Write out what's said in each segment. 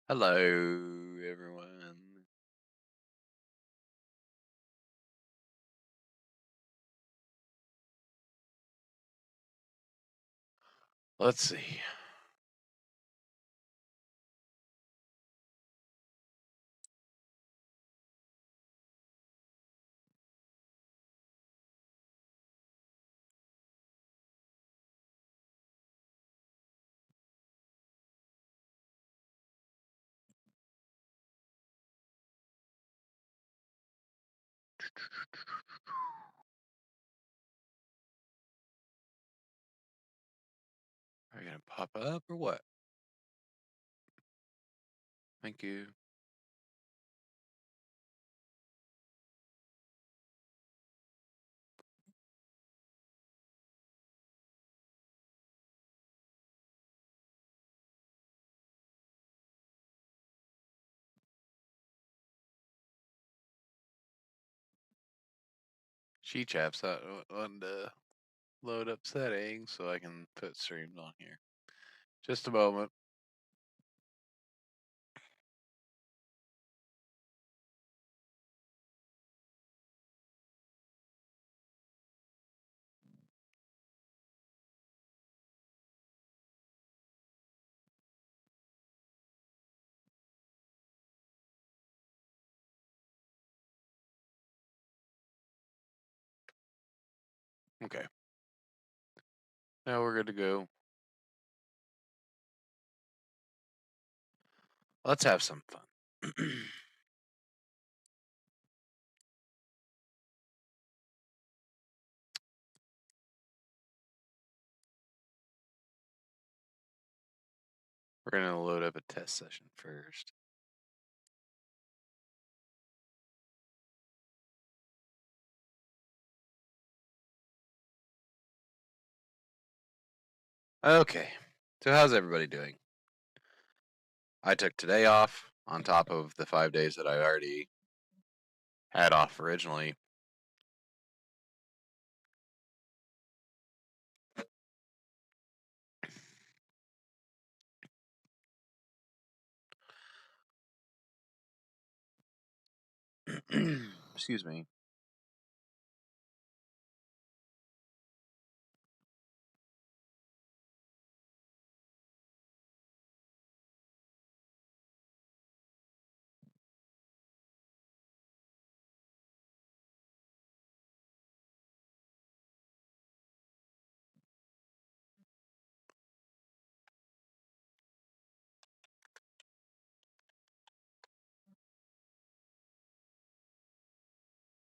Hello, everyone. Let's see. Are you gonna pop up or what? Thank you. She chaps wanted to load up settings so I can put streams on here. Just a moment. Okay. Now we're good to go. Let's have some fun. We're gonna load up a test session first. Okay. So how's everybody doing? I took today off on top of the 5 days that I already had off originally. Excuse me.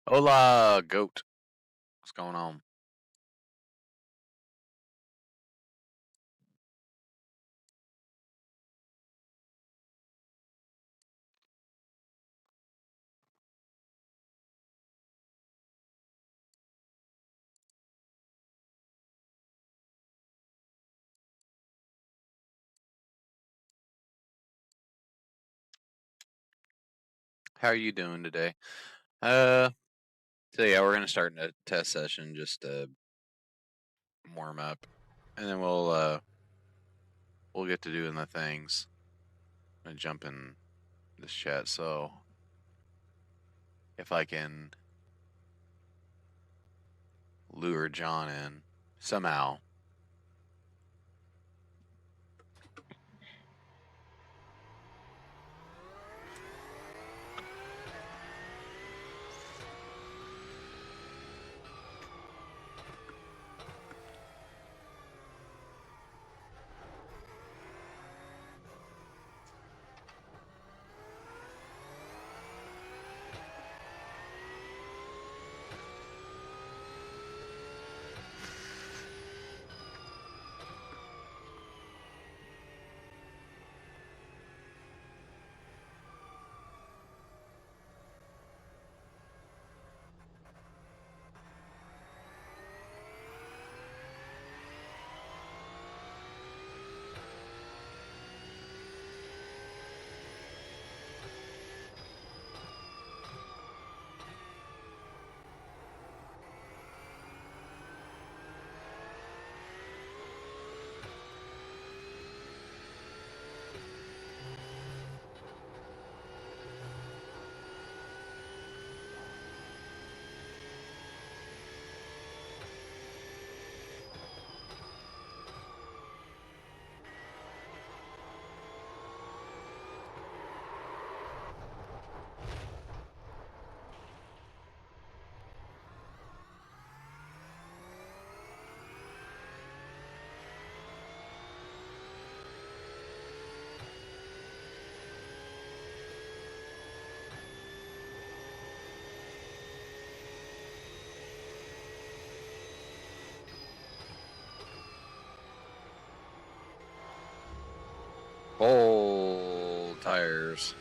Hola, goat. What's going on? How are you doing today? So yeah, we're gonna start a test session just to warm up, and then we'll get to doing the things. I'm gonna jump in this chat, so if I can lure John in somehow. Whole tires.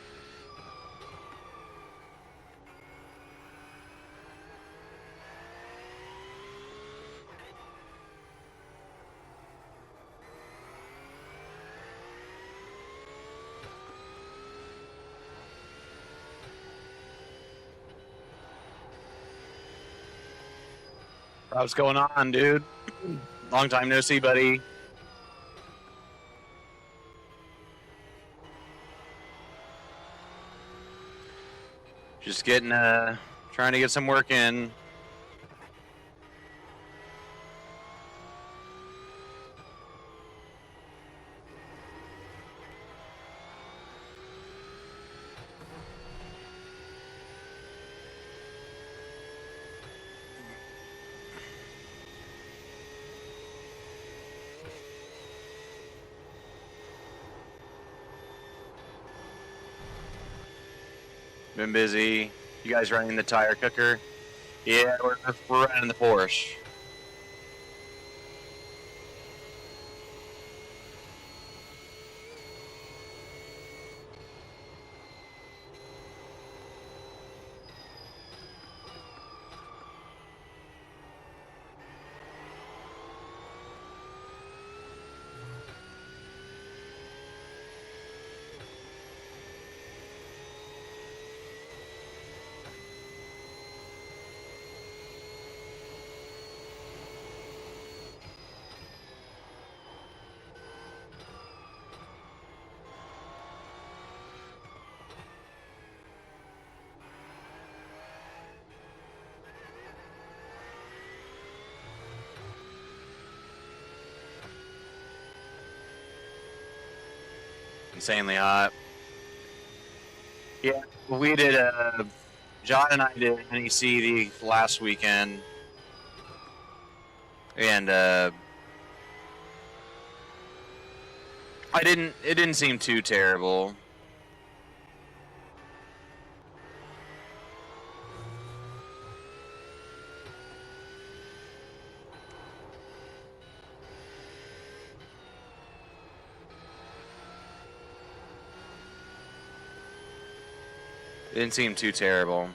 What's going on, dude? Long time no see, buddy. Just getting, trying to get some work in. Been busy. You guys running the tire cooker? Yeah, we're running the Porsche. Insanely hot. Yeah, we did, John and I did NEC the last weekend. And, it didn't seem too terrible. It didn't seem too terrible.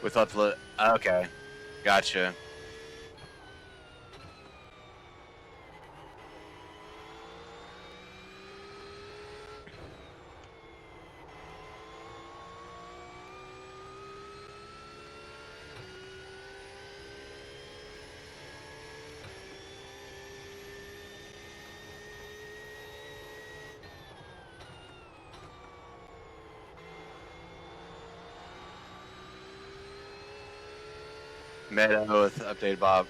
With the okay, gotcha. Meadow with updated Bob.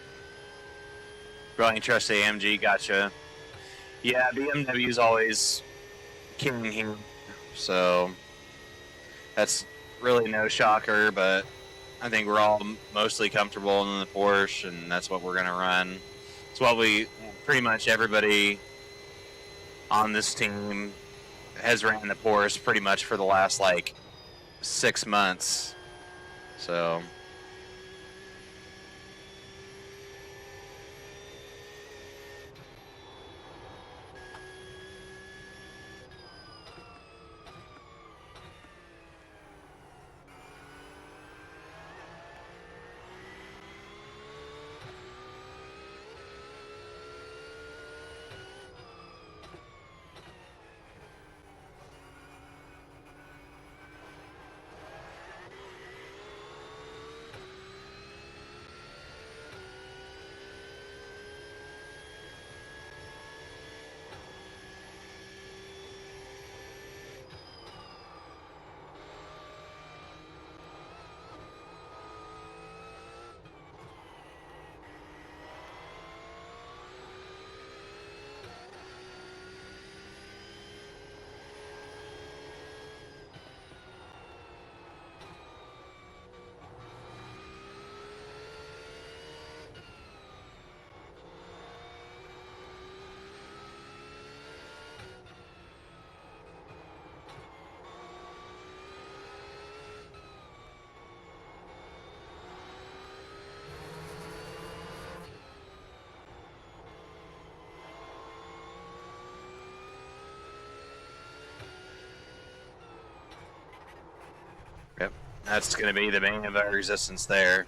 Growing trust AMG, gotcha. Yeah, BMW's always king here, so that's really no shocker, but I think we're all mostly comfortable in the Porsche, and that's what we're going to run. It's what pretty much everybody on this team has ran the Porsche pretty much for the last, like, 6 months, so... Yep, that's going to be the main of our resistance there.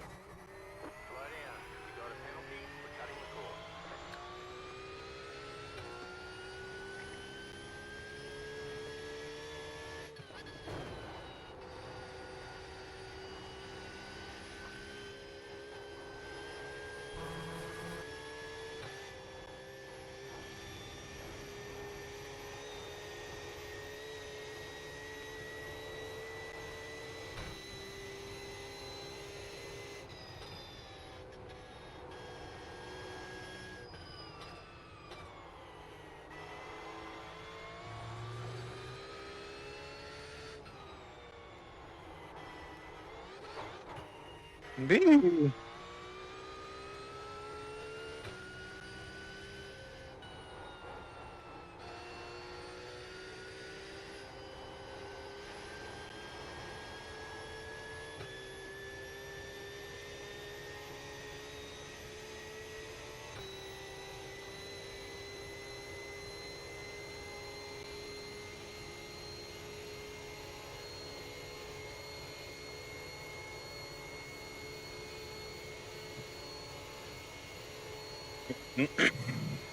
Bee.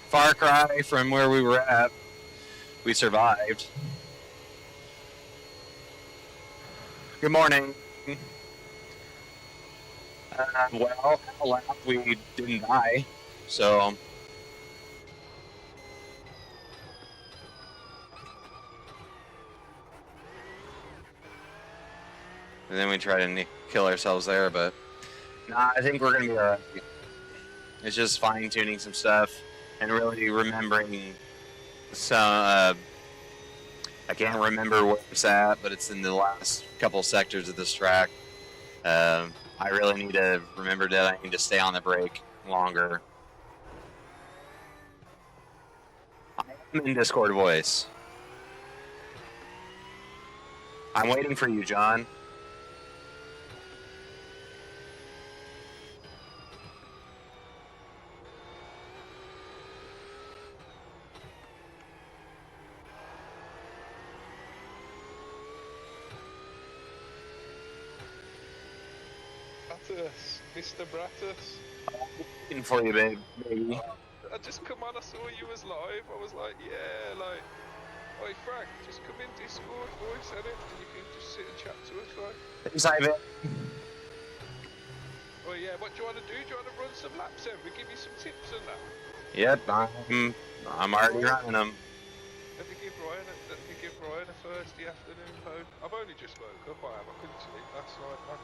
Far cry from where we were at. We survived. Good morning. Well, we didn't die, so. And then we try to kill ourselves there, but nah, I think we're gonna be alright. It's just fine tuning some stuff and really remembering some. I can't remember where it's at, but it's in the last couple sectors of this track. I really need to remember that I need to stay on the brake longer. I'm in Discord voice. I'm waiting for you, John. Mr. Bratus. I'm waiting for you, baby. I just come on, I saw you was live. I was like, yeah, like, hey Frank, just come in Discord voice, edit, and you can just sit and chat to us, right? Thanks, Ivan. Oh yeah, what do you want to do? Do you want to run some laps then? We give you some tips and that. Yep, I'm already running them. Let me give Ryan a Thursday afternoon phone. I've only just woke up, I couldn't sleep last night, man.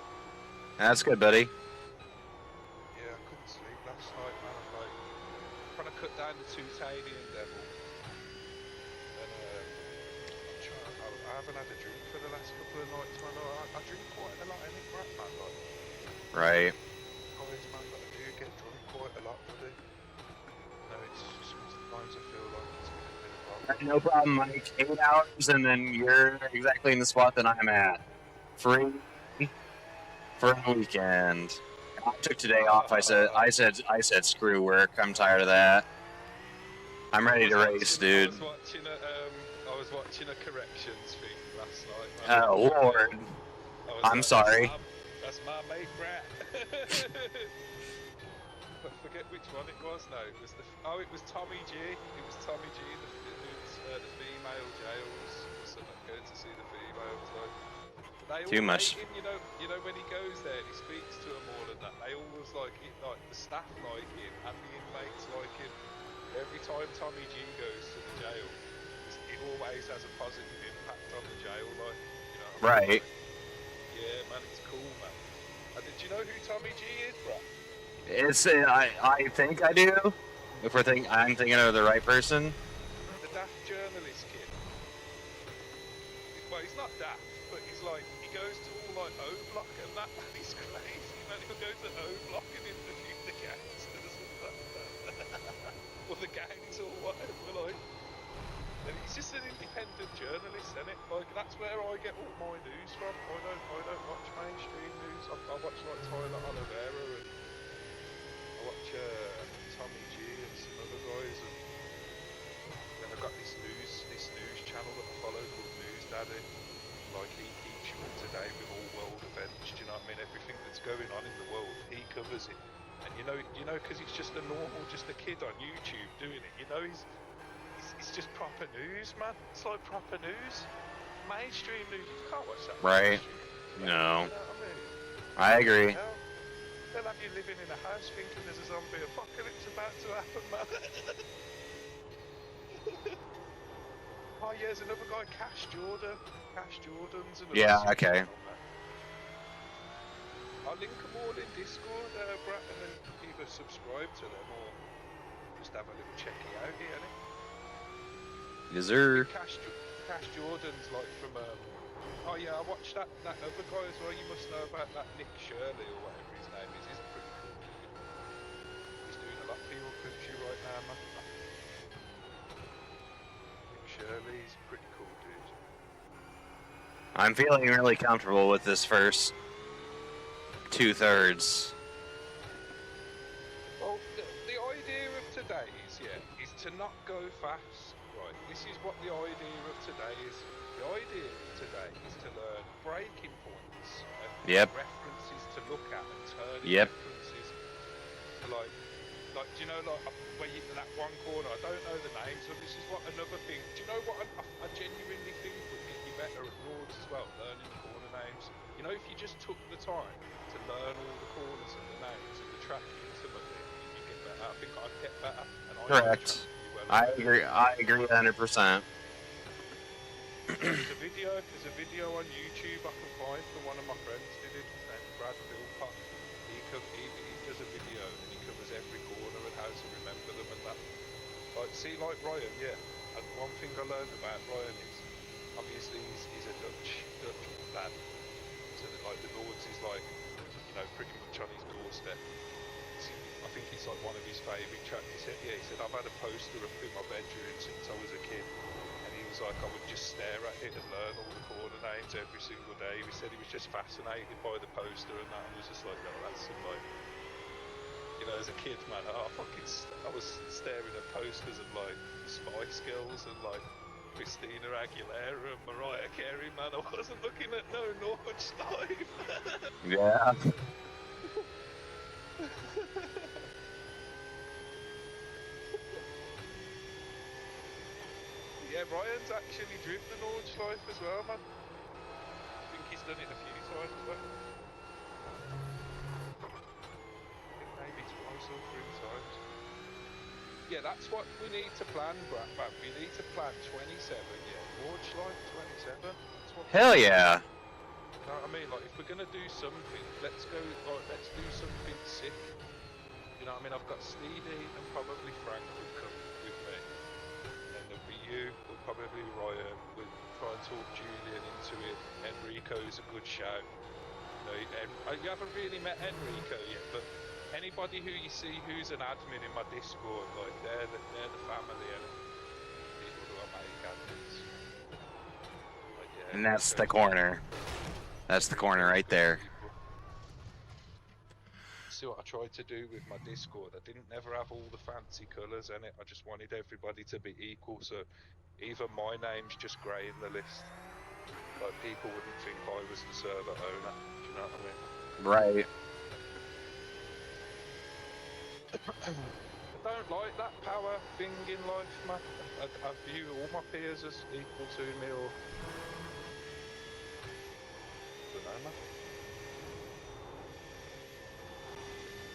That's good, buddy. Yeah, I couldn't sleep last night, man. I'm like, trying to cut down the Titanium Devil. And I'm trying, I haven't had a drink for the last couple of nights, man. I drink quite a lot, I think, right, man? Like, right. Guys, man, but I do get drunk quite a lot, buddy. No, it's just sometimes I feel like it's been a bit of a problem. No problem, Mike. 8 hours, and then you're exactly in the spot that I'm at. Free for a weekend. I took today off. I said, screw work. I'm tired of that. I'm ready to race, dude. I was watching a corrections thing last night, man. Oh Lord. I'm sorry. That's my mate, Brat. I forget which one it was now. It was it was Tommy G. It was Tommy G. The female jails. Something going to see the females, like. They all Too much. Him, you know when he goes there and he speaks to them all and that, they always like the staff like him and the inmates like him. Every time Tommy G goes to the jail, it always has a positive impact on the jail, like, you know. Right. Yeah, man, it's cool, man. Did you know who Tommy G is, bro? It's I think I do. If I'm thinking of the right person. The daft journalist kid. Well, he's not daft, but he's like, he goes to all like O-Block and that, man, he's crazy, man. He'll go to O-Block and interview the gangsters and that. Or the gangs or whatever, like. And he's just an independent journalist, isn't it? Like, that's where I get all my news from. I don't watch mainstream news. I watch like Tyler Oliveira and I watch Tommy G and some other guys, and then I've got this news channel that I follow called News Daddy. like he keeps you up to date with all world events. Do you know what I mean? Everything that's going on in the world, he covers it. And you know, because he's just a normal, just a kid on YouTube doing it. You know, he's just proper news, man. It's like proper news, mainstream news. You can't watch that. Right. No. You know what I mean? I agree. Hell, they'll have you living in a house thinking there's a zombie apocalypse about to happen, man. Oh yeah, there's another guy, Cash Jordan's another. Yeah, okay. I'll link them all in Discord, Brat, and then either subscribe to them or just have a little checky out here, innit? Yes, sir. Cash Jordan's like from, oh yeah, I watched that other guy as well. You must know about that Nick Shirley or whatever his name is. He's pretty cool dude. He's doing a lot for your country right now, man. Nick Shirley's pretty cool dude. I'm feeling really comfortable with this first 2/3. Well, the idea of today is to not go fast, right? This is what the idea of today is. The idea of today is to learn breaking points and references to look at and turning references to like, do you know, like where you in that one corner, I don't know the names of. This is what another thing. Do you know what I genuinely think would get you better at Lords as well, learning the corner names. You know, if you just took the time to learn all the corners and the names and the track intimately, you get better. I think I'd get better. And Correct. I agree 100%. There's a video on YouTube I can find from one of my friends did it, named Brad Philpott. He does a video and he covers every corner and how to remember them and that. Like, see, like Ryan, yeah. And one thing I learned about Ryan is, obviously he's a Dutch lad. So that, like, the Lords is like, you know, pretty much on his doorstep. I think it's like one of his favourite tracks. He said, I've had a poster up in my bedroom since I was a kid. Like I would just stare at it and learn all the corner names every single day. He said he was just fascinated by the poster and that, and was just like, oh, that's some like, you know, as a kid, man, I was staring at posters of like Spice Girls and like Christina Aguilera and Mariah Carey, man. I wasn't looking at no Norwich Live. Yeah. Yeah, Ryan's actually driven the Norwich Life as well, man. I think he's done it a few times, but maybe twice or 3 times. Yeah, that's what we need to plan, Brat. We need to plan 27, yeah. Norwich Life 27. That's what Hell yeah. You know what I mean? Like, if we're gonna do something, let's do something sick. You know what I mean? I've got Steedy and probably Frank would come with me. And there'll be you, or probably Ryan. We'll try and talk Julian into it. Enrico's a good shout. You haven't really met Enrico yet, but anybody who you see who's an admin in my Discord, like they're the family and people who are make admins. Like, yeah, And that's the corner. That's the corner right there. See what I tried to do with my Discord. I didn't never have all the fancy colours in it. I just wanted everybody to be equal. So even my name's just grey in the list. Like people wouldn't think I was the server owner. Do you know what I mean? Right. I don't like that power thing in life, man. I view all my peers as equal to me, or I don't know, man.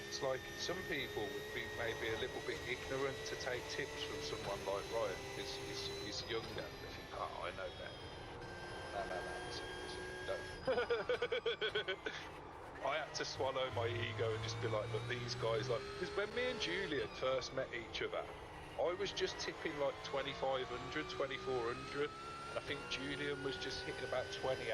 It's like some people would be maybe a little bit ignorant to take tips from someone like Ryan, because he's younger. They think, oh, I know that. No, don't. I had to swallow my ego and just be like, look, these guys, like, because when me and Julian first met each other, I was just tipping like 2,500, 2,400, and I think Julian was just hitting about 28,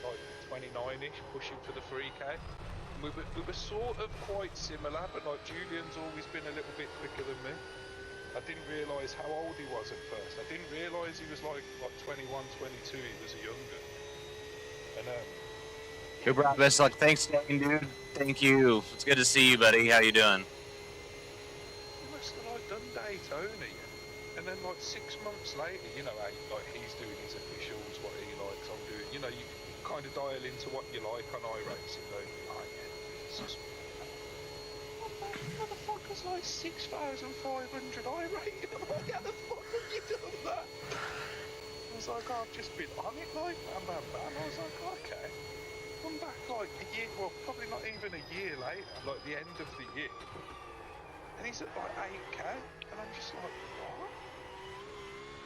like 29-ish, pushing for the 3K. And we were sort of quite similar, but like Julian's always been a little bit quicker than me. I didn't realise how old he was at first. I didn't realise he was like 21, 22, he was younger. And Yo, bro, best luck. Thanks, Dane, dude. Thank you. It's good to see you, buddy. How you doing? he must have like done Daytona, yeah. And then like 6 months later, you know, like he's doing his officials, what he likes, I'm doing, you know, you kind of dial into what you like on iRacing, don't you? Oh, yeah, it's just... Motherfucker's like 6,500 iRating. I'm like, how the fuck have you done that? I was like, I've just been on it, like, bam, bam, bam. I was like, okay. Come back like a year, well, probably not even a year later, like the end of the year. And he's at like 8k, and I'm just like, what?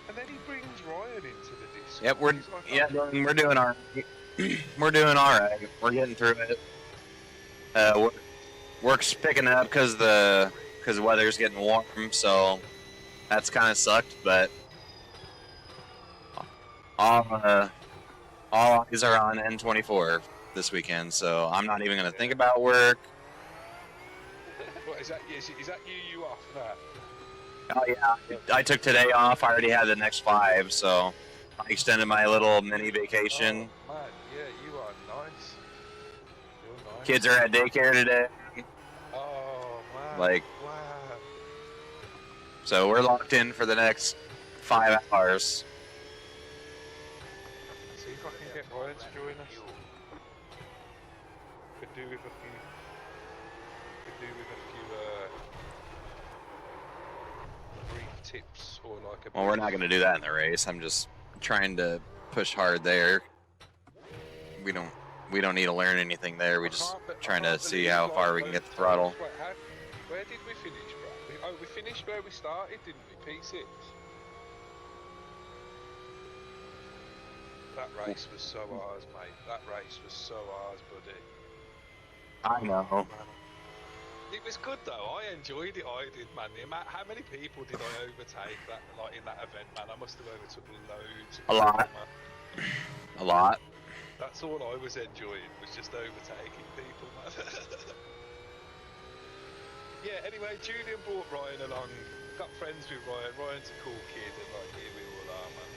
And then he brings Ryan into the Discord. Yep, we're like, we're doing our we're doing all right. We're getting through it. Work's picking up because the weather's getting warm, so that's kind of sucked. But all eyes are on N24 this weekend, so I'm not even gonna think about work. What is that? Is that you off now? Oh yeah, I took today off. I already had the next 5, so I extended my little mini vacation. Oh, man, yeah, you are nice. You're nice. Kids are at daycare today. Oh man. Like, wow. So we're locked in for the next 5 hours. See if I can get Ryan to join us. Could do with a few brief tips or like a. Well, we're not going to do that in the race. I'm just trying to push hard there. We don't need to learn anything there. We just trying to see how far we can get the throttle. Wait, where did we finish, Brad? We finished where we started, didn't we? P6. That race was so ours, mate. That race was so ours, buddy. I know. It was good though. I enjoyed it. I did, man. How many people did I overtake that, like in that event, man? I must have overtook loads. A lot. A lot. That's all I was enjoying, was just overtaking people, man. Yeah. Anyway, Julian brought Ryan along. Got friends with Ryan. Ryan's a cool kid, and like here we all are, man.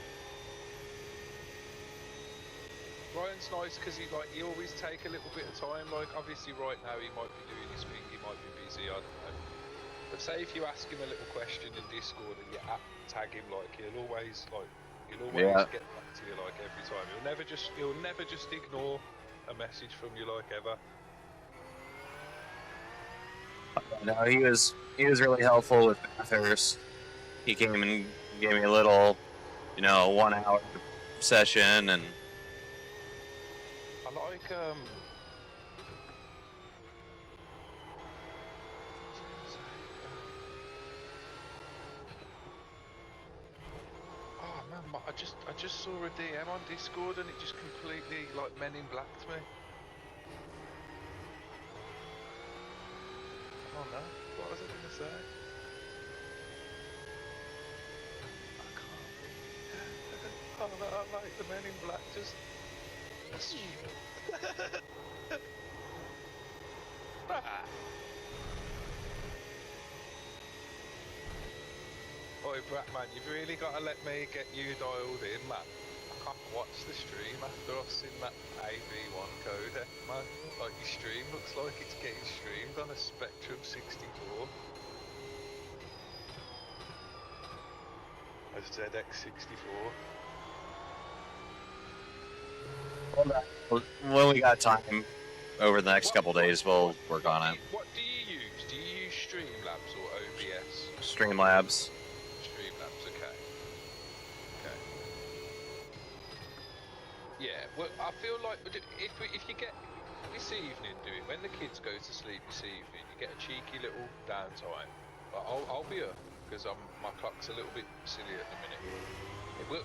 Ryan's nice because he always take a little bit of time. Like obviously right now he might be doing his thing, he might be busy, I don't know. But say if you ask him a little question in Discord and you tag him, like he'll always get back to you like every time. He'll never just ignore a message from you like ever. No, he was really helpful with Bathurst. He came and gave me a little, 1 hour session and. I like oh man, I just saw a DM on Discord and it just completely like Men in Blacked me. Oh no, what was I gonna say? I can't. Oh no, mate, the Men in Black just. Oi, Brat, man, you've really got to let me get you dialed in, man. I can't watch the stream after I've seen that AV1 codec, man. Like, your stream looks like it's getting streamed on a Spectrum 64. A ZX64. When we got time over the next couple days, we'll work on it. What do you use? Do you use Streamlabs or OBS? Streamlabs. Streamlabs, okay. Okay. Yeah, well, I feel like if you get this evening, when the kids go to sleep this evening, you get a cheeky little downtime. But I'll be up because my clock's a little bit silly at the minute.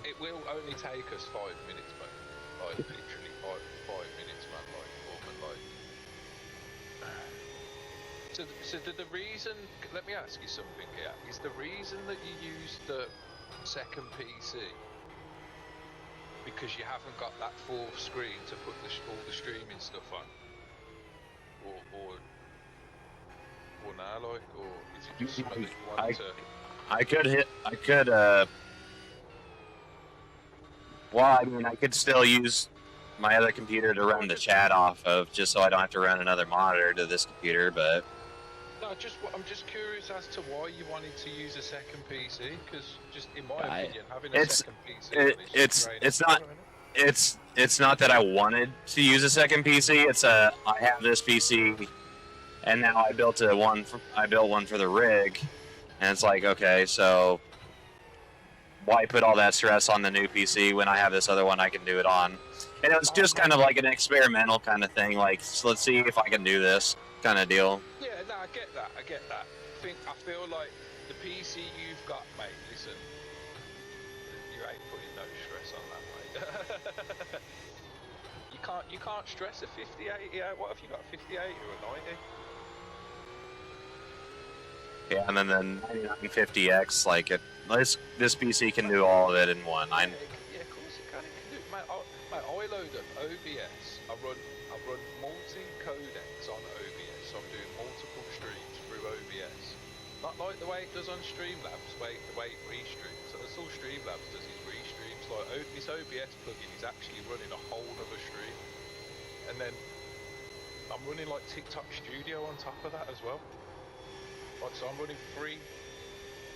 It will only take us 5 minutes, but like literally five minutes, man. So the reason, let me ask you something here. Is the reason that you use the second PC because you haven't got that fourth screen to put all the streaming stuff on, or now, like, or is it just something that you want to? I could. Well, I mean, I could still use my other computer to run the chat off of, just so I don't have to run another monitor to this computer, but. No, I'm just curious as to why you wanted to use a second PC, because just in my opinion, having a second PC it's not it's not that I wanted to use a second PC. It's I have this PC, and now I built one for the rig, and it's like, okay, so why put all that stress on the new PC when I have this other one I can do it on? And it was just kind of like an experimental kind of thing, like, so let's see if I can do this kind of deal. Yeah, no, I get that. I feel like the PC you've got, mate, listen, you ain't putting no stress on that, mate. you can't stress a 5080 out. What have you got, a 5080 or a 90? Yeah, and then the 9950X, like this PC can do all of it in one. Yeah, of course it can. It can do it, mate. I load up OBS. I run multi-codecs on OBS. So I'm doing multiple streams through OBS. Not like the way it does on Streamlabs, the way it restreams. So that's all Streamlabs does is restreams. Like this OBS plugin is actually running a whole other stream, and then I'm running like TikTok Studio on top of that as well. Like, so I'm running 3,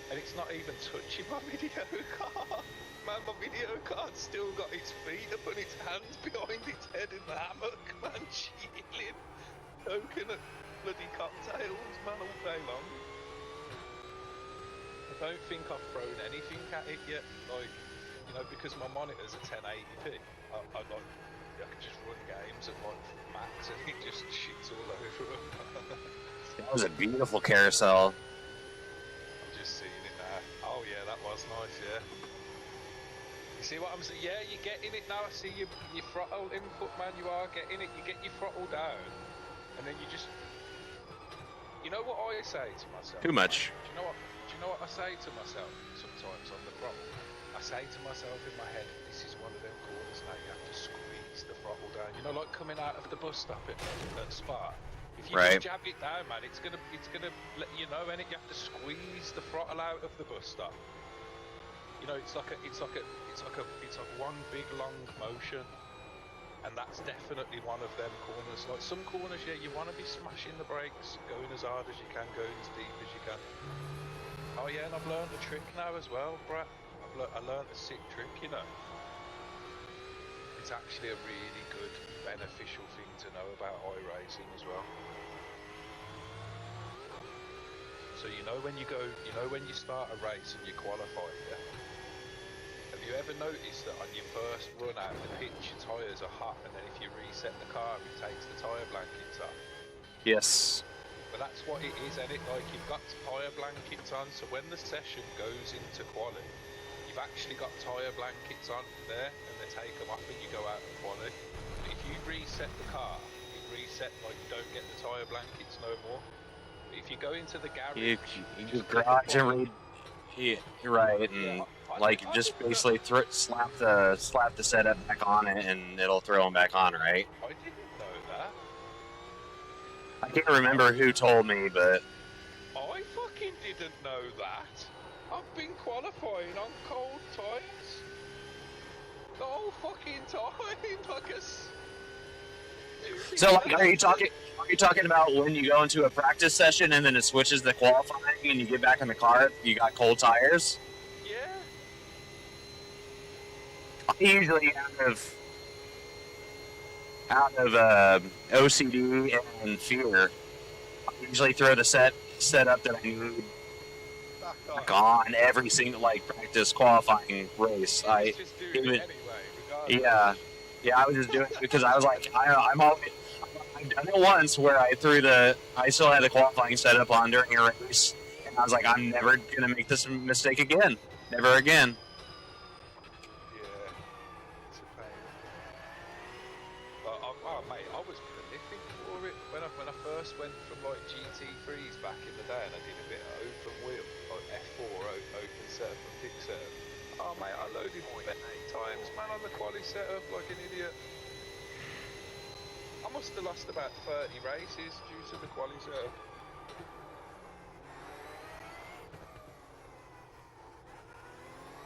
and it's not even touching my video card. Man, my video card's still got its feet up and its hands behind its head in the hammock, man, chilling, coconut bloody cocktails, man, all day long. I don't think I've thrown anything at it yet, like, you know, because my monitor's a 1080p, I can just run games at like max and it just shits all over them. That was a beautiful carousel. I'm just seeing it now. Oh yeah, that was nice, yeah. You see what I'm saying? Yeah, you're getting it now. I see your throttle input, man. You are getting it. You get your throttle down, and then you just... You know what I say to myself? Too much. Do you know what I say to myself sometimes on the throttle? I say to myself in my head, this is one of them corners now. You have to squeeze the throttle down. You know, like coming out of the bus stop at Spa. If you just jab it down, man, it's gonna let you know, and you have to squeeze the throttle out of the bus stop. You know, it's like one big long motion, and that's definitely one of them corners. Like some corners, yeah, you want to be smashing the brakes, going as hard as you can, going as deep as you can. Oh yeah, and I've learned a trick now as well, Brat. I learned a sick trick, you know. It's actually a really good, beneficial thing to know about iRacing as well. So you know when you start a race and you qualify, yeah? Have you ever noticed that on your first run out of the pitch, your tyres are hot, and then if you reset the car, it takes the tyre blankets off? Yes. But that's what it is, isn't it? Like, you've got tyre blankets on, so when the session goes into quali, you've actually got tyre blankets on there, and they take them off and you go out of quali. But if you reset the car, it reset, like, you don't get the tyre blankets no more. But if you go into the garage, you garage and read. Yeah, you're right, and like just basically slap the setup back on it, and it'll throw them back on, right? I didn't know that. I can't remember who told me, but I fucking didn't know that. I've been qualifying on cold tyres the whole fucking time. I guess. So, like, are you talking about when you go into a practice session and then it switches to qualifying and you get back in the car, you got cold tires? Yeah. I usually out of OCD and fear, I usually throw the setup that I need back on every single practice qualifying race. I was just doing it because I was like, I've done it once where I still had the qualifying setup on during a race, and I was like, I'm never gonna make this mistake again, never again. Yeah, it's a pain. But mate, I was prolific for it when I first went from like GT3s back in the day, and I did a bit of open wheel, like F4 open setup and pick setup. Oh mate, I loaded 8 times, man, on the quali setup like an idiot. I must have lost about 30 races due to the quali setup.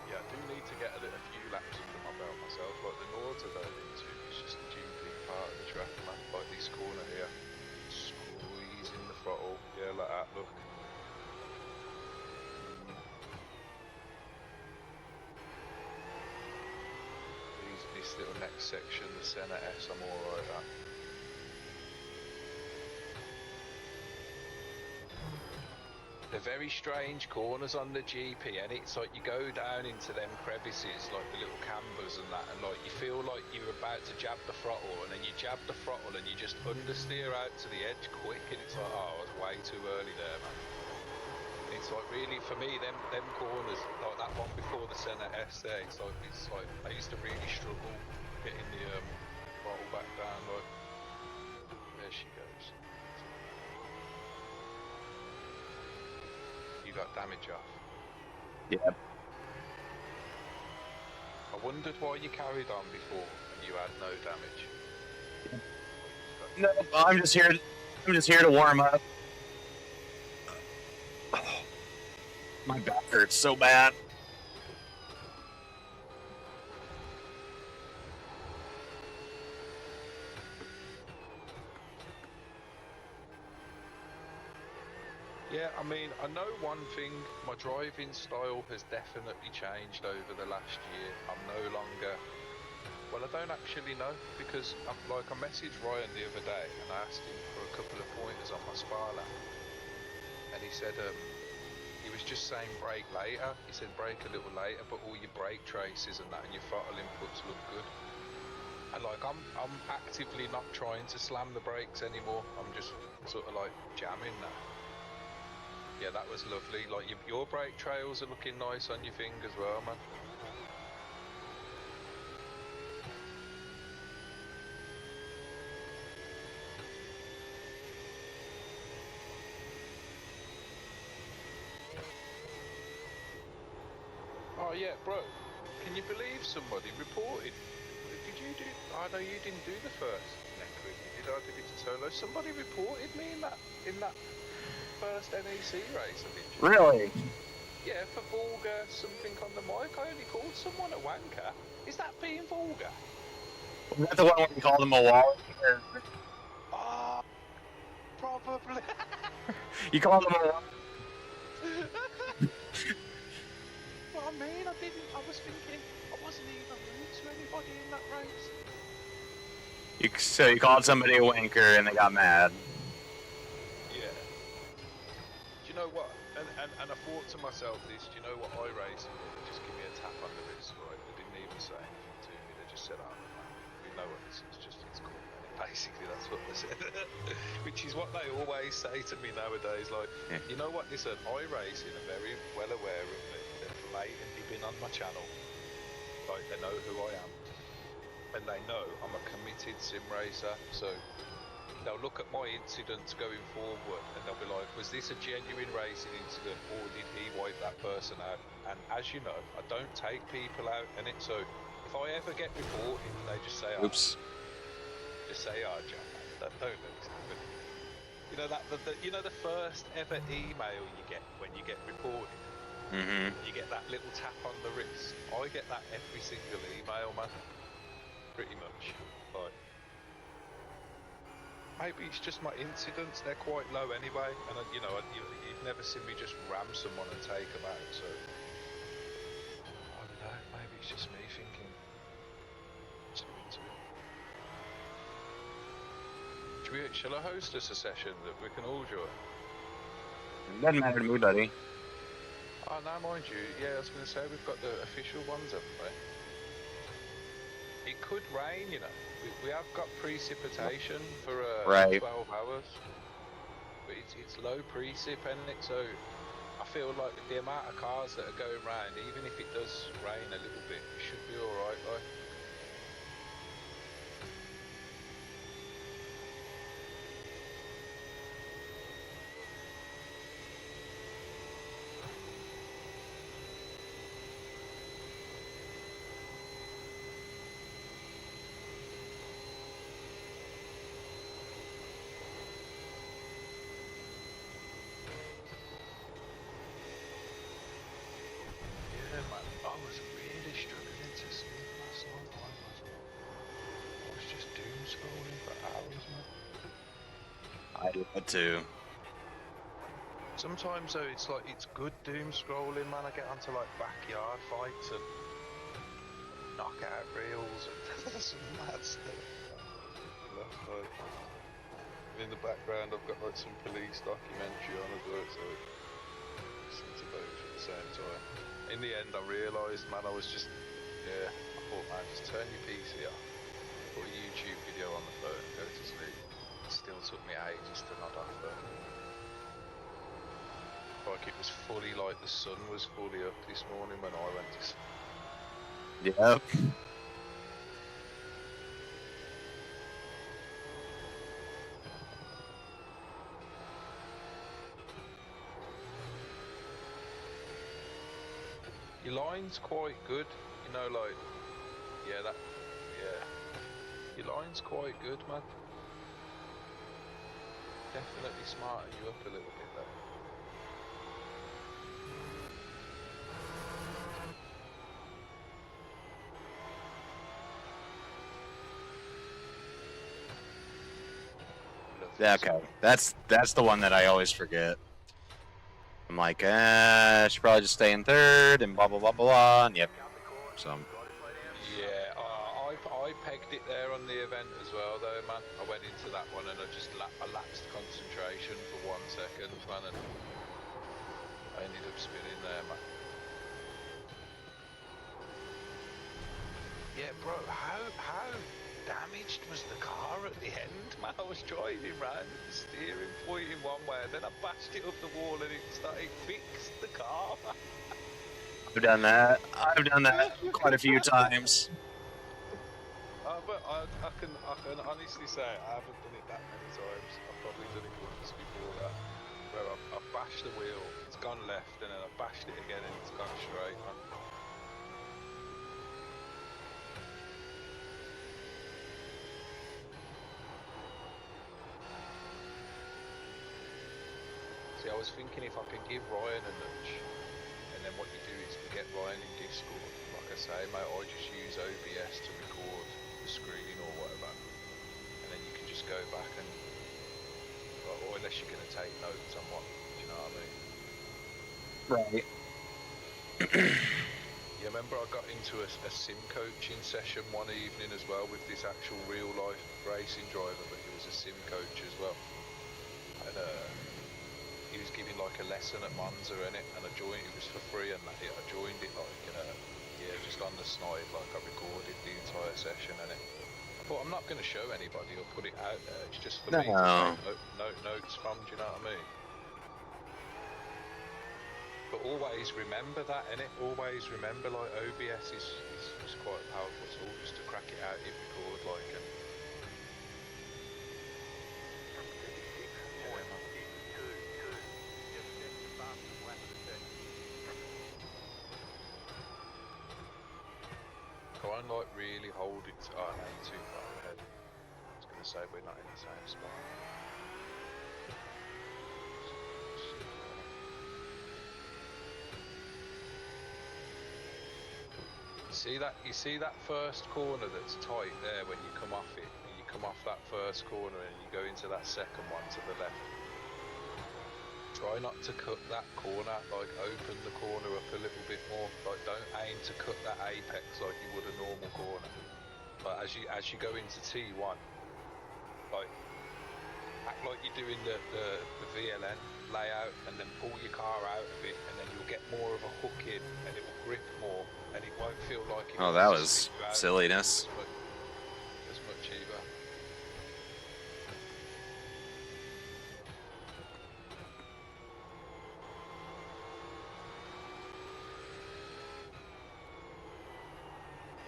Yeah, I do need to get a few laps under my belt myself. Like the Nords I don't need to. It's just a GP part of the track, man. Like this corner here, squeezing the throttle. Yeah, like that. Look. this little next section, the centre S, I'm alright at. They're very strange corners on the GP, and it's like you go down into them crevices, like the little cambers and that, and like you feel like you're about to jab the throttle, and then you jab the throttle and you just understeer out to the edge quick, and it's like, oh, I was way too early there, man. And it's like really, for me, them corners, like that one before the centre S there, it's like I used to really struggle getting the throttle back down, like, there she goes. You got damage off. Yeah. I wondered why you carried on before and you had no damage. No, I'm just here. I'm just here to warm up. My back hurts so bad. Yeah, I mean, I know one thing, my driving style has definitely changed over the last year. I'm no longer, well, I don't actually know, because I messaged Ryan the other day and I asked him for a couple of pointers on my spar lap, and he said he was just saying brake later. He said brake a little later, but all your brake traces and that and your throttle inputs look good. And like I'm actively not trying to slam the brakes anymore. I'm just sort of like jamming now. Yeah, that was lovely. Like your brake trails are looking nice on your thing as well, man. Oh yeah, bro. Can you believe somebody reported? Did you do? I know you didn't do the first neck rig. You did. I did it solo. Somebody reported me in that first NEC race, I think. Really? Yeah, for vulgar something on the mic. I only called someone a wanker. Is that being vulgar? Was that the one where you called him a wall? Ah, probably. You called him a wall? Well, I mean, I was thinking, I wasn't even rude to anybody in that race. So you called somebody a wanker and they got mad. Yeah. Do you know what? And I thought to myself this, do you know what iRacing did? Just give me a tap on the wrist, right? They didn't even say anything to me. They just said, oh, man, we know what this is, it's cool. And basically, that's what they said. Which is what they always say to me nowadays. Like, yeah. You know what? Listen, iRacing are very well aware of me. They've blatantly been on my channel. Like, they know who I am. And they know I'm a committed sim racer. So they'll look at my incidents going forward and they'll be like, was this a genuine racing incident or did he wipe that person out? And as you know, I don't take people out in it, so if I ever get reported, they just say, oh, oops. Just say, oh, John, don't do something. You know that the first ever email you get when you get reported? Mm-hmm. You get that little tap on the wrist. I get that every single email, man. Pretty much. Like, maybe it's just my incidents, they're quite low anyway, and you've never seen me just ram someone and take them out, so I don't know, maybe it's just me thinking too into it. Shall I host us a session that we can all join? It doesn't matter to me, buddy. Oh, now mind you, yeah, I was going to say we've got the official ones, haven't we? It could rain, you know. We have got precipitation for 12 hours, but it's low precip, isn't it? So I feel like with the amount of cars that are going round, even if it does rain a little bit, it should be alright, like. I do that too. Sometimes though, it's good doom scrolling, man. I get onto like backyard fights and knockout reels and some mad stuff. Like, in the background, I've got like some police documentary on as well, so listen to those at the same time. In the end, I realised, man, I was just, I thought, man, just turn your PC off, put a YouTube video on the phone, go to sleep. It still took me ages to nod off though. Like it was fully like the sun was fully up this morning when I went to sleep. Yep. Your line's quite good, you know, like, your line's quite good, man. Definitely smarten you up a little bit though. Yeah, okay. That's the one that I always forget. I'm like, I should probably just stay in third and blah blah blah blah. And yep. So. Yeah, I pegged it there on the event as well, though, man. I went into that one and I just I lapsed concentration for 1 second, man, and I ended up spinning there, man. Yeah, bro, how damaged was the car at the end, man? I was driving round with the steering pointing one way, and then I bashed it up the wall and it fixed the car, man. I've done that. I've done that quite a few times. But I can honestly say I haven't done it that many times. I've probably done it once before that, where I've bashed the wheel, it's gone left, and then I've bashed it again and it's gone straight, man. See, I was thinking if I could give Ryan a nudge, and then what you do is to get Ryan in Discord, like I say, mate, I just use OBS to record the screen or whatever, and then you can just go back and, or unless you're going to take notes on what, do you know what I mean? Right. Yeah, remember I got into a sim coaching session one evening as well with this actual real life racing driver, but he was a sim coach as well, and he was giving like a lesson at Monza in it, and I joined. It was for free, and I joined it like just on the snide, like I recorded the entire session in it. I thought I'm not going to show anybody or put it out there. It's just for me to take notes from. Do you know what I mean? But always remember that, innit? Always remember, like OBS is quite a powerful tool just to crack it out, hit record, like and. Try and like really hold it. Oh no, you're too far ahead. I was gonna say we're not in the same spot. You see that first corner that's tight there when you come off it, and you come off that first corner and you go into that second one to the left. Try not to cut that corner, like open the corner up a little bit more. Like don't aim to cut that apex like you would a normal corner. But as you go into T1, like act like you're doing the VLN layout, and then pull your car out of it, and then you'll get more of a hook in, and it will grip more, and it won't feel like it. Oh, that was silliness. As much either.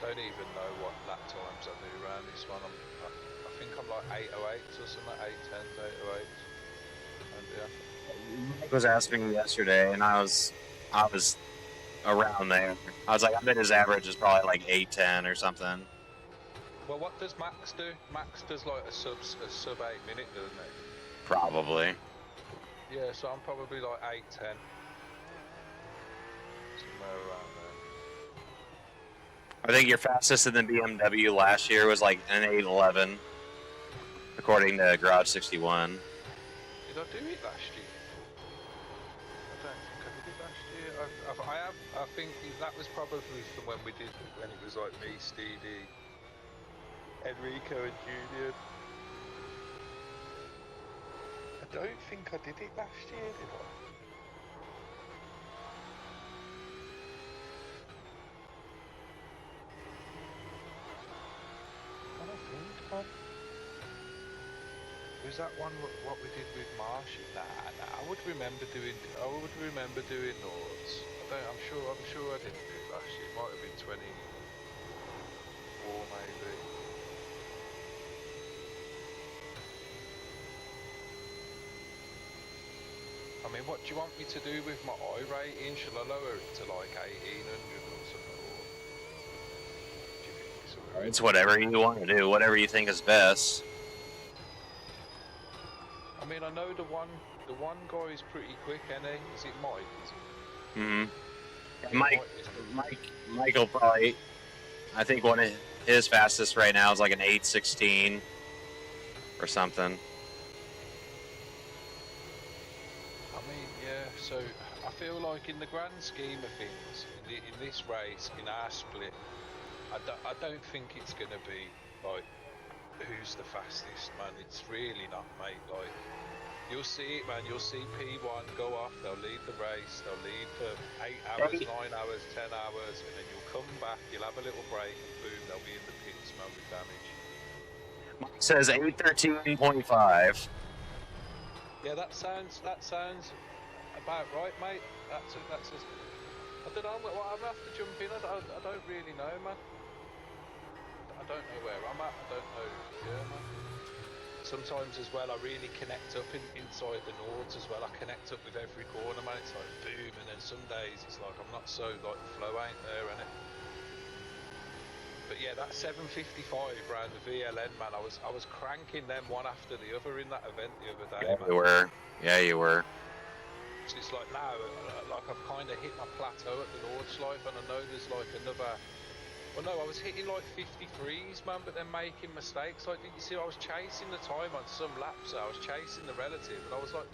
Don't even know what lap times I do around this one. I think I'm like 8:08 or something, 8:10, 8:08. And yeah. Mike was asking me yesterday, and I was around there. I was like, I bet his average is probably like 8:10 or something. Well, what does Max do? Max does like a sub 8 minute, doesn't he? Probably. Yeah, so I'm probably like 8:10. Somewhere around there. I think your fastest in the BMW last year was like an 8:11, according to Garage 61. Did I do it last year? I don't think I did it last year. I think that was probably from when we did, when it was like me, Steedy, Enrico and Julian. I don't think I did it last year, did I? I don't think, man. Was that one what we did with Marsh? Nah, I would remember doing Nords. I'm sure I didn't do it last year. It might have been 24 maybe. I mean, what do you want me to do with my iRating? Shall I lower it to like 1800 or something? Or do you think it's alright? It's whatever you want to do, whatever you think is best. I mean, I know the one guy is pretty quick, isn't he? Is it Mike? Is it? Mm-hmm. Michael probably, I think one of his fastest right now is like an 8:16 or something. I mean, yeah. So I feel like in the grand scheme of things, in this race, in our split, I don't think it's gonna be like who's the fastest, man. It's really not, mate. Like, you'll see it, man. You'll see P1 go off. They'll lead the race. They'll lead for 8 hours, 9 hours, 10 hours, and then you'll come back. You'll have a little break, and boom, they'll be in the pits, man, with damage. Mike says 8:13.5. Yeah, that sounds about right, mate. That's I don't know. Well, I'm gonna have to jump in. I don't really know, man. I don't know where I'm at. I don't know. Yeah, man. Sometimes as well, I really connect up inside the Nords as well. I connect up with every corner, man. It's like boom, and then some days it's like I'm not so like the flow ain't there, innit? But yeah, that 755 round the VLN, man. I was cranking them one after the other in that event the other day, Yeah, man. you were. Yeah, you were. So it's like now, like I've kind of hit my plateau at the Nords life, and I know there's like another. Well, no, I was hitting like 53s, man, but then making mistakes. Like, did you see? I was chasing the time on some laps. I was chasing the relative, and I was like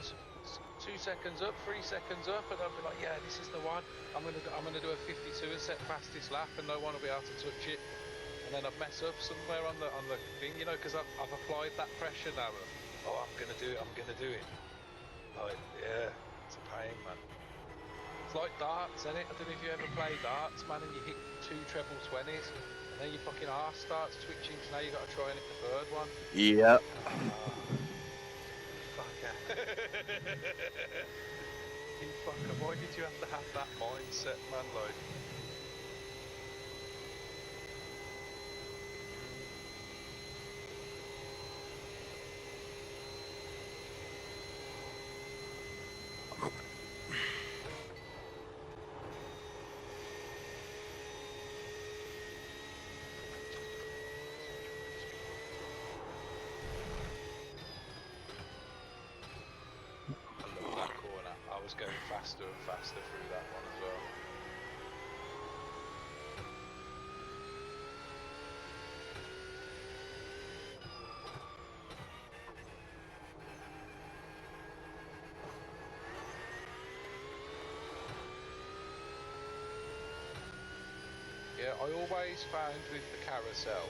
2 seconds up, 3 seconds up, and I'd be like, yeah, this is the one. I'm gonna do a 52 and set fastest lap, and no one will be able to touch it. And then I'd mess up somewhere on the thing, you know, because I've applied that pressure now. Oh, I'm gonna do it. Like, yeah, it's a pain, man. It's like darts, isn't it? I don't know if you ever play darts, man, and you hit 2 treble 20s, and then your fucking arse starts twitching, so now you got to try and hit the third one. Yep. Fucker. You fucker, why did you have to have that mindset, man, like? I was going faster and faster through that one as well. Yeah, I always found with the carousel,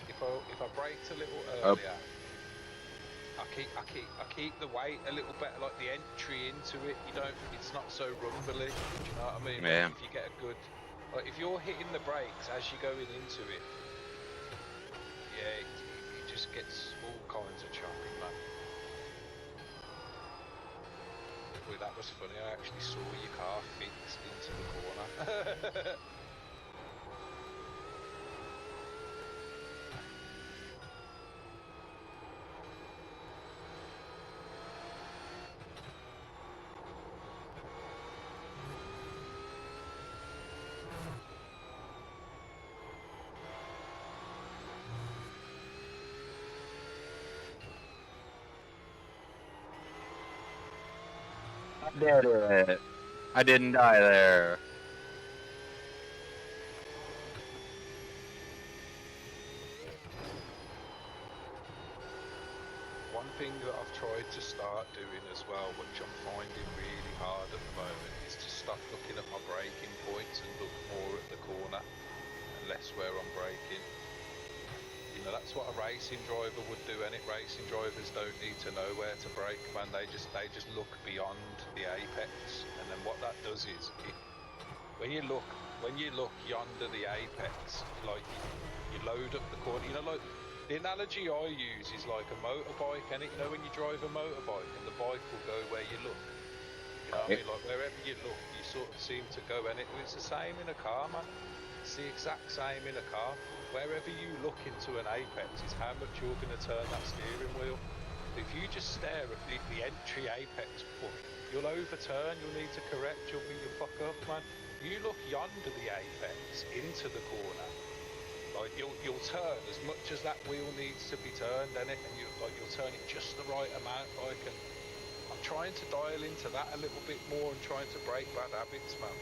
if I braked a little earlier, I keep the weight a little better, like the entry into it. It's not so rumbly. Do you know what I mean? Yeah. Like if you get a good, like if you're hitting the brakes as you're going into it, yeah, it just gets all kinds of choppy, man. Boy, that was funny. I actually saw your car fixed into the corner. I did it. I didn't die there. One thing that I've tried to start doing as well, which I'm finding really hard at the moment, is to stop looking at my braking points and look more at the corner and less where I'm braking. You know, that's what a racing driver would do, and racing drivers don't need to know where to brake, man. They just look beyond the apex, and then what that does is, when you look yonder the apex, like you load up the corner. You know, like the analogy I use is like a motorbike, and you know when you drive a motorbike and the bike will go where you look. You know what I mean? Like wherever you look, you sort of seem to go, and it's the same in a car, man. It's the exact same in a car. Wherever you look into an apex is how much you're going to turn that steering wheel. If you just stare at the entry apex point, you'll overturn, you'll need to correct, you'll fuck up, man. You look yonder the apex, into the corner, like you'll turn as much as that wheel needs to be turned, and you'll turn it just the right amount, like, and I'm trying to dial into that a little bit more and trying to break bad habits, man.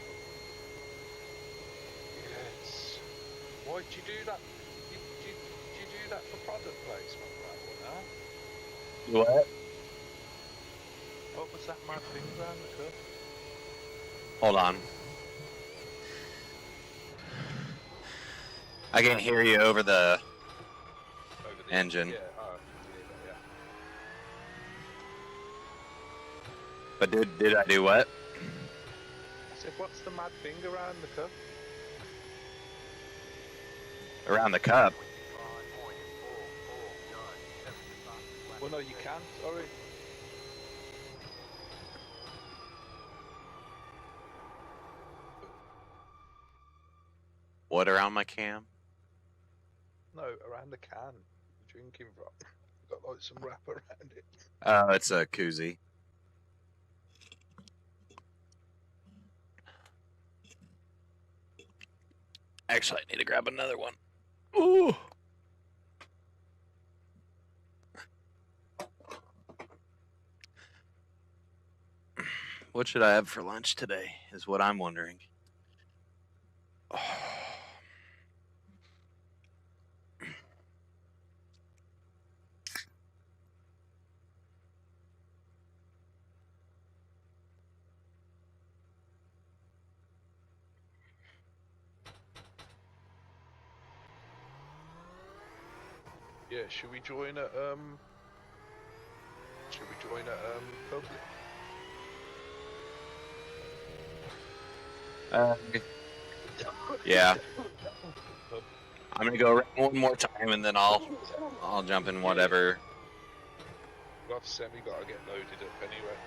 Yes. Why'd you do that? Did you do that for product placement, right? Huh? What? What was that mad thing around the curve? Hold on. I can hear you over the engine. Yeah, yeah. But did I do what? I said, what's the mad thing around the curve? Around the cup. Well, no, you can't. Sorry. What around my cam? No, around the can you're drinking from. Got like some wrap around it. Oh, it's a koozie. Actually, I need to grab another one. Ooh. What should I have for lunch today is what I'm wondering. Oh. Yeah, should we join at public? Yeah. I'm gonna go around one more time and then I'll jump in whatever. I've semi got to get loaded up anyway.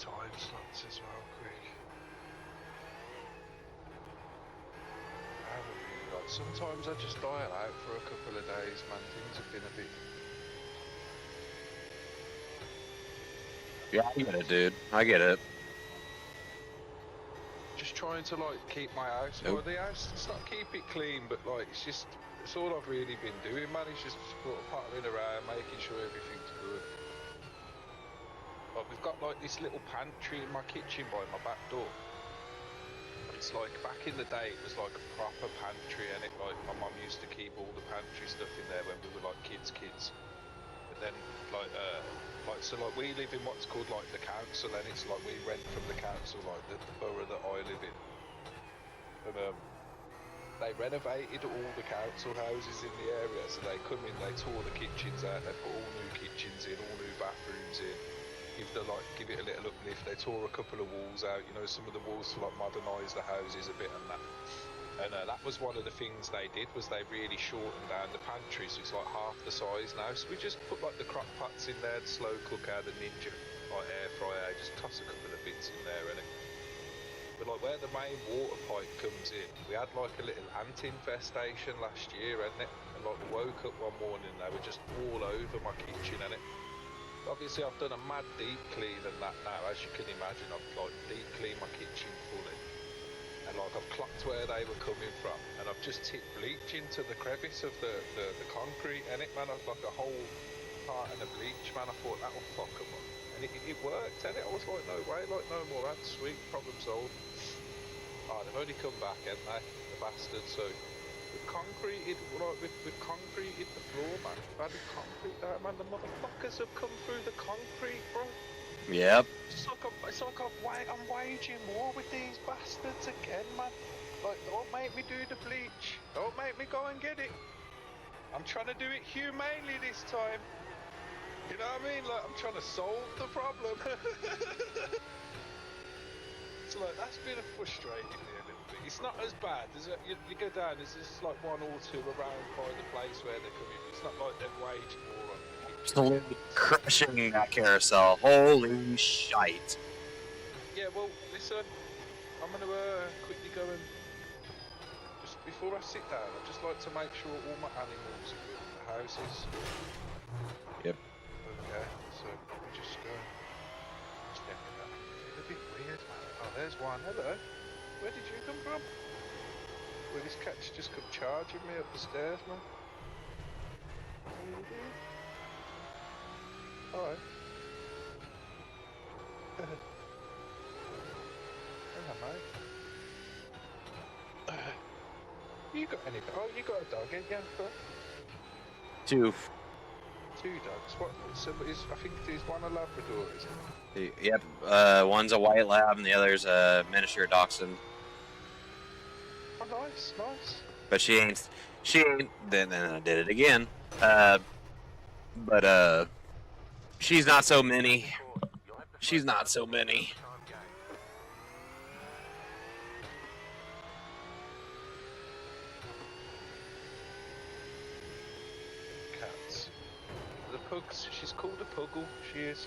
time slots as well, quick. I haven't really got. Sometimes I just dial out for a couple of days, man. Things have been a bit. Yeah, I get it, dude. I get it. Just trying to like keep my house, Nope. well, the house, it's not keep it clean, but like it's all I've really been doing, man. It's just sort of pottering around, making sure everything's good. Like we've got like this little pantry in my kitchen by my back door. It's like back in the day, it was like a proper pantry, and it like my mum used to keep all the pantry stuff in there when we were like kids. But then like so like we live in what's called like the council, and it's like we rent from the council, like the borough that I live in. And they renovated all the council houses in the area, so they come in, they tore the kitchens out, they put all new kitchens in, all new bathrooms in, give it a little uplift. They tore a couple of walls out, you know, some of the walls to like modernise the houses a bit and that. And that was one of the things they did, was they really shortened down the pantry, so it's like half the size now. So we just put like the crock pots in there, the slow cooker, the Ninja like air fryer, just toss a couple of bits in there, and but like where the main water pipe comes in, we had like a little ant infestation last year, and like we woke up one morning, they were just all over my kitchen, and obviously I've done a mad deep clean and that now, as you can imagine. I've like deep cleaned my kitchen fully, and like I've clocked where they were coming from, and I've just tipped bleach into the crevice of the concrete, and man, I've like a whole carton of bleach, man. I thought that'll fuck them up. And it worked, and I was like, no way, like no more ants, sweet, problem solved. Oh, they've only come back, haven't they, the bastards? So we've concreted, like we've concreted the floor, man. We've added concrete there, man. The motherfuckers have come through the concrete, bro. Yep. It's like I'm waging war with these bastards again, man. Like, don't make me do the bleach. Don't make me go and get it. I'm trying to do it humanely this time. You know what I mean? Like, I'm trying to solve the problem. So, like, that's been frustrating me a little bit. It's not as bad. You go down, there's just like one or two around by the place where they're coming. It's not like they've waged war on the Absolutely crushing that carousel. Holy shite. Yeah, well, listen, I'm going to quickly go and just before I sit down, I'd just like to make sure all my animals are good in the houses. Yep. Okay, so let me just go check that. It's a bit weird, man. Oh, there's one. Hello. Where did you come from? Well, this cat's just come charging me up the stairs, man. Alright. Hello, mate. You got any? Oh, you got a dog, ain't you? Two. Two dogs. What? Somebody's. I think there's one a Labrador, isn't it? Yep. One's a white lab and the other's a miniature dachshund. Oh, nice, nice. But she ain't. Then I did it again. But she's not so mini. She's not so mini. Cats. The pugs. She's called a puggle. She is.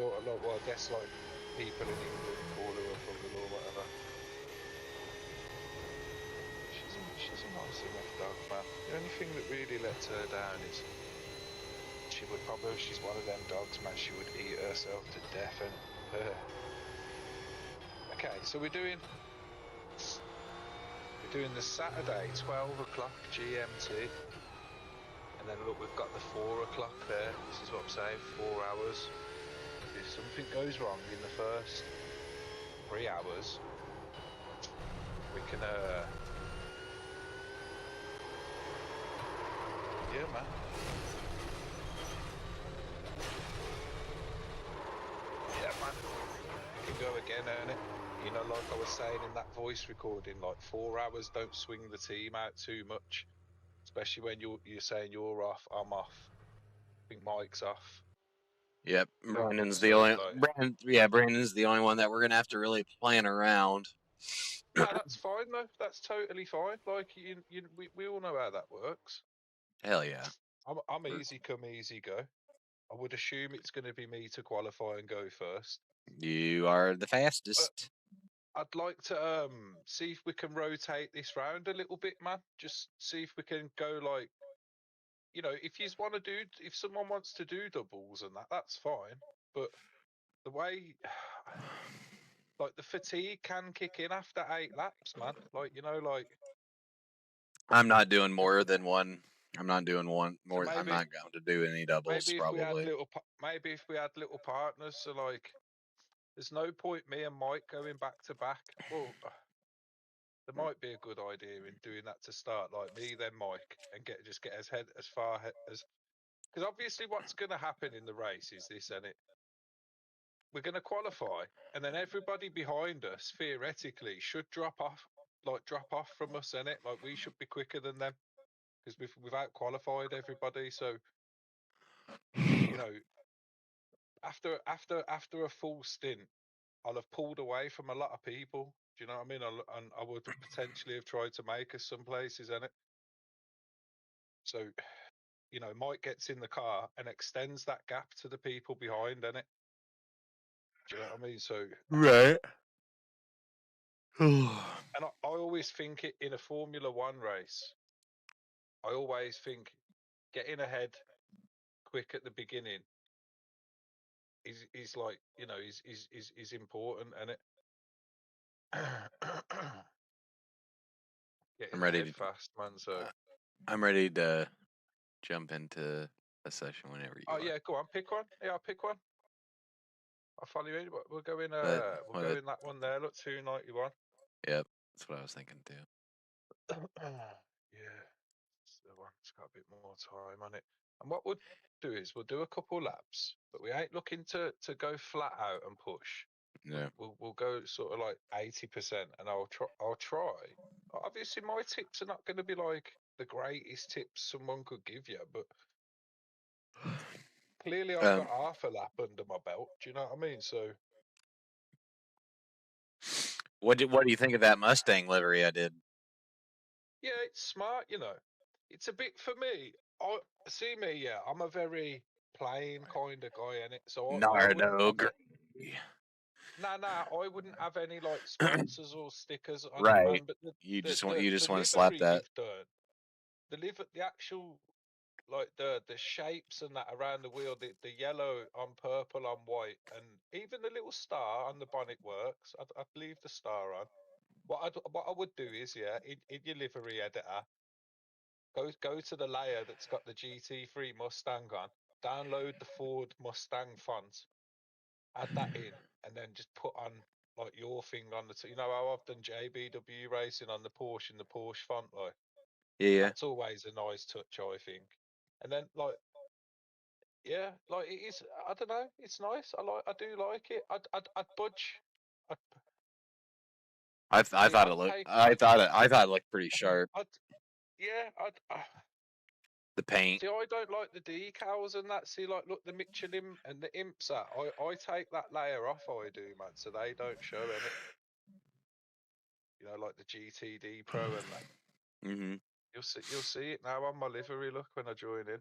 Or well, I guess like people in England call her a puggle or whatever. She's a nice enough dog, man. The only thing that really lets her down is she's one of them dogs, man. She would eat herself to death. And okay, so we're doing the Saturday 12 o'clock GMT, and then look, we've got the 4 o'clock there. This is what I'm saying, 4 hours. If something goes wrong in the first 3 hours, we can yeah, man. Yeah, man. We can go again, earn it. You know, like I was saying in that voice recording, like 4 hours don't swing the team out too much, especially when you're saying you're off, I'm off. I think Mike's off. Yep. Brandon's the So, only. like, Brandon's the only one that we're gonna have to really plan around. No, that's fine though. That's totally fine. Like we all know how that works. Hell yeah. I'm easy come, easy go. I would assume it's going to be me to qualify and go first. You are the fastest. I'd like to see if we can rotate this round a little bit, man. Just see if we can go like, you know, if someone wants to do doubles and that's fine. But the way, like the fatigue can kick in after 8 laps, man. Like, you know, like. I'm not doing more than one. I'm not doing one So more. I'm not going to do any doubles, maybe probably. maybe if we had little partners, so like, there's no point me and Mike going back to back. Well, there might be a good idea in doing that to start, like me then Mike, and get as far as, because obviously what's going to happen in the race is this, and we're going to qualify, and then everybody behind us theoretically should drop off from us, in it. Like we should be quicker than them because we've out qualified everybody. So, you know, after a full stint, I'll have pulled away from a lot of people. Do you know what I mean? And I would potentially have tried to make us some places, in it. So, you know, Mike gets in the car and extends that gap to the people behind, in it. Do you know what I mean? So, Right. and I always think it in a Formula One race. I always think getting ahead quick at the beginning is like, you know, is important, and it. I'm Getting ready ahead to. fast, man. So. I'm ready to jump into a session whenever you Oh are. yeah, go on, pick one. Yeah, I'll pick one. I'll follow you in. We'll go in. But We'll go in that one there. Look, 291. Yep, that's what I was thinking too. Yeah, it's the one. It's got a bit more time on it. And what we'll do is we'll do a couple laps, but we ain't looking to go flat out and push. Yeah. We'll go sort of like 80%, and I'll try. Obviously, my tips are not going to be like the greatest tips someone could give you, but clearly I've got half a lap under my belt. Do you know what I mean? So. What do you think of that Mustang livery I did? Yeah, it's smart, you know. It's a bit for me. I see me, yeah. I'm a very plain kind of guy, in it. So I wouldn't have I wouldn't have any like sponsors or stickers on it, man. Right. But You just the want to slap livery that. you've done, the actual like the shapes and that around the wheel, the yellow on purple on white, and even the little star on the bonnet works. I'd leave the star on. What I would do is, yeah, in your livery editor, go to the layer that's got the GT3 Mustang on, download the Ford Mustang font, add that in, and then just put on like your thing on the. You know how I've done JBW racing on the Porsche in the Porsche font, like Yeah. that's always a nice touch, I think. And then like, yeah, like it is. I don't know. It's nice. I do like it. I'd budge. I thought it looked pretty sharp. Yeah, The paint. see, I don't like the decals and that. See, like, look, the Michelin and the Imps. I take that layer off. I do, man, so they don't show in it. You know, like the GTD Pro and that. Mm-hmm. You'll see it now on my livery. Look when I join in.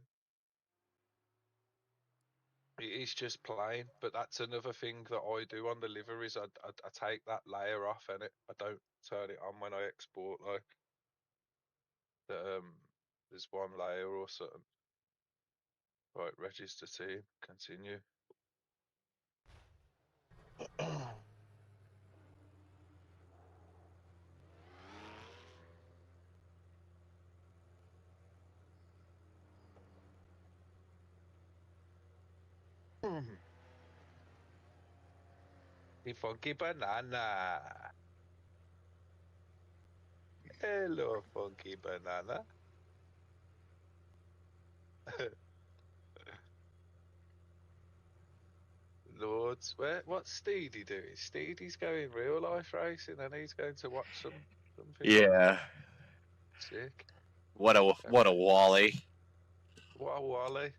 It is just plain, but that's another thing that I do on the liveries. I take that layer off, and I don't turn it on when I export. Like, there's one layer or something. Right, register team, continue. The funky banana. Hello, funky banana. Lords, what's Steedy doing? Steedy's going real life racing, and he's going to watch something. Yeah. Sick. What a Wally. What a Wally.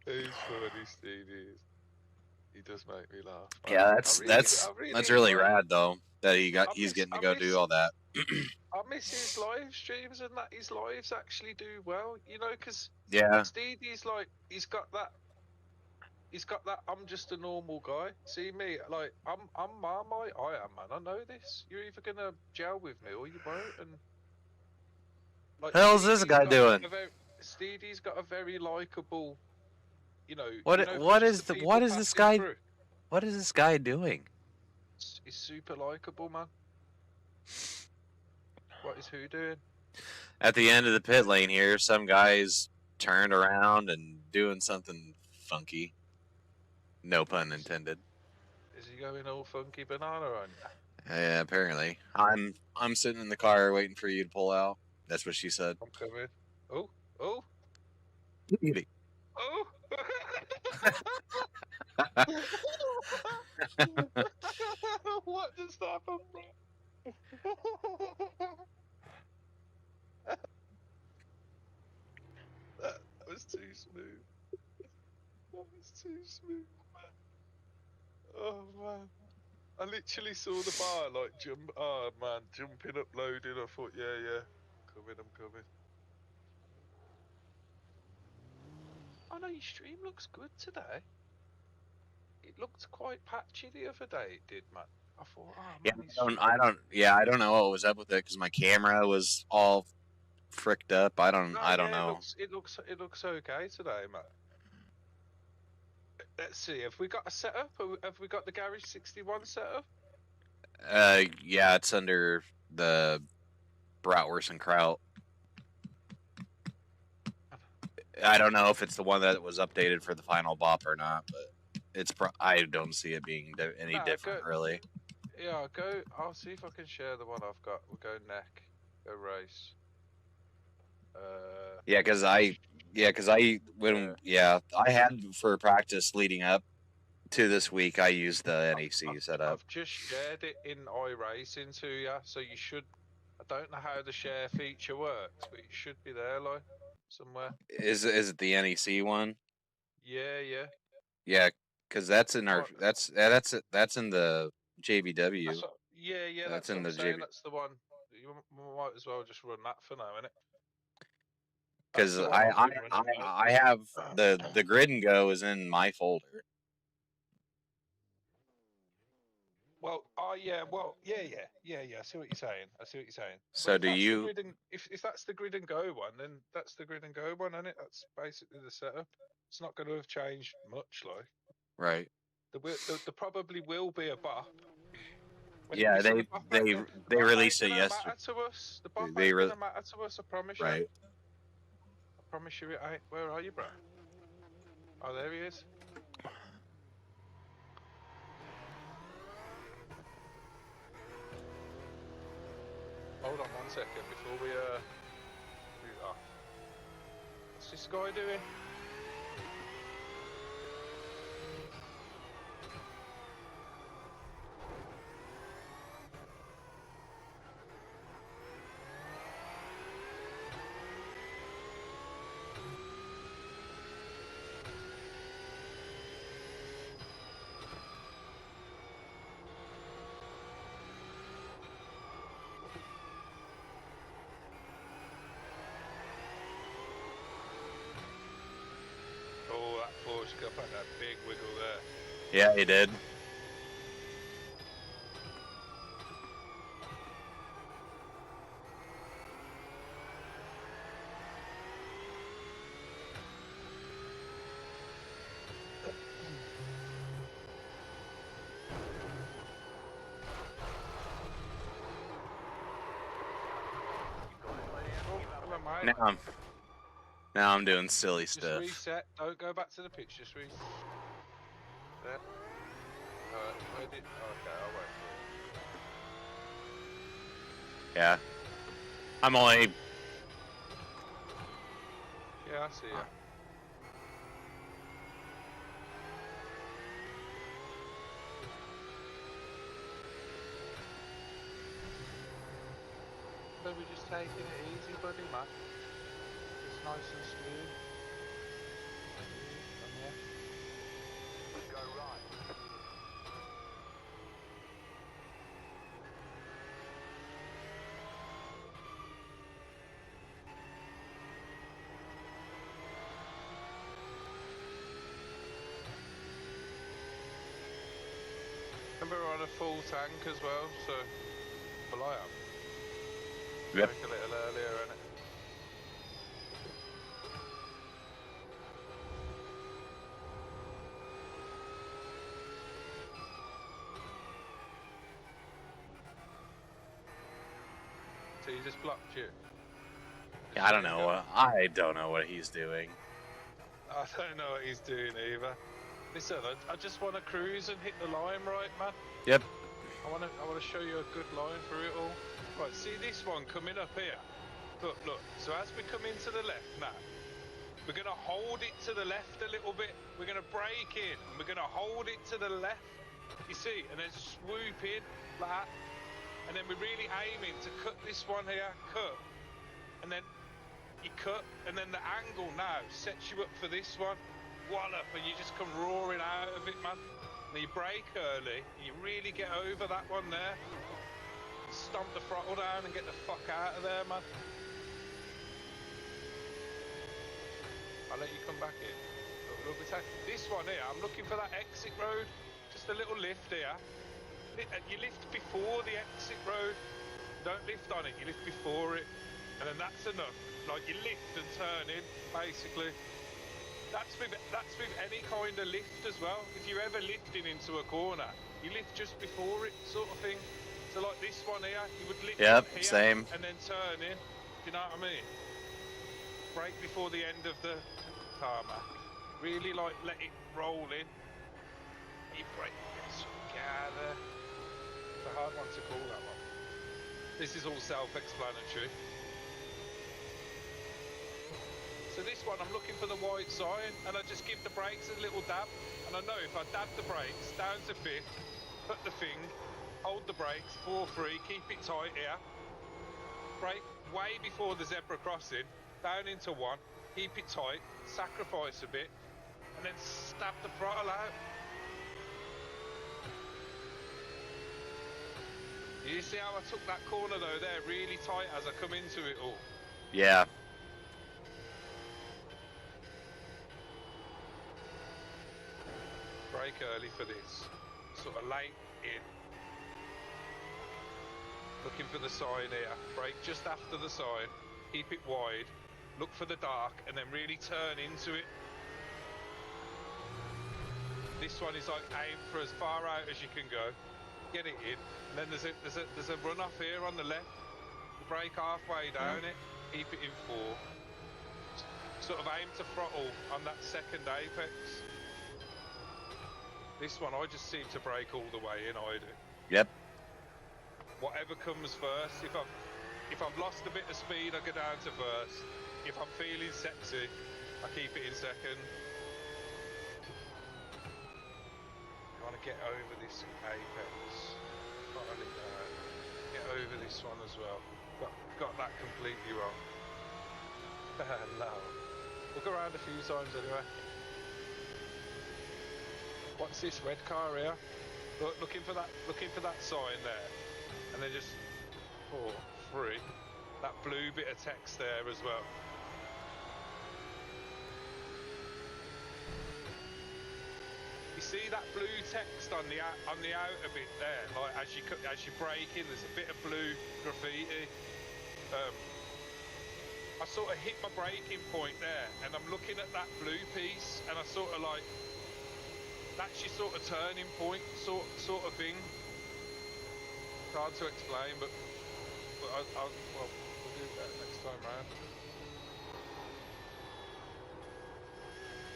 Who's funny, Steedy is. He does make me laugh. Yeah, that's really enjoy, rad though that he's getting to go do all that. I miss his live streams and that his lives actually do well, you know, because Yeah. Steedy's like he's got that I'm just a normal guy. See me, like I'm Marmite. I am, man. I know this. You're either gonna gel with me or you won't. And like Hell's this guy doing? Steedy's got a very likable, What for just is the people what is this passing guy? through. What is this guy doing? He's super likable, man. What is who doing? At the end of the pit lane here, some guy's turned around and doing something funky. No pun intended. Is he going all funky banana on you? Yeah, apparently. I'm sitting in the car waiting for you to pull out. That's what she said. I'm coming. Oh. Oh. What just happened, bro? That was too smooth. That was too smooth, man. Oh man. I literally saw the bar like jump. Oh man, jumping up, loading. I thought, yeah. I'm coming. Oh no, your stream looks good today. It looked quite patchy the other day. It did, man. I thought, oh man, I don't know what was up with it because my camera was all fricked up. I don't know. It looks okay today, man. Let's see. Have we got a setup? Have we got the Garage 61 setup? Yeah, it's under the BratWurstNkraut. I don't know if it's the one that was updated for the final bop or not, but it's I don't see it being any different, really. Yeah, I'll see if I can share the one I've got. We'll go neck, go race. I had for practice leading up to this week. I used the NEC setup. I've just shared it in iRacing to you, so you should. I don't know how the share feature works, but it should be there, like somewhere. Is it the NEC one? Yeah. Yeah, because that's in our that's in the JVW. That's in the JV. That's the one. You might as well just run that for now, innit? Because I have the grid and go is in my folder. Well, yeah. I see what you're saying. So do you? If that's the grid and go one, then that's the grid and go one, isn't it? That's basically the setup. It's not going to have changed much, like. Right. There probably will be a bop. Yeah, they released it yesterday. The bop ain't gonna matter to us. I promise you. Right. I promise you it ain't. Where are you, bro? Oh, there he is. Hold on 1 second before we boot off. What's this guy doing? Oh, that Porsche Cup had a big wiggle there. Yeah, he did. Now I'm doing silly stuff. Just reset. Don't go back to the pitch. Just reset. There. Okay, I'll wait for you. Yeah. I'm only. Yeah, I see ya. Maybe just taking it easy, buddy, man. It's nice and smooth. Go right. full tank as well, so well I am. Yep. Brake a little earlier, innit? So you just blocked you. I don't know. I don't know what he's doing. I don't know what he's doing either. Listen, I just want to cruise and hit the line right, man. Yep. I want to show you a good line through it all. Right, see this one coming up here? Look. So as we come into the left now, we're going to hold it to the left a little bit. We're going to brake in, and we're going to hold it to the left. You see, and then swoop in like that. And then we're really aiming to cut this one here, cut. And then you cut, and then the angle now sets you up for this one. Wallop, and you just come roaring out of it, man. And you brake early, and you really get over that one there. Stomp the throttle down and get the fuck out of there, man. I'll let you come back in. This one here, I'm looking for that exit road. Just a little lift here. You lift before the exit road. Don't lift on it, you lift before it. And then that's enough. Like you lift and turn in, basically. That's with any kind of lift as well. If you're ever lifting into a corner, you lift just before it, sort of thing. So like this one here, you would lift here same. and then turn in. Do you know what I mean? Brake before the end of the tarmac. Really like let it roll in. You brake, get out of there. It's a hard one to call, that one. This is all self-explanatory. So this one, I'm looking for the white sign, and I just give the brakes a little dab, and I know if I dab the brakes down to 5th, put the thing, hold the brakes, 4-3, keep it tight here, brake way before the zebra crossing, down into 1, keep it tight, sacrifice a bit, and then stab the throttle out. You see how I took that corner though there, really tight as I come into it all? Yeah. Brake early for this, sort of late in. Looking for the sign here, brake just after the sign, keep it wide, look for the dark, and then really turn into it. This one is like aim for as far out as you can go, get it in, and then there's a run off here on the left, brake halfway down it, keep it in 4. Sort of aim to throttle on that second apex. This one, I just seem to brake all the way in, I do. Yep. Whatever comes first. If I've lost a bit of speed, I go down to first. If I'm feeling sexy, I keep it in second. I want to get over this apex. Throttle it down. Get over this one as well. Got that completely wrong. No. Look around a few times anyway. What's this red car here? Looking for that sign there, and then just 4-3. That blue bit of text there as well. You see that blue text on the outer bit there, like as you brake in, there's a bit of blue graffiti. I sort of hit my braking point there, and I'm looking at that blue piece, and I sort of like. That's your sort of turning point, sort of thing. It's hard to explain, but we'll do that next time round.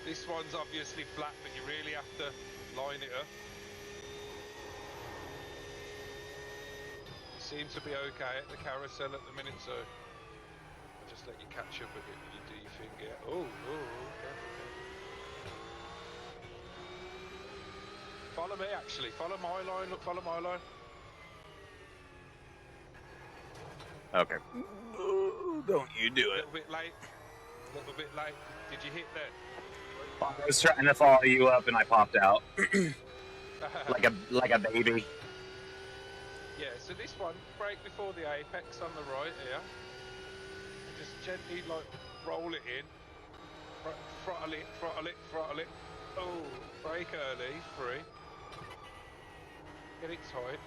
This one's obviously flat, but you really have to line it up. You seem to be okay at the carousel at the minute, so I'll just let you catch up a bit when you do your thing here. Oh, okay. Follow me, actually. Follow my line. Look, follow my line. Okay. Don't you do it. A little bit late. A little bit late. Did you hit that? I was trying to follow you up and I popped out. like a baby. Yeah, so this one, brake before the apex on the right here. Just gently, like, roll it in. Throttle it, throttle it, throttle it. Oh, brake early, 3. Get it tight.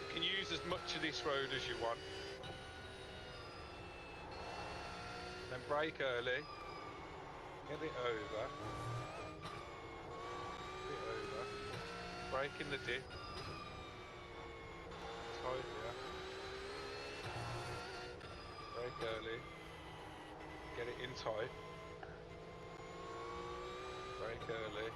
You can use as much of this road as you want. Then brake early. Get it over. Get it over. Brake in the dip. Tight here. Brake early. Get it in tight. Brake early.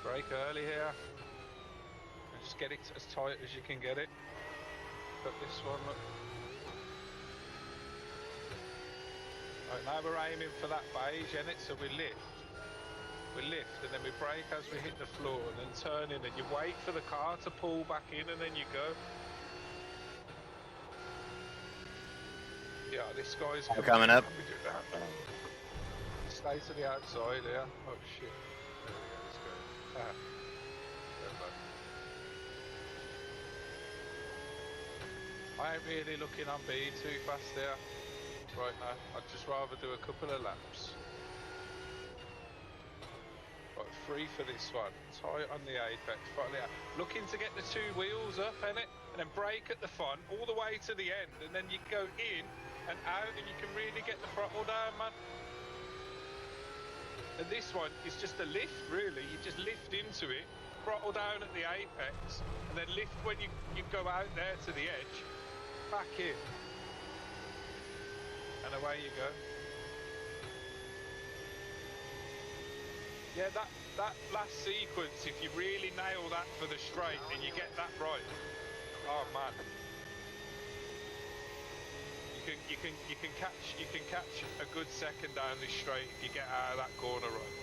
Brake early here. And just get it as tight as you can get it. Cut this one, look. Right, now we're aiming for that beige, in it, so we lift. We lift and then we brake as we hit the floor and then turn in and you wait for the car to pull back in and then you go. Yeah, this guy's coming up. Stay to the outside here. Oh shit. There we go, let's go. I ain't really looking on B too fast there right now. I'd just rather do a couple of laps. Right, 3 for this one. Tight on the apex. Looking to get the 2 wheels up, innit? And then brake at the front all the way to the end, and then you go in and out, and you can really get the throttle down, man. And this one is just a lift, really. You just lift into it, throttle down at the apex, and then lift when you go out there to the edge, back in, and away you go. Yeah, that last sequence, if you really nail that for the straight and you get that right, oh man, you can catch a good second down this straight if you get out of that corner right.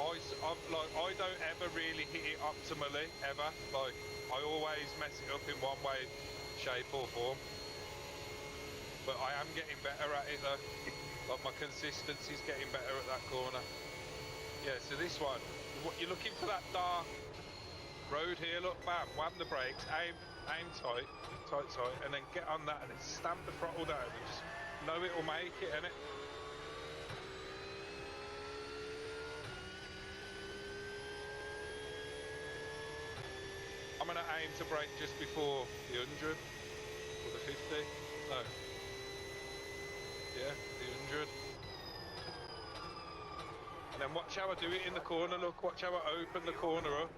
I don't ever really hit it optimally ever. Like I always mess it up in one way, shape or form. But I am getting better at it though. Like my consistency's getting better at that corner. Yeah, so this one, you're looking for that dark road here, look, bam, wham the brakes, aim tight, and then get on that and then stamp the throttle down and just know it'll make it, innit? I'm gonna aim to brake just before the 100, or the 50, no. Yeah, the 100. And then watch how I do it in the corner, look, watch how I open the corner up.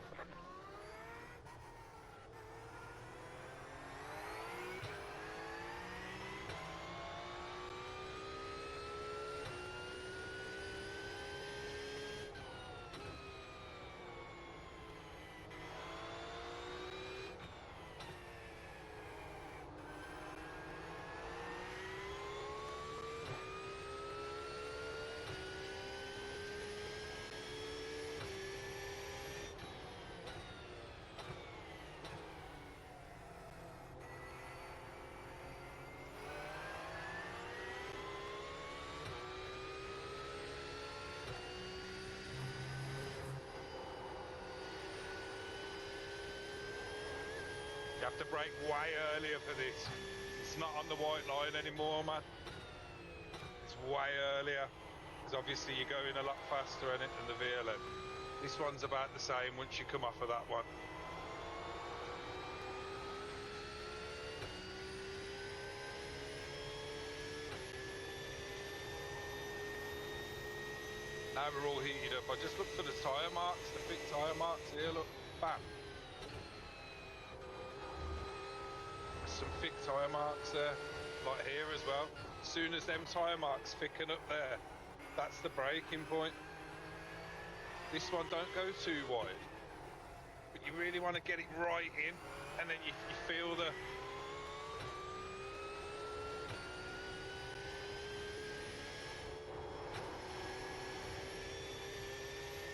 You have to brake way earlier for this. It's not on the white line anymore, man. It's way earlier. Because obviously you're going a lot faster in it than the VLN. This one's about the same once you come off of that one. Now we're all heated up. I just looked for the tyre marks, the thick tyre marks here, look, bam. Some thick tyre marks there, like here as well. As soon as them tyre marks thicken up there, that's the braking point. This one don't go too wide, but you really want to get it right in, and then you feel the...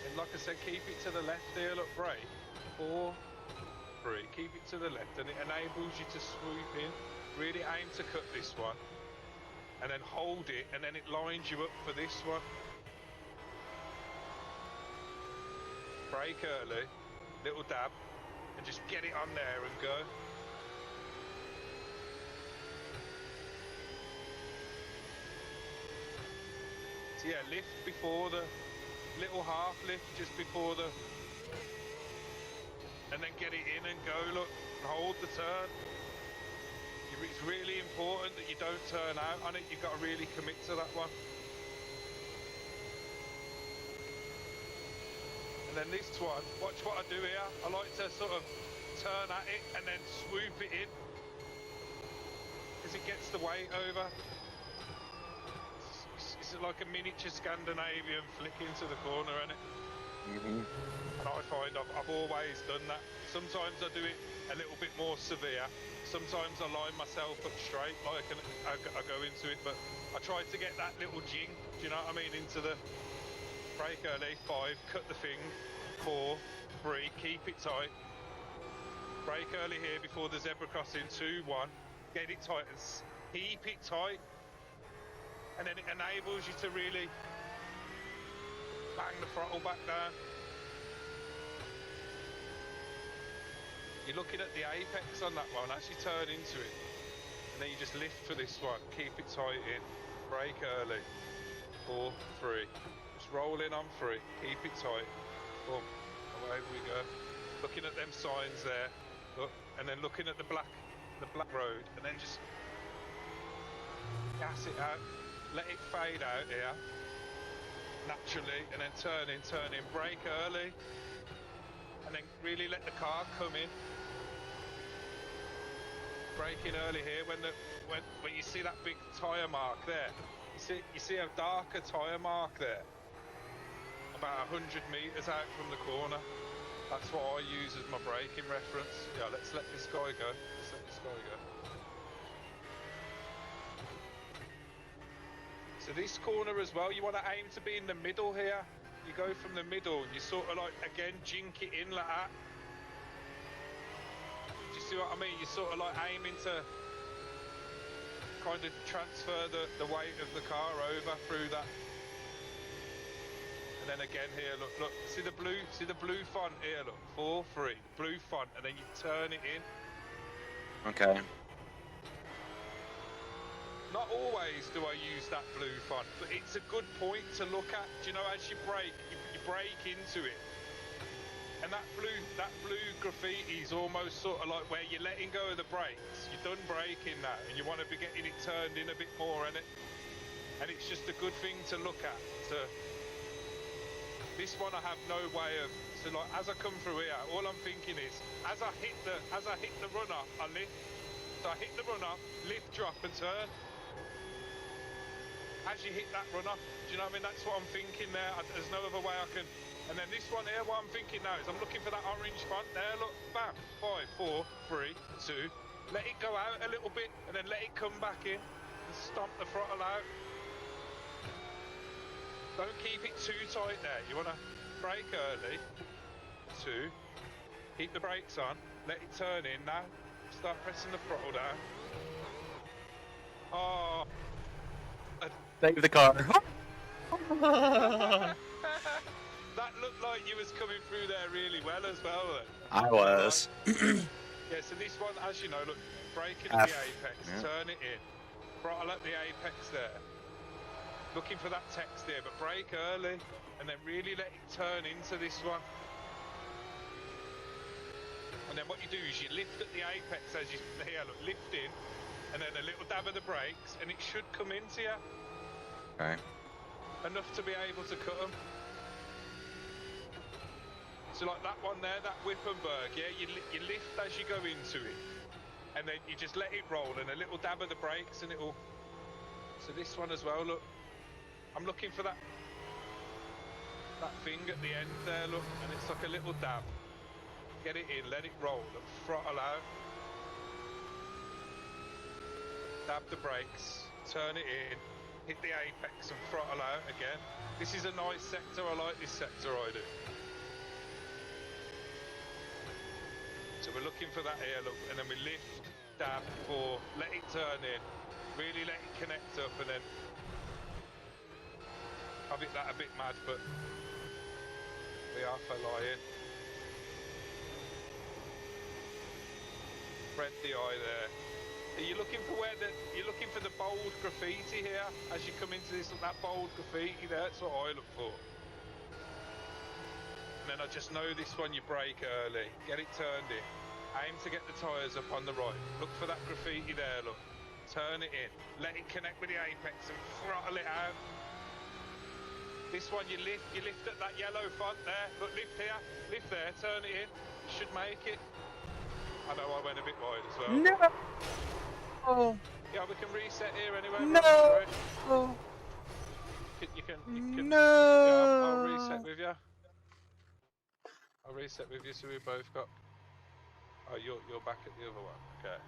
And like I said, keep it to the left here, look, brake, 4, 3, keep it to the left, and it enables you to swoop in, really aim to cut this one, and then hold it, and then it lines you up for this one. Brake early, little dab, and just get it on there and go. So yeah, lift before the little half lift, just before the, and then get it in and go, look, and hold the turn. It's really important that you don't turn out on it. You've got to really commit to that one. And then this one, watch what I do here. I like to sort of turn at it and then swoop it in, because it gets the weight over. It's like a miniature Scandinavian flick into the corner, isn't it? Mm-hmm. And I find I've always done that. Sometimes I do it a little bit more severe. Sometimes I line myself up straight, like, and I go into it, but I try to get that little jing, do you know what I mean, into the brake early, 5, cut the thing, 4, 3, keep it tight. Brake early here before the zebra crossing, 2, 1, get it tight and keep it tight. And then it enables you to really bang the throttle back down. You're looking at the apex on that one, actually turn into it. And then you just lift for this one, keep it tight in, brake early, 4, 3. Just roll in on 3, keep it tight, boom, away we go. Looking at them signs there, look, and then looking at the black road, and then just gas it out. Let it fade out here, naturally, and then turn in, brake early, and then really let the car come in. Brake in early here when you see that big tyre mark there. You see a darker tyre mark there, about 100 metres out from the corner. That's what I use as my braking reference. Yeah, let's let this guy go. So this corner as well, you want to aim to be in the middle here. You go from the middle and you sort of like, again, jink it in like that. Do you see what I mean? You're sort of like aiming to kind of transfer the weight of the car over through that. And then again here, look, see the blue font here, look, 4, 3, blue font, and then you turn it in. Okay. Not always do I use that blue font, but it's a good point to look at. Do you know, as you brake, you brake into it. And that blue graffiti is almost sort of like where you're letting go of the brakes. You're done braking now, and you want to be getting it turned in a bit more, innit? And it's just a good thing to look at. So this one I have no way of. So like as I come through here, all I'm thinking is as I hit the runner, I lift. So I hit the runner, lift, drop, and turn. As you hit that runner, do you know what I mean? That's what I'm thinking there. There's no other way I can. And then this one here, what I'm thinking now is I'm looking for that orange font there. Look, bam, 5, 4, 3, 2. Let it go out a little bit, and then let it come back in, and stomp the throttle out. Don't keep it too tight there. You want to brake early. 2. Keep the brakes on. Let it turn in now. Start pressing the throttle down. Oh. Save the car. That looked like you was coming through there really well as well. I was. Yeah, so this one, as you know, look, braking at the apex, yeah. turn it in. Throttle at the apex there. Looking for that text there, but brake early, and then really let it turn into this one. And then what you do is you lift at the apex as you, here, look, lift in, and then a little dab of the brakes, and it should come into you. Okay. Enough to be able to cut them. So like that one there, that Wippenberg, yeah, you lift as you go into it, and then you just let it roll, and a little dab of the brakes, and it'll. So this one as well, look, I'm looking for that thing at the end there, look, and it's like a little dab. Get it in, let it roll, and throttle out. Dab the brakes, turn it in, hit the apex and throttle out again. This is a nice sector, I like this sector, I do. So we're looking for that here, look, and then we lift, dab, 4, let it turn in, really let it connect up, and then have it that a bit mad, but we are flying. Spread the eye there. Are you looking for you're looking for the bold graffiti here as you come into this, that bold graffiti there? That's what I look for. And then I just know this one you brake early. Get it turned in. Aim to get the tyres up on the right. Look for that graffiti there, look. Turn it in. Let it connect with the apex and throttle it out. This one you lift at that yellow font there. Look, lift here, lift there, turn it in. You should make it. I know I went a bit wide as well. No. Oh. Yeah, we can reset here anyway. No. Oh. You can. No. Yeah, I'll reset with you. I'll reset with you so we both got. Oh, you're back at the other one. Okay.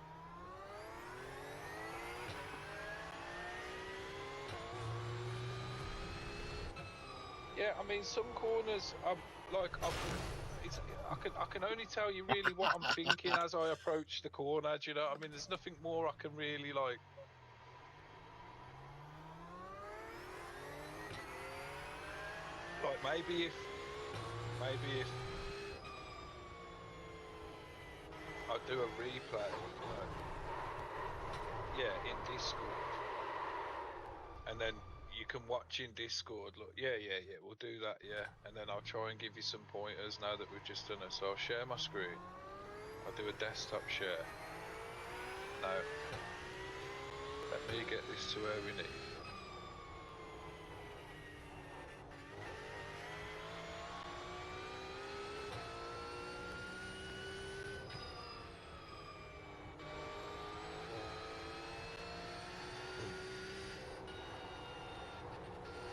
Yeah, I mean some corners. I can only tell you really what I'm thinking as I approach the corner. Do you know? I mean, there's nothing more I can really like. Like maybe if I do a replay, yeah, in Discord, and then you can watch in Discord. Look, yeah, we'll do that, yeah, and then I'll try and give you some pointers now that we've just done it. So I'll share my screen. I'll do a desktop share. Now, let me get this to where we need.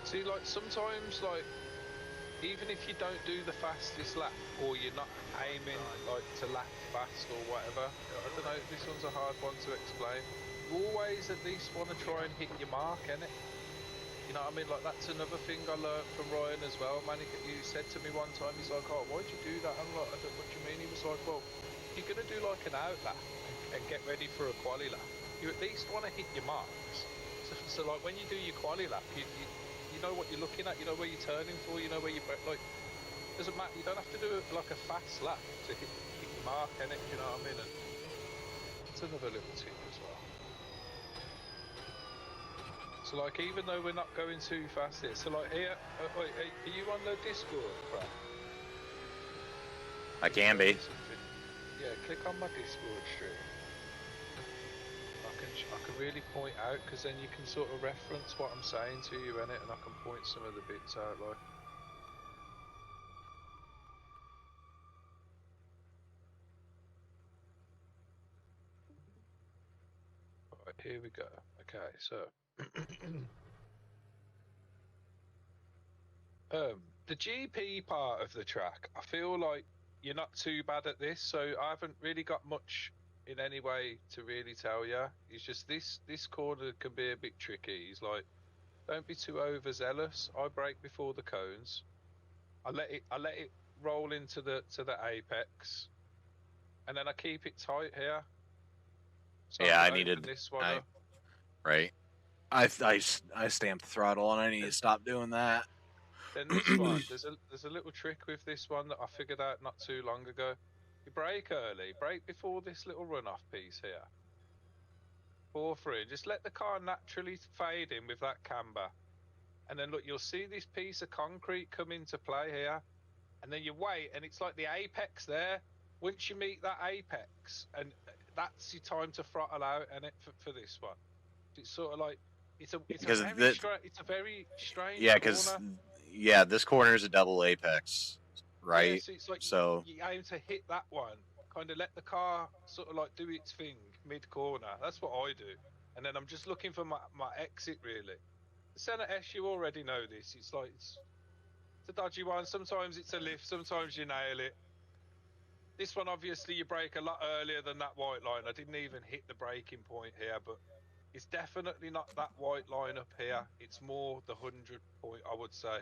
See, like, sometimes, like, even if you don't do the fastest lap, or you're not aiming, like, to lap fast or whatever, I don't know, this one's a hard one to explain. You always at least want to try and hit your mark, innit? You know what I mean? Like, that's another thing I learned from Ryan as well, man. He said to me one time, he's like, oh, why'd you do that? I'm like, I don't know what you mean. He was like, well, if you're going to do, like, an out lap and get ready for a quali lap, you at least want to hit your marks. So like, when you do your quali lap, you know what you're looking at, you know where you're turning for, you know where you're, like, doesn't matter, you don't have to do it like a fast lap to hit your mark, innit, you know what I mean? And it's another little tip as well. So like, even though we're not going too fast here, so like here, wait, are you on the Discord, Brad? I can be. Yeah, click on my Discord stream. I can really point out, because then you can sort of reference what I'm saying to you in it, and I can point some of the bits out, like. Right, here we go. Okay, so the GP part of the track, I feel like you're not too bad at this, so I haven't really got much in any way to really tell you. It's just this corner can be a bit tricky. He's like, don't be too overzealous. I brake before the cones. I let it roll into the apex, and then I keep it tight here. So Yeah, I open needed this one up. right. I stamped the throttle and I need to stop doing that. Then this one, there's a little trick with this one that I figured out not too long ago. You brake early, brake before this little runoff piece here. 4-3, just let the car naturally fade in with that camber. And then look, you'll see this piece of concrete come into play here. And then you wait, and it's like the apex there. Once you meet that apex, and that's your time to throttle out, and it for this one. It's sort of like, it's a very strange yeah, because corner. yeah, this corner is a double apex, right? Yeah, so it's like so you aim to hit that one, kind of let the car sort of like do its thing mid-corner. That's what I do. And then I'm just looking for my exit, really. The Senna S, you already know this. It's like, it's a dodgy one. Sometimes it's a lift, sometimes you nail it. This one, obviously, you brake a lot earlier than that white line. I didn't even hit the braking point here, but it's definitely not that white line up here. It's more the 100 point, I would say.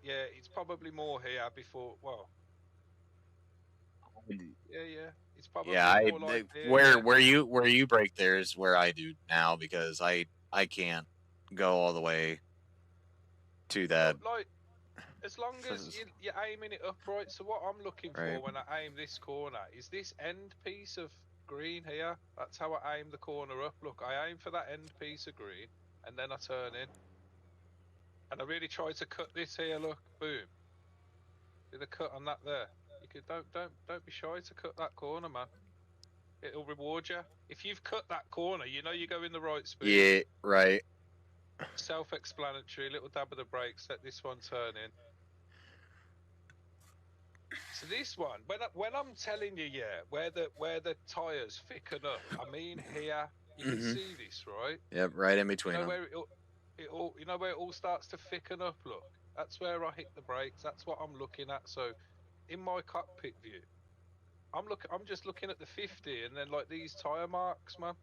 Yeah, it's probably more here before, well, yeah. It's probably more like here, where you brake there is where I do now, because I can't go all the way to that. Like, as long as you're aiming it upright. So what I'm looking for when I aim this corner is this end piece of green here. That's how I aim the corner up. Look, I aim for that end piece of green, and then I turn in. And I really try to cut this here. Look, boom. See the cut on that there. You could don't be shy to cut that corner, man. It'll reward you. If you've cut that corner, you know you go in the right speed. Yeah, right. Self-explanatory. Little dab of the brakes. Let this one turn in. So this one, when I'm telling you, yeah, where the tires thicken up, I mean here. You can see this, right? Yep, right in between You know them. where you know where it all starts to thicken up. Look, that's where I hit the brakes. That's what I'm looking at. So, in my cockpit view, I'm just looking at the 50, and then like these tire marks, man.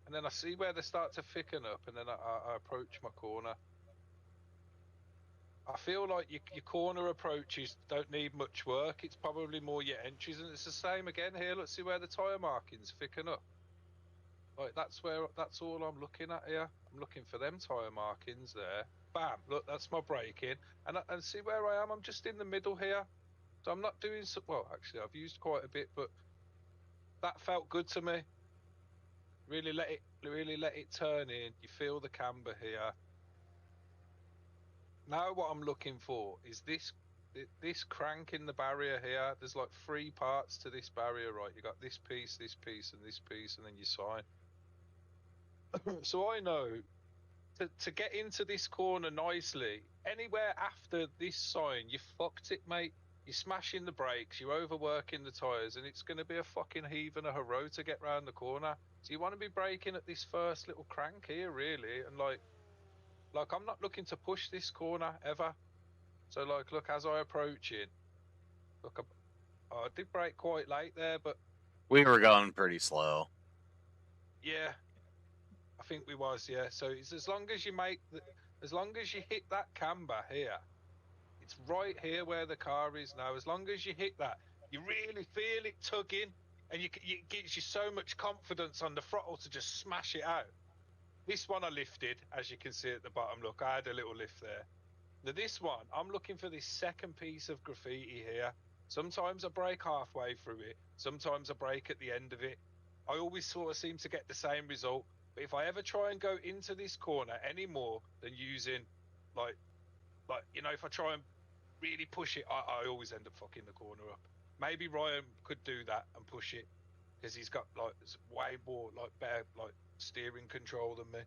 And then I see where they start to thicken up, and then I approach my corner. I feel like your corner approaches don't need much work. It's probably more your entries, and it's the same again here. Let's see where the tire markings thicken up. Like that's all I'm looking at here. I'm looking for them tire markings there. Bam! Look, that's my braking, and see where I am. I'm just in the middle here, so I'm not doing so well. Actually, I've used quite a bit, but that felt good to me. Really let it turn in. You feel the camber here. Now what I'm looking for is this crank in the barrier here. There's like 3 parts to this barrier, right? You got this piece, and this piece, and then you sign. So I know to get into this corner nicely, anywhere after this sign, you fucked it, mate. You're smashing the brakes, you're overworking the tyres, and it's going to be a fucking heave and a hurrah to get round the corner. So you want to be braking at this first little crank here, really, and like I'm not looking to push this corner ever. So like, look, as I approach it, look, I did brake quite late there, but We were going pretty slow. yeah, I think we was, yeah. So it's as long as you as long as you hit that camber here, it's right here where the car is now. As long as you hit that, you really feel it tugging, and it gives you so much confidence on the throttle to just smash it out. This one I lifted, as you can see at the bottom. Look, I had a little lift there. Now this one, I'm looking for this second piece of graffiti here. Sometimes I brake halfway through it. Sometimes I brake at the end of it. I always sort of seem to get the same result. But if I ever try and go into this corner any more than using, like if I try and really push it, I always end up fucking the corner up. Maybe Ryan could do that and push it because he's got like way more like better like steering control than me.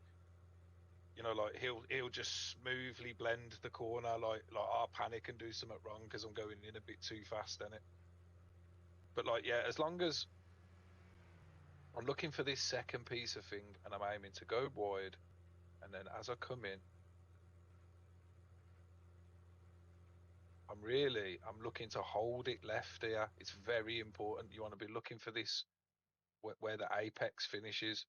You know, like he'll just smoothly blend the corner. Like I'll panic and do something wrong because I'm going in a bit too fast in it. But like, yeah, as long as I'm looking for this second piece of thing and I'm aiming to go wide, and then as I come in, I'm looking to hold it left here. It's very important. You want to be looking for this where the apex finishes.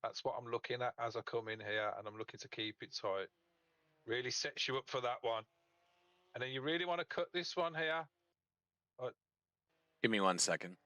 That's what I'm looking at as I come in here, and I'm looking to keep it tight. Really sets you up for that one. And then you really want to cut this one here. Give me 1 second.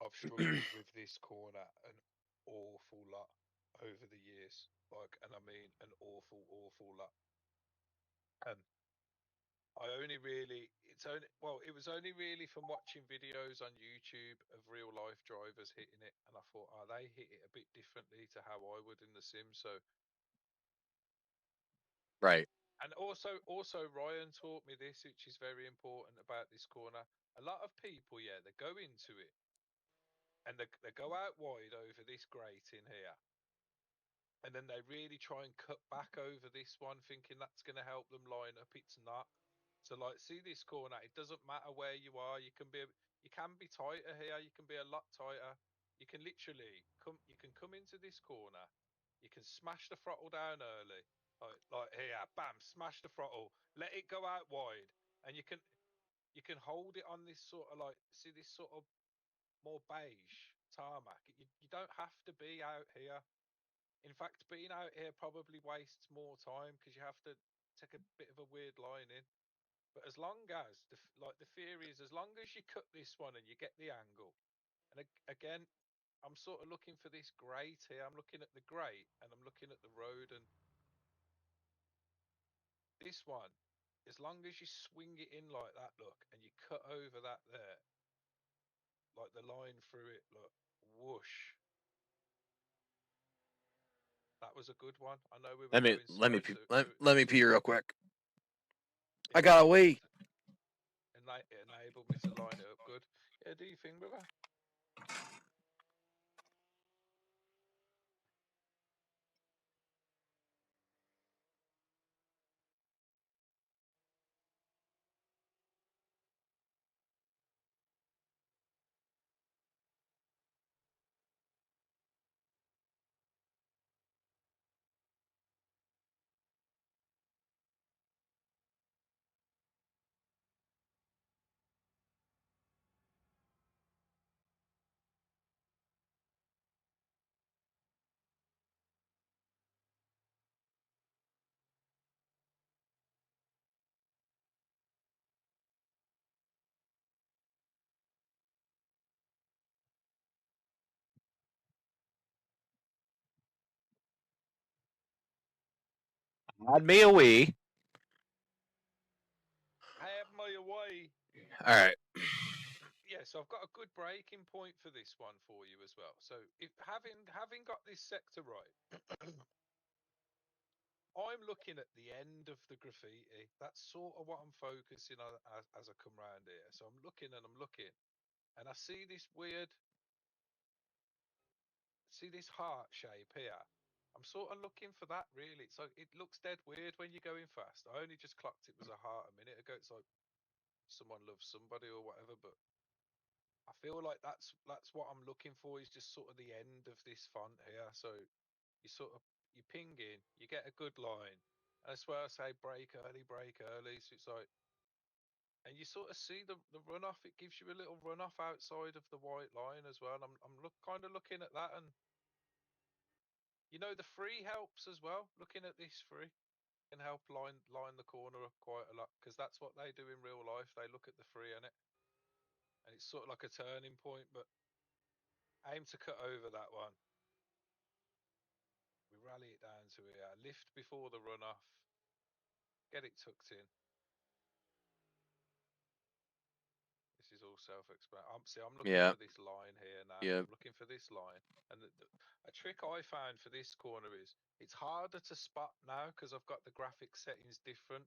I've struggled with this corner an awful lot over the years. Like, and I mean an awful lot. And it was only really from watching videos on YouTube of real life drivers hitting it, and I thought, oh, they hit it a bit differently to how I would in the sim. So, Right. and also Ryan taught me this, which is very important about this corner. A lot of people, yeah, they go into it and they go out wide over this grating here, and then they really try and cut back over this one, thinking that's going to help them line up. It's not. So, like, see this corner. It doesn't matter where you are. You can be tighter here. You can be a lot tighter. You can literally come. You can come into this corner. You can smash the throttle down early, like here. Bam! Smash the throttle. Let it go out wide, and you can hold it on this sort of like, see this sort of more beige tarmac. You don't have to be out here. In fact, being out here probably wastes more time because you have to take a bit of a weird line in. But as long as the theory is, as long as you cut this one and you get the angle, and again, I'm sort of looking for this grate here. I'm looking at the grate and I'm looking at the road, and this one, as long as you swing it in like that, look, and you cut over that there, like the line through it, look, whoosh. That was a good one. I know we were going slow. Let me pee real quick. I got a wee. And it enabled me to line it up good. Yeah, do you think, brother? Had me a wee. I have my way. All right. Yeah, so I've got a good breaking point for this one for you as well. So if having got this sector right, I'm looking at the end of the graffiti. That's sort of what I'm focusing on as I come round here. So I'm looking, and I see this heart shape here. I'm sort of looking for that really. So it looks dead weird when you're going fast. I only just clocked it was a heart a minute ago. It's like someone loves somebody or whatever, but I feel like that's what I'm looking for, is just sort of the end of this font here. So you ping in, you get a good line. And that's where I say break early. So it's like, and you sort of see the runoff. It gives you a little runoff outside of the white line as well. And I'm kind of looking at that, and you know the free helps as well. Looking at this free can help line the corner up quite a lot, because that's what they do in real life. They look at the free in it, and it's sort of like a turning point. But aim to cut over that one. We rally it down to here. Lift before the runoff. Get it tucked in. This is all self-explanatory. I'm looking for this line here now. Yep. I'm looking for this line. And a trick I found for this corner is it's harder to spot now because I've got the graphics settings different.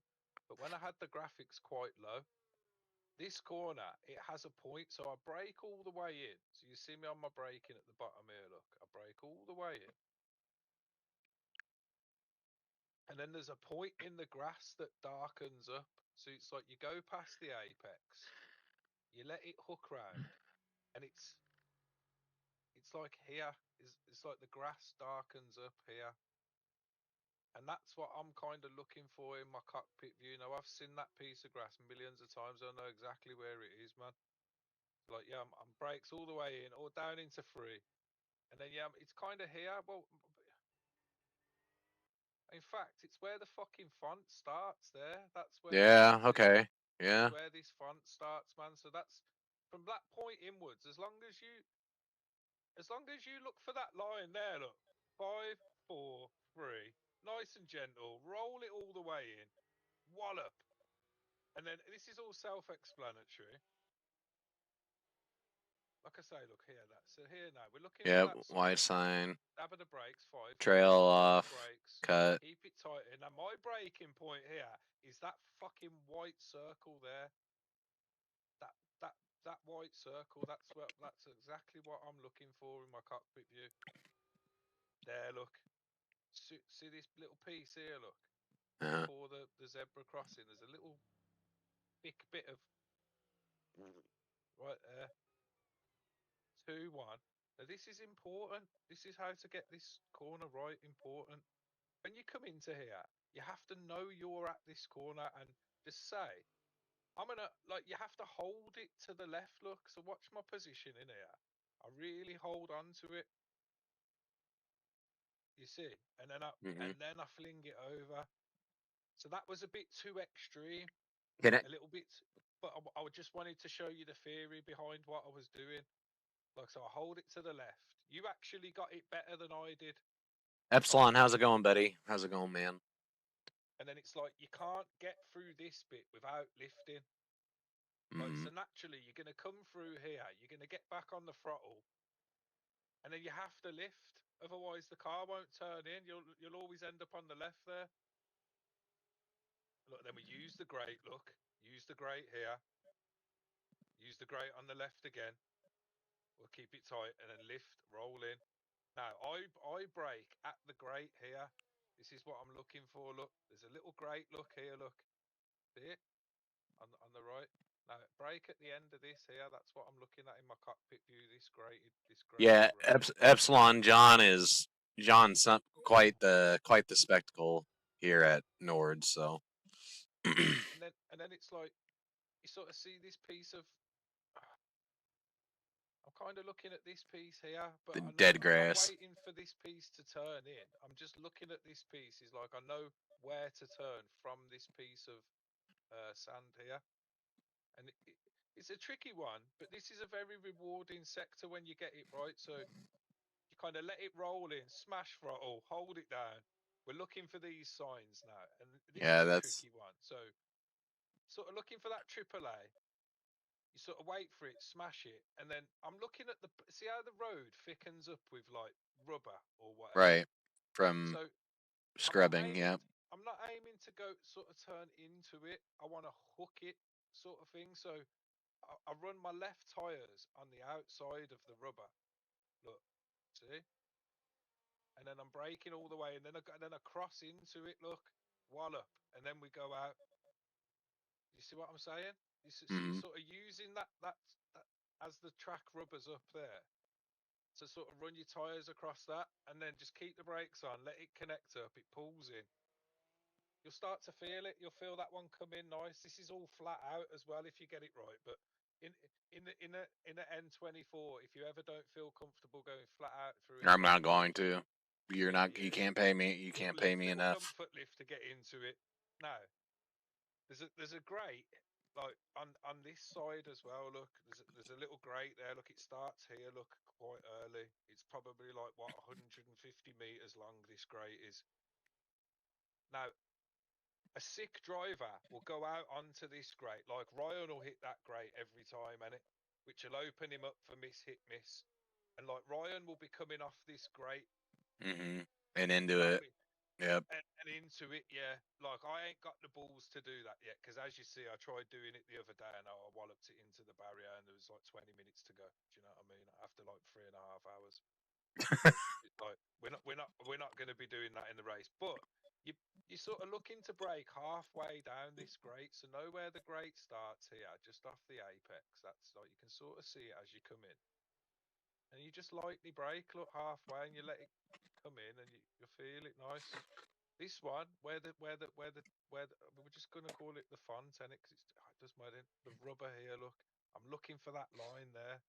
But when I had the graphics quite low, this corner, it has a point. So I brake all the way in. So you see me on my braking at the bottom here, look. I brake all the way in. And then there's a point in the grass that darkens up. So it's like you go past the apex, you let it hook round, and it's like here. It's like the grass darkens up here. And that's what I'm kind of looking for in my cockpit view. Now, I've seen that piece of grass millions of times. I know exactly where it is, man. Like, yeah, I'm brakes all the way in or down into free. And then, yeah, it's kind of here. Well, in fact, it's where the fucking font starts there. That's where. Yeah, okay. Yeah. That's where this font starts, man. So that's from that point inwards. As long as you look for that line there, look. 5, 4, 3. Nice and gentle. Roll it all the way in. Wallop. And then this is all self-explanatory. Like I say, look here. So here now we're looking for that. White sign. Dab of the brakes. 5. Trail off. Brakes. Cut. Keep it tight. And now my braking point here is that fucking white circle there. That white circle. That's exactly what I'm looking for in my cockpit view. There, look. See this little piece here, look. Before the zebra crossing, there's a little thick bit of right there. 2, 1. Now this is important. This is how to get this corner right. Important. When you come into here, you have to know you're at this corner and just say, I'm gonna, like, you have to hold it to the left, look. So watch my position in here. I really hold on to it. You see? And then I fling it over. So that was a bit too extreme, Can it? a little bit. But I just wanted to show you the theory behind what I was doing. Like, so I hold it to the left. You actually got it better than I did. Epsilon, how's it going, buddy? How's it going, man? And then it's like you can't get through this bit without lifting. Right, Mm-hmm. so naturally you're going to come through here. You're going to get back on the throttle, and then you have to lift. Otherwise, the car won't turn in. You'll always end up on the left there. Look, then we use the grate. Look, use the grate here. Use the grate on the left again. We'll keep it tight and then lift, roll in. Now I brake at the grate here. This is what I'm looking for. Look, there's a little grate. Look here. Look, see it on the right. Now brake at the end of this here. That's what I'm looking at in my cockpit view. This grated Yeah, road. Epsilon John's quite the spectacle here at Nord. So And then it's like you sort of see this piece of. I'm kind of looking at this piece here, but the I know dead I'm not grass. waiting for this piece to turn in. I'm just looking at this piece. Is like I know where to turn from this piece of sand here, and it's a tricky one. But this is a very rewarding sector when you get it right. So you kind of let it roll in, smash throttle, hold it down. We're looking for these signs now, and this Yeah, is a that's tricky one. So sort of looking for that AAA. You sort of wait for it, smash it, and then I'm looking at see how the road thickens up with like rubber or whatever. right from So I'm not scrubbing. aiming Yeah, I'm not aiming to go sort of turn into it. I want to hook it sort of thing. So I run my left tires on the outside of the rubber. Look, see, and then I'm braking all the way, and then I cross into it. Look, wallop, and then we go out. You see what I'm saying? So you're mm-hmm. sort of using that as the track rubbers up there to sort of run your tyres across that, and then just keep the brakes on, let it connect up, it pulls in. You'll start to feel it. You'll feel that one come in nice. This is all flat out as well if you get it right. But in the N24, if you ever don't feel comfortable going flat out through I'm here, not going to. You're not. You yeah, can't pay me. You can't pay me little enough. comfort lift to get into it. Now there's a grate like on this side as well. Look, there's a little grate there. Look, it starts here. Look, quite early. It's probably like what 150 meters long. This grate is. Now, a sick driver will go out onto this grate. Like Ryan will hit that grate every time, and which will open him up for miss hit miss. And like Ryan will be coming off this grate. Mm-hmm. And into You know it. what I mean? Yep. And into it, yeah. Like I ain't got the balls to do that yet, because as you see, I tried doing it the other day and I walloped it into the barrier, and there was like 20 minutes to go. Do you know what I mean? After like 3.5 hours, it's like we're not going to be doing that in the race. But you sort of looking to brake halfway down this grate, so know where the grate starts here, just off the apex. That's like you can sort of see it as you come in, and you just lightly brake, look halfway, and you let it come in, and you feel it nice. This one, where we're just gonna call it the FANATEC, because it does matter. The rubber here, look, I'm looking for that line there.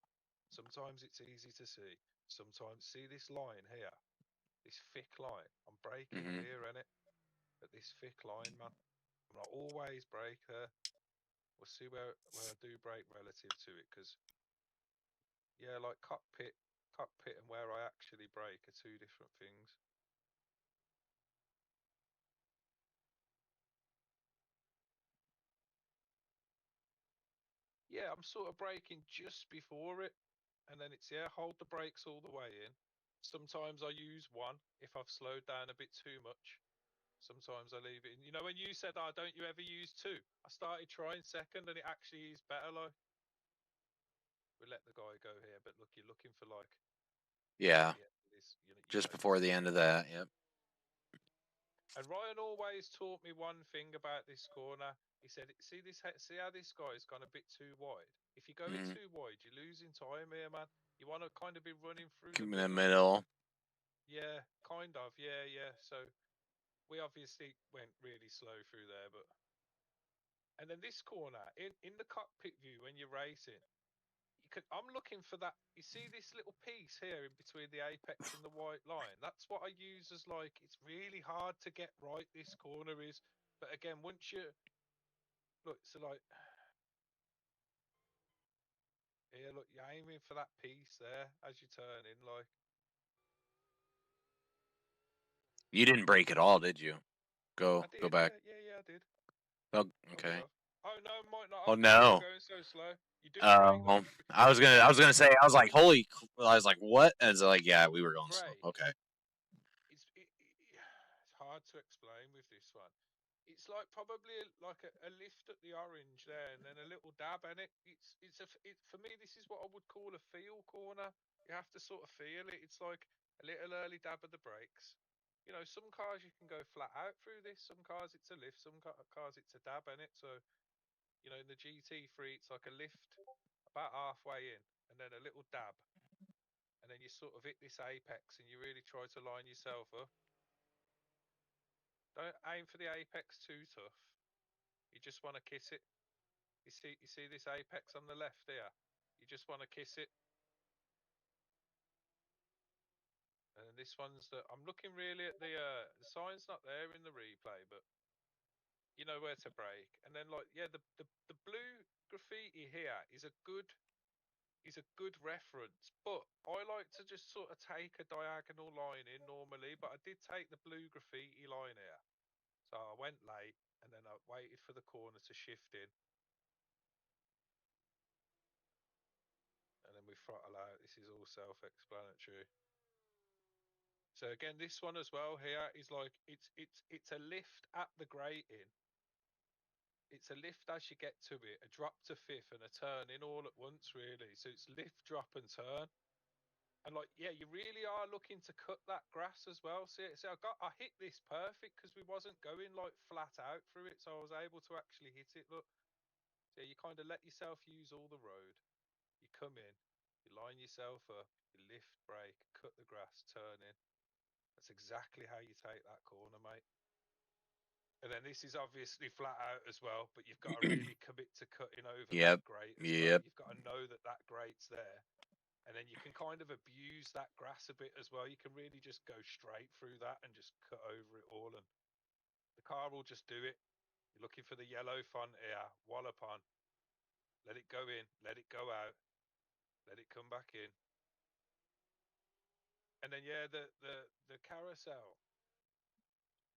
Sometimes it's easy to see. Sometimes see this line here, this thick line. I'm braking Mm-hmm. here, innit? At this thick line, man. I'm not always brake there. We'll see where I do brake relative to it, because yeah, like cockpit and where I actually brake are two different things. Yeah, I'm sort of braking just before it, and then it's hold the brakes all the way in. Sometimes I use one if I've slowed down a bit too much. Sometimes I leave it in. You know, when you said, "Oh, don't you ever use two?" I started trying second, and it actually is better. Like we let the guy go here, but look, you're looking for like Yeah. the end of this. You Just know this before the bit. end of that. Yep. And Ryan always taught me one thing about this corner. He said, "See this? See how this guy's gone a bit too wide. If you're going Mm-hmm. too wide, you're losing time here, man. You want to kind of be running through the Keep in the middle." middle. Yeah, kind of. Yeah, yeah. So we obviously went really slow through there, but and then this corner in the cockpit view when you're racing, I'm looking for that. You see this little piece here in between the apex and the white line? That's what I use as like, it's really hard to get right. This corner is But again, once you look, so like here, look, you're aiming for that piece there as you turn in, like. You didn't break at all, did you? Go I did, back. yeah, I did. Oh, I okay. would have. Oh no, might not. Oh Have, 'cause you no. were going so slow. You do break though. I was gonna say, I was like, holy, I was like, what? And it's like, yeah, we were going slow. Break. Okay. It's hard to explain with this one. It's like probably like a lift at the orange there, and then a little dab, and for me. This is what I would call a feel corner. You have to sort of feel it. It's like a little early dab of the brakes. You know, some cars you can go flat out through this. Some cars it's a lift. Some cars it's a dab in it. So, you know, in the GT3 it's like a lift about halfway in, and then a little dab, and then you sort of hit this apex, and you really try to line yourself up. Don't aim for the apex too tough. You just want to kiss it. You see this apex on the left here? You just want to kiss it. And this one's I'm looking really at the sign's not there in the replay, but you know where to brake. And then like, yeah, the blue graffiti here is a good reference, but I like to just sort of take a diagonal line in normally, but I did take the blue graffiti line here. So I went late, and then I waited for the corner to shift in. And then we throttle out. This is all self-explanatory. So again, this one as well here is like it's a lift at the grating. It's a lift as you get to it, a drop to fifth and a turn in all at once, really. So it's lift, drop, and turn. And like, yeah, you really are looking to cut that grass as well. See, I hit this perfect because we wasn't going like flat out through it, so I was able to actually hit it. Look, so you kind of let yourself use all the road. You come in, you line yourself up, you lift, brake, cut the grass, turn in. That's exactly how you take that corner, mate. And then this is obviously flat out as well, but you've got to really commit to cutting over that grate as well. You've got to know that that grate's there. And then you can kind of abuse that grass a bit as well. You can really just go straight through that and just cut over it all. And the car will just do it. You're looking for the yellow font here, wallop on. Let it go in, let it go out, let it come back in. And then, yeah, the carousel.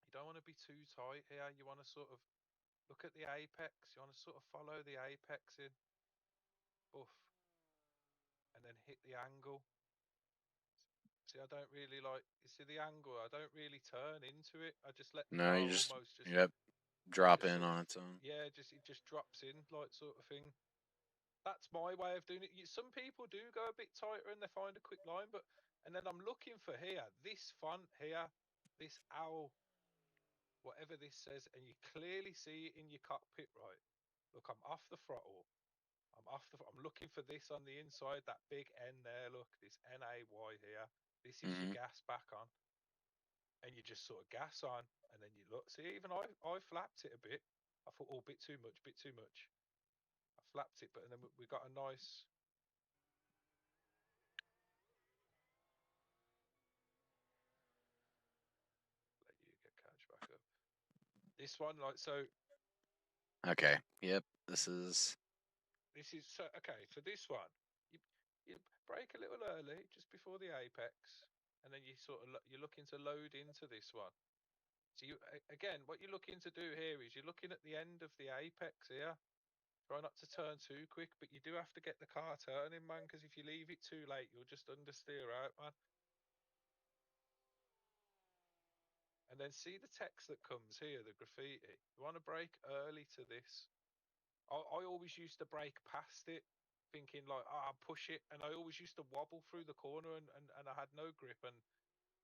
You don't want to be too tight here. You want to sort of look at the apex. You want to sort of follow the apex in. Oof. And then hit the angle. See, I don't really like. You see the angle? I don't really turn into it. I just let the car almost just drop in on its own. Yeah, it just drops in, like, sort of thing. That's my way of doing it. Some people do go a bit tighter and they find a quick line, but and then I'm looking for here, this font here, this owl, whatever this says, and you clearly see it in your cockpit, right? Look, I'm off the throttle. I'm looking for this on the inside, that big N there. Look, this NAY here. This is your gas back on, and you just sort of gas on, and then you look. See, even I flapped it a bit. I thought, oh, bit too much. I flapped it, but then we got a nice. Let you get catch back up. This one, like, so. Okay. Yep. This is So okay. So this one, you brake a little early, just before the apex, and then you're looking to load into this one. So again, what you're looking to do here is you're looking at the end of the apex here. Try not to turn too quick, but you do have to get the car turning, man, because if you leave it too late, you'll just understeer out, man. And then see the text that comes here, the graffiti. You want to brake early to this. I always used to brake past it, thinking like, I'll push it. And I always used to wobble through the corner and I had no grip and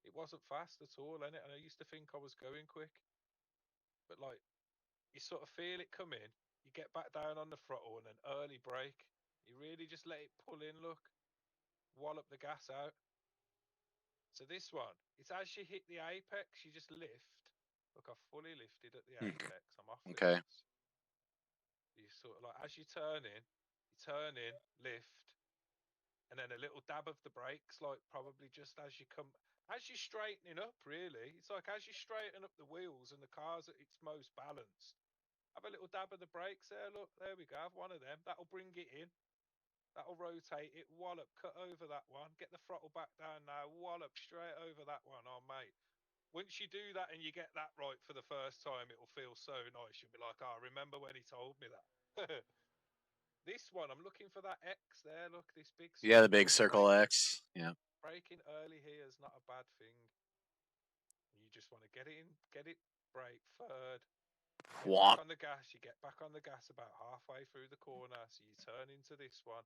it wasn't fast at all, and I used to think I was going quick. But like, you sort of feel it come in, you get back down on the throttle and then early brake. You really just let it pull in, look, wallop the gas out. So this one, it's as you hit the apex, you just lift. Look, I've fully lifted at the apex. I'm off the gas. You sort of like, as you turn in, lift, and and then a little dab of the brakes, like probably just as you're straightening up, really. It's like as you straighten up the wheels and the car's at its most balanced, have a little dab of the brakes there. Look, there we go. Have one of them. That'll bring it in. That'll rotate it. Wallop, cut over that one. Get the throttle back down now. Wallop, straight over that one. Oh, mate. Once you do that and you get that right for the first time, it'll feel so nice. You'll be like, oh, I remember when he told me that. This one, I'm looking for that X there. Look, this big circle. Yeah, the big circle X. Yeah. Braking early here is not a bad thing. You just want to get it in, get it brake third. Get back on the gas. You get back on the gas about halfway through the corner. So you turn into this one.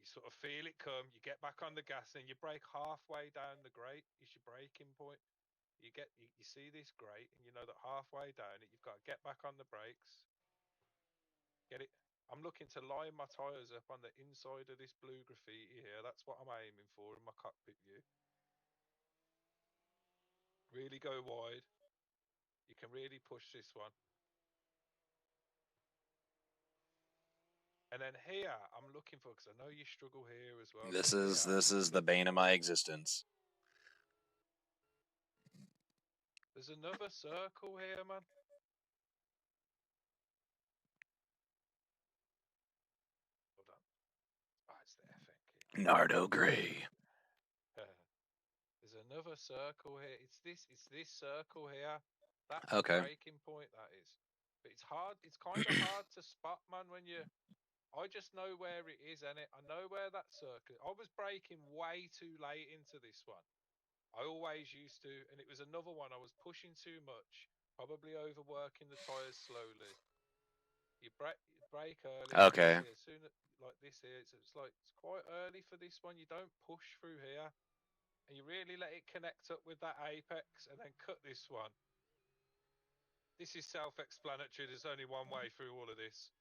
You sort of feel it come. You get back on the gas and you brake halfway down the grate. Is your braking point. You see this grate and you know that halfway down it, you've got to get back on the brakes. Get it. I'm looking to line my tyres up on the inside of this blue graffiti here. That's what I'm aiming for in my cockpit view. Really go wide. You can really push this one. And then here, I'm looking for, because I know you struggle here as well. This is the bane of my existence. There's another circle here, man. Hold on. Oh, it's the FNK. Nardo Gray. There's another circle here. It's this circle here. That's okay. the braking point, that is. But it's hard. It's kind of hard to spot, man, when you. I just know where it is, innit? I know where that circle. I was braking way too late into this one. I always used to, and it was another one. I was pushing too much, probably overworking the tyres slowly. You brake early. Okay. As soon as, like this here, it's like it's quite early for this one. You don't push through here, and you really let it connect up with that apex, and then cut this one. This is self-explanatory. There's only one way through all of this.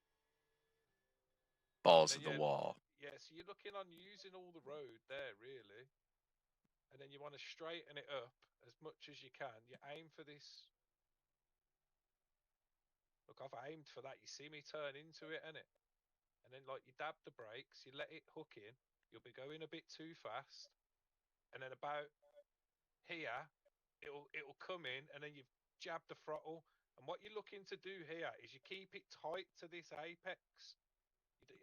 Balls to the wall. Yeah, so you're looking on using all the road there, really. And then you want to straighten it up as much as you can. You aim for this. Look, I've aimed for that. You see me turn into it, innit? And then, like, you dab the brakes, you let it hook in. You'll be going a bit too fast. And then about here, it'll come in, and then you jab the throttle. And what you're looking to do here is you keep it tight to this apex.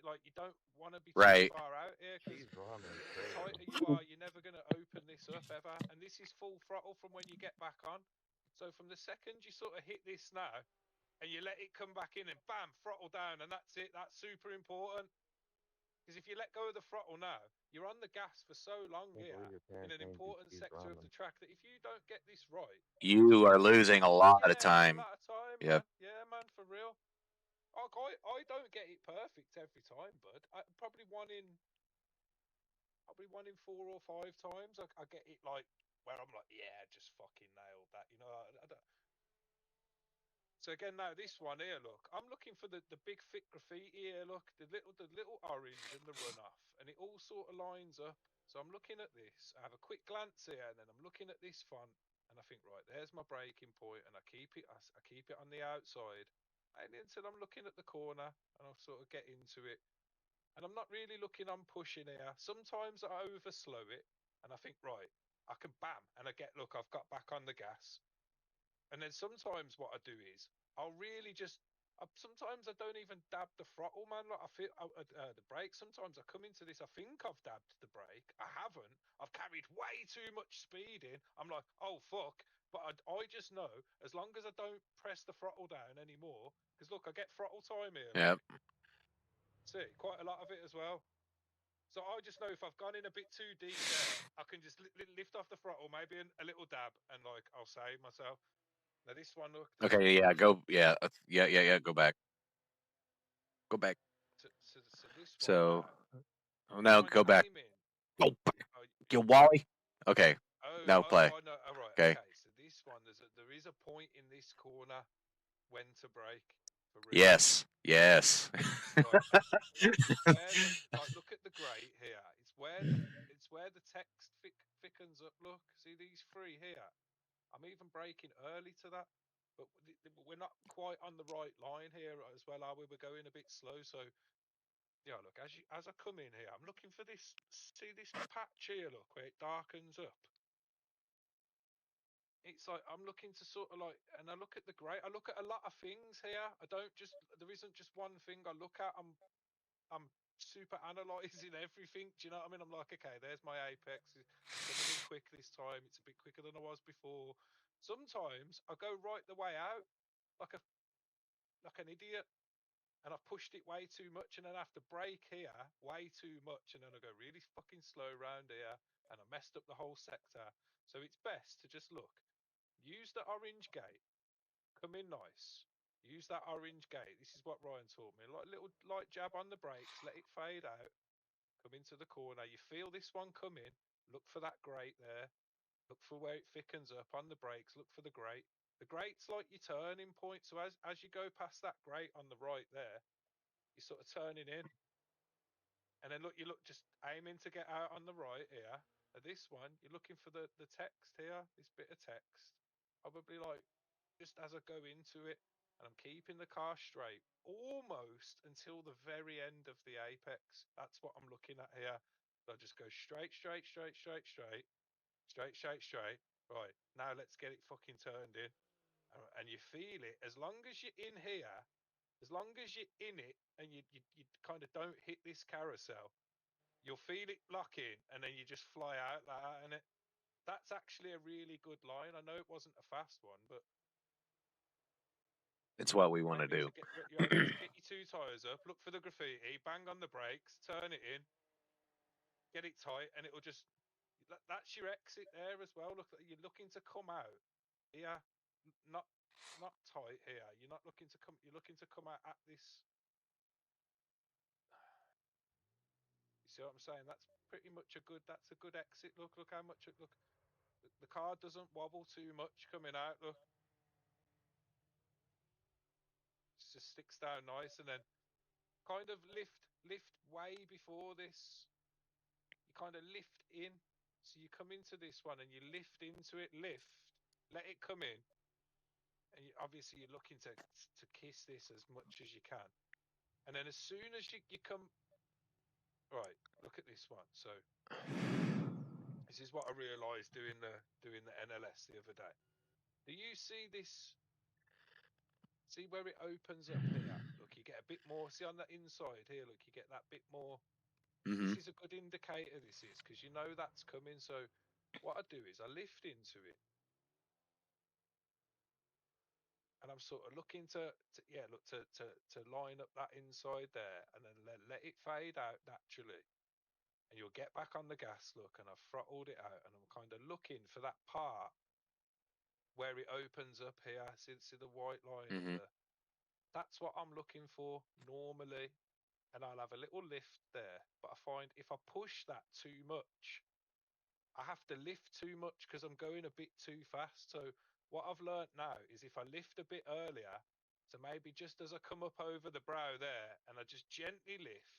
Like, you don't want to be too far out here, because the tighter you are, you're never going to open this up ever. And this is full throttle from when you get back on. So from the second you sort of hit this now, and you let it come back in, and bam, throttle down, and that's it. That's super important. Because if you let go of the throttle now, you're on the gas for so long here in an important sector of the track that if you don't get this right, you are losing a lot of time. A lot of time, yep. Man. Yeah, man, for real. I don't get it perfect every time, bud. Probably one in 4 or 5 times I get it like where I'm like, yeah, just fucking nailed that. You know, I don't. So again, now this one here, look, I'm looking for the big thick graffiti here. Look, the little orange and the runoff, and it all sort of lines up. So I'm looking at this. I have a quick glance here, and then I'm looking at this font, and I think, right, there's my braking point, and I keep it on the outside. And until I'm looking at the corner, and I'll sort of get into it. And I'm not really looking on pushing here. Sometimes I overslow it, and I think, right, I can bam, and look, I've got back on the gas. And then sometimes what I do is, I'll really just, sometimes I don't even dab the throttle, man. Like I feel the brake. Sometimes I come into this, I think I've dabbed the brake. I haven't. I've carried way too much speed in. I'm like, oh, fuck. But I just know, as long as I don't press the throttle down anymore, because look, I get throttle time here. Yep. See, quite a lot of it as well. So I just know if I've gone in a bit too deep there, I can just lift off the throttle, maybe a little dab, and like I'll save myself. Now this one, look. Okay, yeah, go, yeah, go back. Go back. So this one. Now go back. Go back. You Wally. Okay. Now play. No. All right. Okay. So this one, there is a point in this corner when to brake. Yes. Yes. Look at the grate here. It's where the text thickens up. Look, see these 3 here. I'm even braking early to that, but we're not quite on the right line here as well, are we? We're going a bit slow. So yeah, look, as I come in here, I'm looking for this this patch here, look, where it darkens up? It's like I'm looking to sort of like, and I look at the grey. I look at a lot of things here. I don't just. There isn't just one thing I look at. I'm super analysing everything. Do you know what I mean? I'm like, okay, there's my apex. It's coming in quick this time. It's a bit quicker than I was before. Sometimes I go right the way out, like an idiot, and I've pushed it way too much, and then I have to brake here way too much, and then I go really fucking slow around here, and I messed up the whole sector. So it's best to just look. Use the orange gate. Come in nice. Use that orange gate. This is what Ryan taught me. Like a little light jab on the brakes. Let it fade out. Come into the corner. You feel this one coming. Look for that grate there. Look for where it thickens up on the brakes. Look for the grate. The grate's like your turning point. So as you go past that grate on the right there, you're sort of turning in. And then look, you look just aiming to get out on the right here. This one, you're looking for the text here. This bit of text. Probably like just as I go into it, and I'm keeping the car straight almost until the very end of the apex. That's what I'm looking at here. So I just go straight. Right, now let's get it fucking turned in. And you feel it. As long as you're in here, as long as you're in it and you kind of don't hit this carousel, you'll feel it lock in, and then you just fly out like that, and that's actually a really good line. I know it wasn't a fast one, but It's what we want to do. You're able to get your two tyres up, look for the graffiti, bang on the brakes, turn it in, get it tight, and it'll just... That's your exit there as well. Look, you're looking to come out here, not tight here. You're not looking to come. You're looking to come out at this. You see what I'm saying? That's pretty much a good. That's a good exit. Look how much. Look, the car doesn't wobble too much coming out. Look. It just sticks down nice, and then kind of lift way before this. You kind of lift in, so you come into this one and you lift into it. Let it come in, and obviously you're looking to kiss this as much as you can, and then as soon as you come right, look at this one. So this is what I realised doing the NLS the other day. Do you see this? See where it opens up here? Look, you get a bit more. See on the inside here, look, you get that bit more. This is a good indicator, this is, because you know that's coming. So what I do is I lift into it. And I'm sort of looking to line up that inside there, and then let it fade out naturally. And you'll get back on the gas, look, and I've throttled it out, and I'm kind of looking for that part where it opens up here. See the white line? That's what I'm looking for normally. And I'll have a little lift there. But I find if I push that too much, I have to lift too much because I'm going a bit too fast. So what I've learned now is if I lift a bit earlier, so maybe just as I come up over the brow there, and I just gently lift,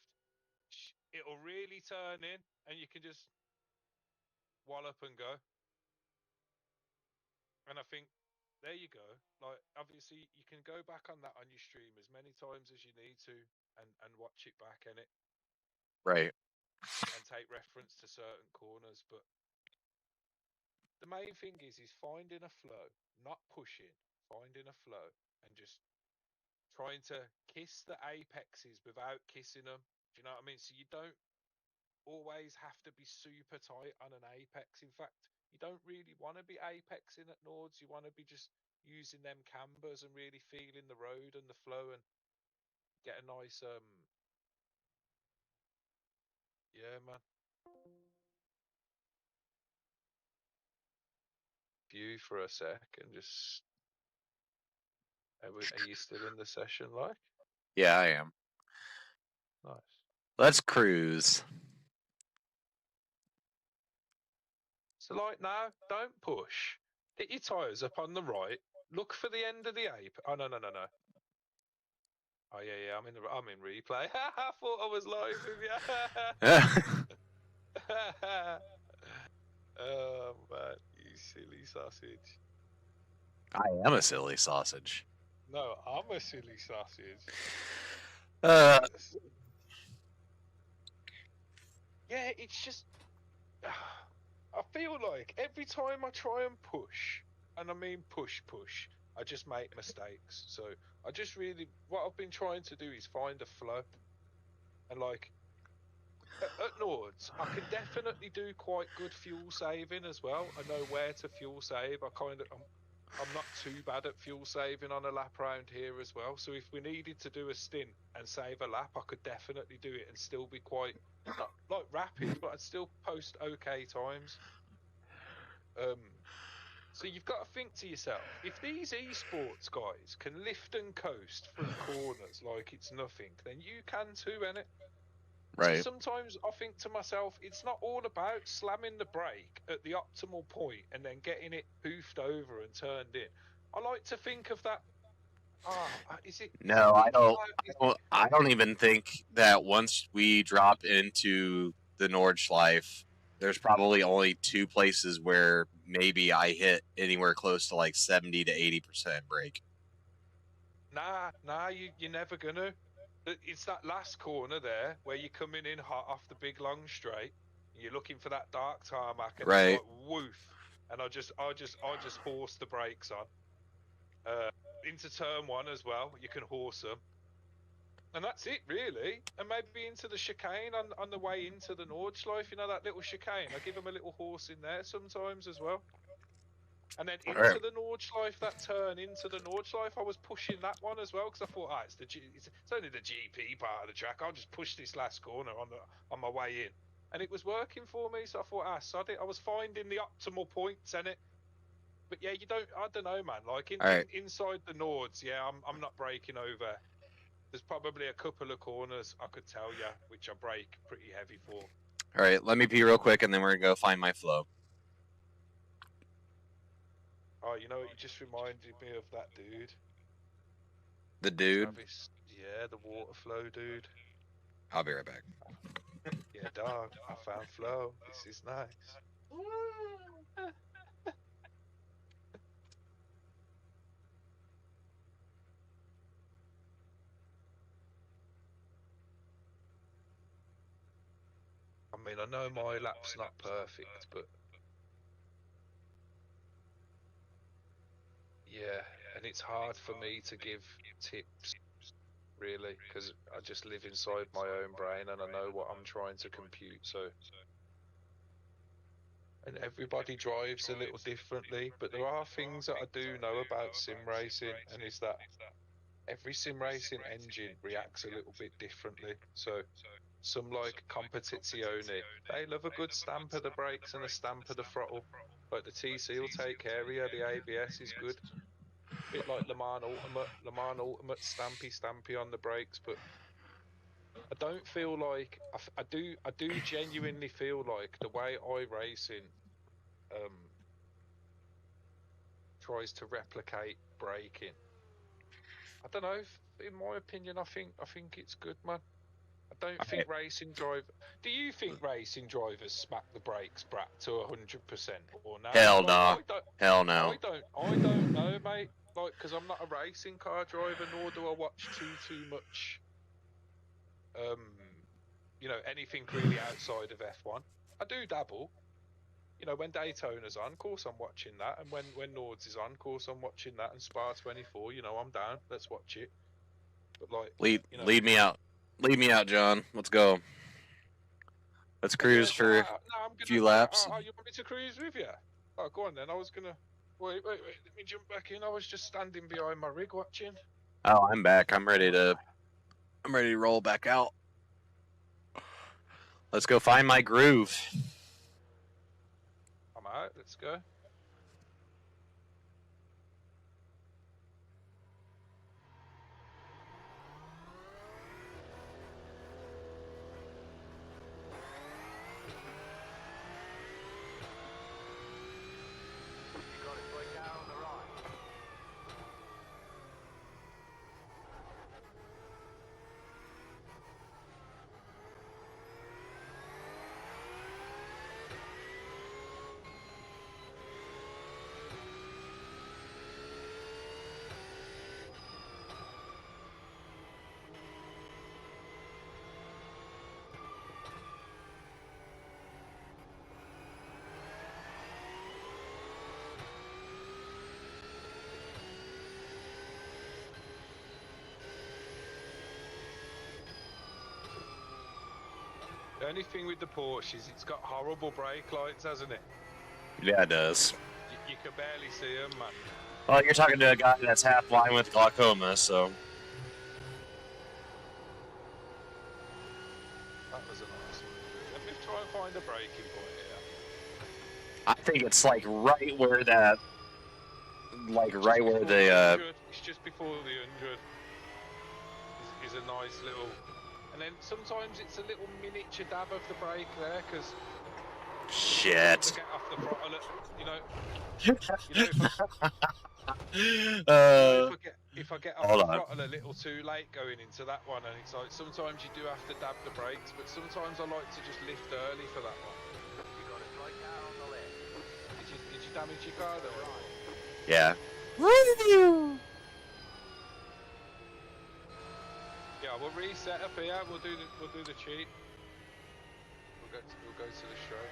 it'll really turn in, and you can just wallop and go. And I think, there you go. Like, obviously, you can go back on that on your stream as many times as you need to and watch it back, innit? Right. And take reference to certain corners, but the main thing is finding a flow, not pushing, finding a flow, and just trying to kiss the apexes without kissing them. Do you know what I mean? So you don't always have to be super tight on an apex. In fact, you don't really want to be apexing at Nords. You want to be just using them cambers and really feeling the road and the flow and get a nice yeah, man. View for a sec and just... Are you still in the session, like? Yeah, I am. Nice. Let's cruise. So, like, now, don't push. Hit your tyres up on the right. Look for the end of the ape. Oh, no. Oh, yeah, I'm in replay. I thought I was live with you. Oh, man, you silly sausage. I am a silly sausage. No, I'm a silly sausage. Yeah, Yeah, it's just... I feel like every time I try and push, and I mean push, I just make mistakes. So I just really, what I've been trying to do is find a flow. And like at Nords, I can definitely do quite good fuel saving as well. I know where to fuel save. I'm not too bad at fuel saving on a lap around here as well. So if we needed to do a stint and save a lap, I could definitely do it and still be quite, not like rapid, but I'd still post okay times. So you've got to think to yourself, if these esports guys can lift and coast through corners like it's nothing, then you can too, innit? So Right. sometimes I think to myself, it's not all about slamming the brake at the optimal point and then getting it hoofed over and turned in. I like to think of that. Is it No, I don't. flat? I don't even think that once we drop into the Nordschleife, there's probably only 2 places where maybe I hit anywhere close to like 70 to 80% brake. Nah, you're never gonna. It's that last corner there where you're coming in hot off the big long straight. And you're looking for that dark tarmac, and it's Right. like woof, and I just horse the brakes on. Into turn 1 as well, you can horse them, and that's it really. And maybe into the chicane on the way into the Nordschleife, you know, that little chicane. I give them a little horse in there sometimes as well. And then All right. into the Nordschleife, that turn into the Nordschleife, I was pushing that one as well because I thought, it's only the GP part of the track. I'll just push this last corner on my way in, and it was working for me. So I thought, sod it. I was finding the optimal points in it. But yeah, I don't know, man. Like All right. inside the Nords, yeah, I'm not breaking over. There's probably a couple of corners I could tell you which I brake pretty heavy for. All right. Let me pee real quick, and then we're gonna go find my flow. Oh, you know what? You just reminded me of that dude. The dude. Travis. Yeah, the water flow dude. I'll be right back. Yeah, dog. I found flow. This is nice. I mean, I know my lap's not perfect, but yeah, and it's hard for me to give tips, really, because I just live inside my own brain and I know what I'm trying to compute. So, and everybody drives a little differently, but there are things that I do know about sim racing, and is that every sim racing engine reacts a little bit differently. So some like Competizione, they love a good stamp of the brakes and a stamp of the throttle. Like the TC will take care of you, the ABS is good. Bit like Le Mans Ultimate stampy on the brakes, but I don't feel like I do genuinely feel like the way iRacing tries to replicate braking. I don't know. In my opinion, I think it's good, man. I don't think racing drive. Do you think racing drivers smack the brakes, Brat, to 100% or no? Hell Like no. Hell no. I don't know, mate. Like, because I'm not a racing car driver, nor do I watch too much. You know, anything really outside of F1. I do dabble. You know, when Daytona's on, of course I'm watching that, and when Nords is on, of course I'm watching that, and Spa 24. You know, I'm down. Let's watch it. But like, you know, Lead me out. Lead me out, John. Let's go. Let's cruise for a I'm gonna. few laps. You want me to cruise with you? Oh, go on then. I was gonna. Wait. Let me jump back in. I was just standing behind my rig watching. Oh, I'm back. I'm ready to roll back out. Let's go find my groove. I'm out. Let's go. The only thing with the Porsche is it's got horrible brake lights, hasn't it? Yeah, it does. You can barely see them, man. Well, you're talking to a guy that's half blind with glaucoma, so. That was a nice one. Let me try and find a braking point here. I think it's like right where that, like Just right where before the. 100. It's just before the 100. Is a nice little. And then sometimes it's a little miniature dab of the brake there, because. Shit. To get off the throttle, you know. If I get off the throttle a little too late going into that one, and it's like sometimes you do have to dab the brakes, but sometimes I like to just lift early for that one. You got a dry car on the left. Did you damage your car though? Yeah. Yeah, we'll reset up here. We'll do the cheat. We'll go to the show.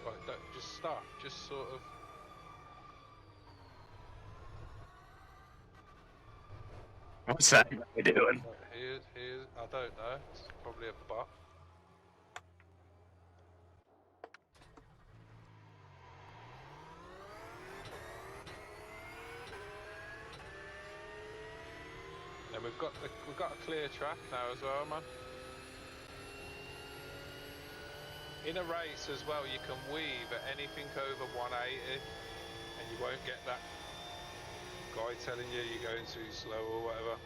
Right, just stop. Just sort of. What's that guy doing? Here's. I don't know. It's probably a bot. And we've got a clear track now as well, man. In a race as well, you can weave at anything over 180, and you won't get that guy telling you you're going too slow or whatever.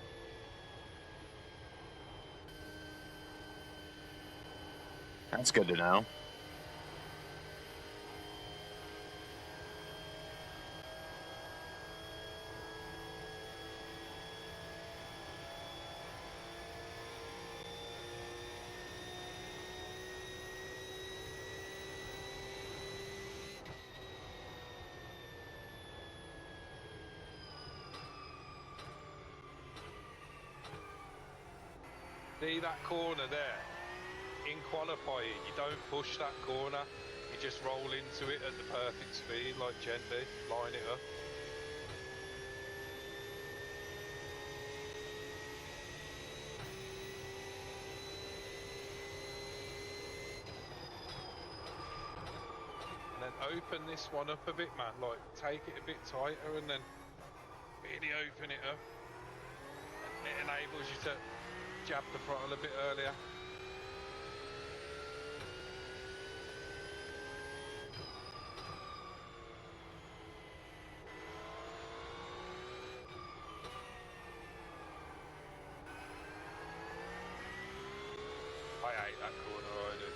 That's good to know. See that corner there? In qualifying, you don't push that corner. You just roll into it at the perfect speed, like gently, line it up. And then open this one up a bit, man. Like, take it a bit tighter and then really open it up. And it enables you to jab the throttle a bit earlier. I hate that corner, I do.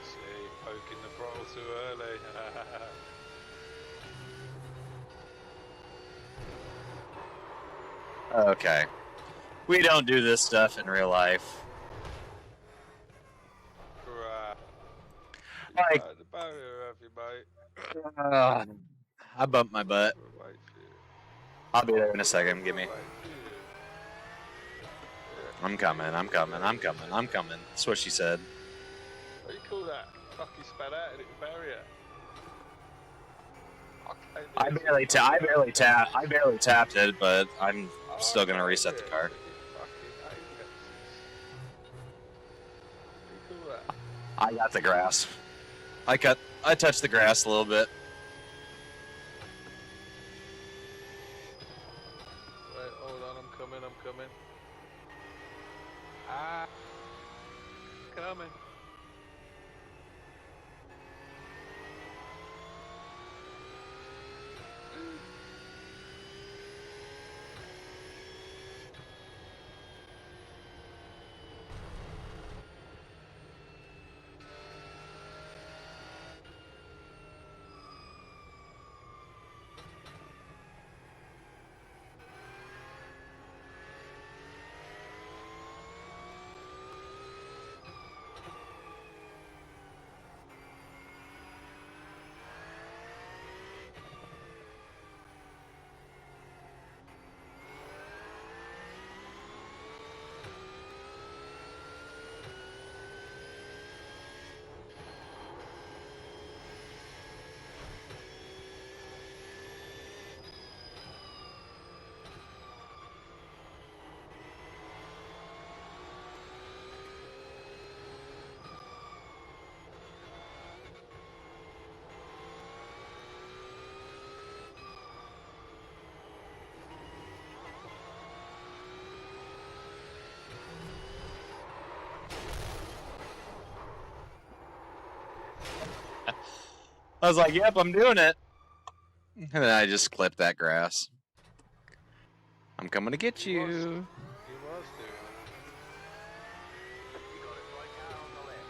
See, poking the throttle too early. Okay. We don't do this stuff in real life. Right. Like, The barrier, have you, mate? I bumped my butt. We'll wait for you. I'll be there in a second. Give me. We'll wait for you. I'm coming. I'm coming. I'm coming. I'm coming. That's what she said. What do you call that? Fucking spat out and it barrier. I barely tapped it, but I'm still gonna reset the car. I got the grass. I touched the grass a little bit. Wait, hold on, I'm coming. Ah, coming. I was like, yep, I'm doing it. And then I just clipped that grass. I'm coming to get He was you. doing it. You got a dry car on the left.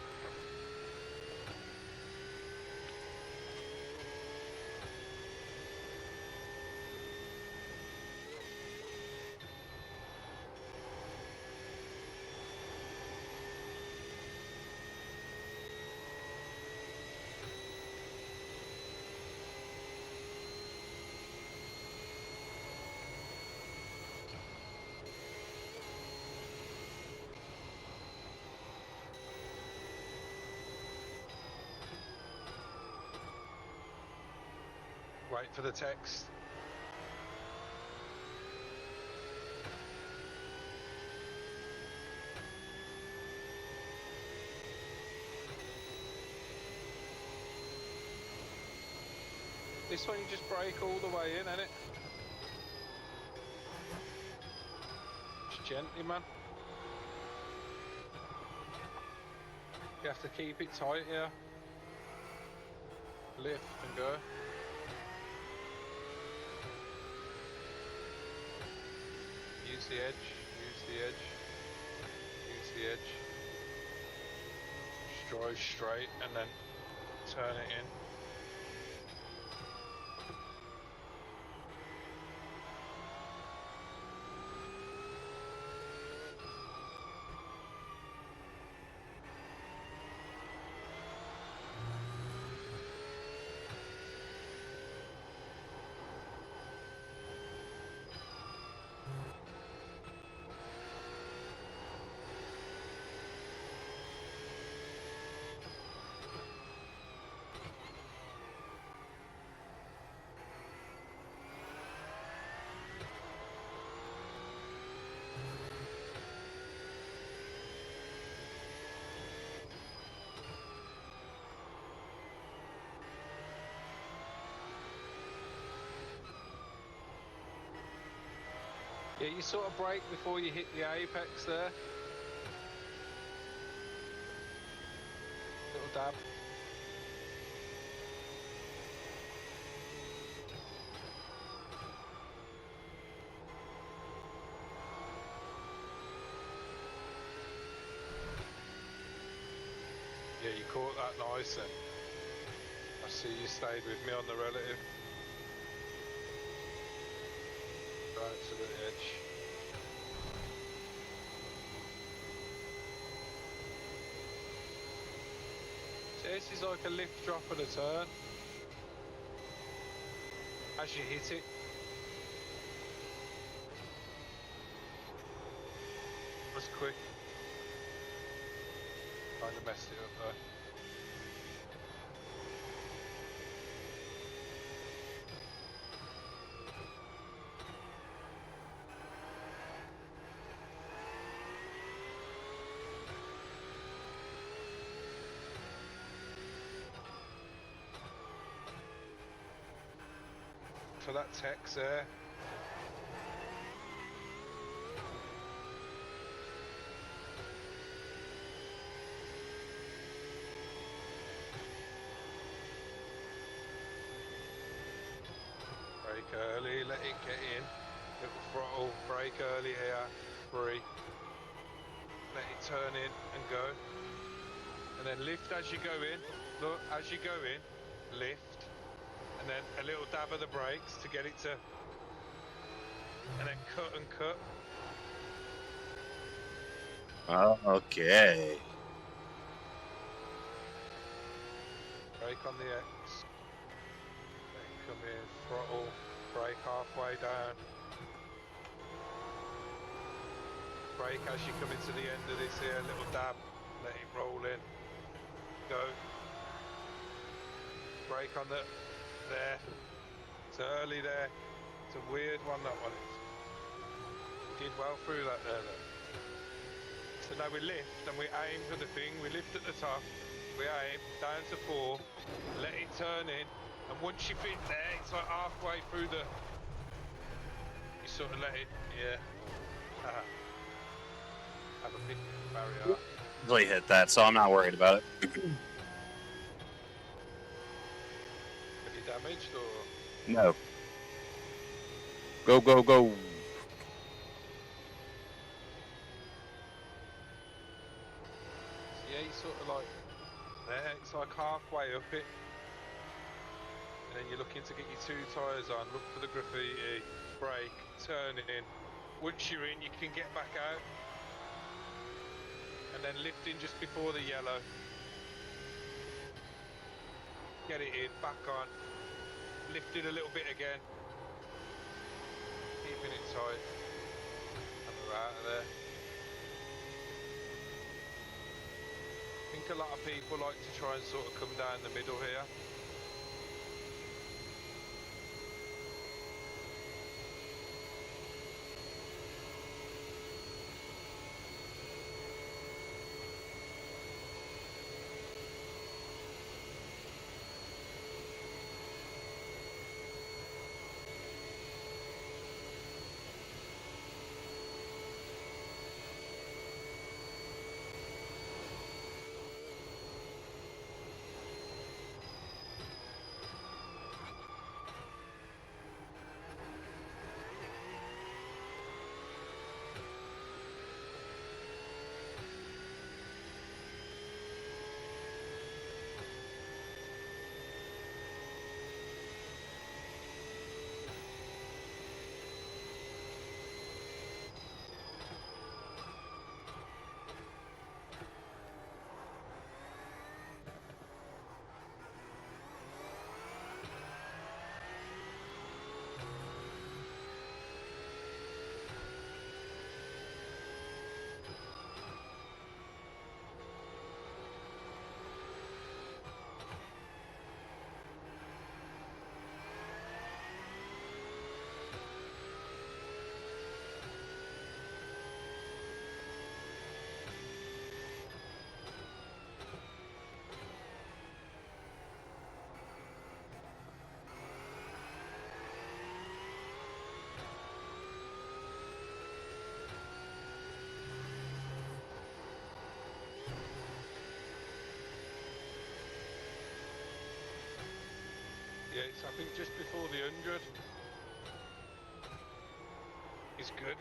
Wait for the text. This one you just brake all the way in, innit? Just gently, man. You have to keep it tight here. Lift and go. Use the edge, use the edge, use the edge. Just drive straight and then turn it in. Yeah, you sort of brake before you hit the apex there. Little dab. Yeah, you caught that nice then. I see you stayed with me on the relative. Right to the edge. So this is like a lift drop and a turn. As you hit it. Was quick. Kinda messed it up though. For that text there. Brake early, let it get in. Little throttle, brake early here, 3. Let it turn in and go. And then lift as you go in. Look, as you go in, lift. And then a little dab of the brakes to get it to, and then cut and cut. Okay. Brake on the X. Then come in, throttle, brake halfway down. Brake as you come into the end of this here, little dab, let it roll in. Go. Brake on the, there. It's early there. It's a weird one, that one is. Did well through that there though. So now we lift and we aim for the thing. We lift at the top. We aim down to 4. Let it turn in. And once you fit there, it's like halfway through the. You sort of let it. Yeah. Have a big barrier. Really hit that, so I'm not worried about it. damaged or? No. Go, go, go. Yeah, he's sort of like there. It's like halfway up it, and then you're looking to get your 2 tyres on. Look for the graffiti, brake, turn in. Once you're in, you can get back out, and then lift in just before the yellow. Get it in, back on. Lift in a little bit again. Keeping it tight. And we're out of there. I think a lot of people like to try and sort of come down the middle here. Yeah, it's I think just before the 100. Is good.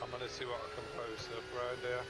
I'm gonna see what I can post up around here.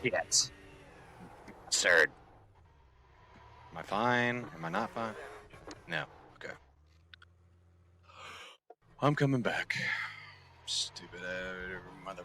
Yes. Absurd. Am I fine? Am I not fine? No. Okay. I'm coming back. Stupid mother.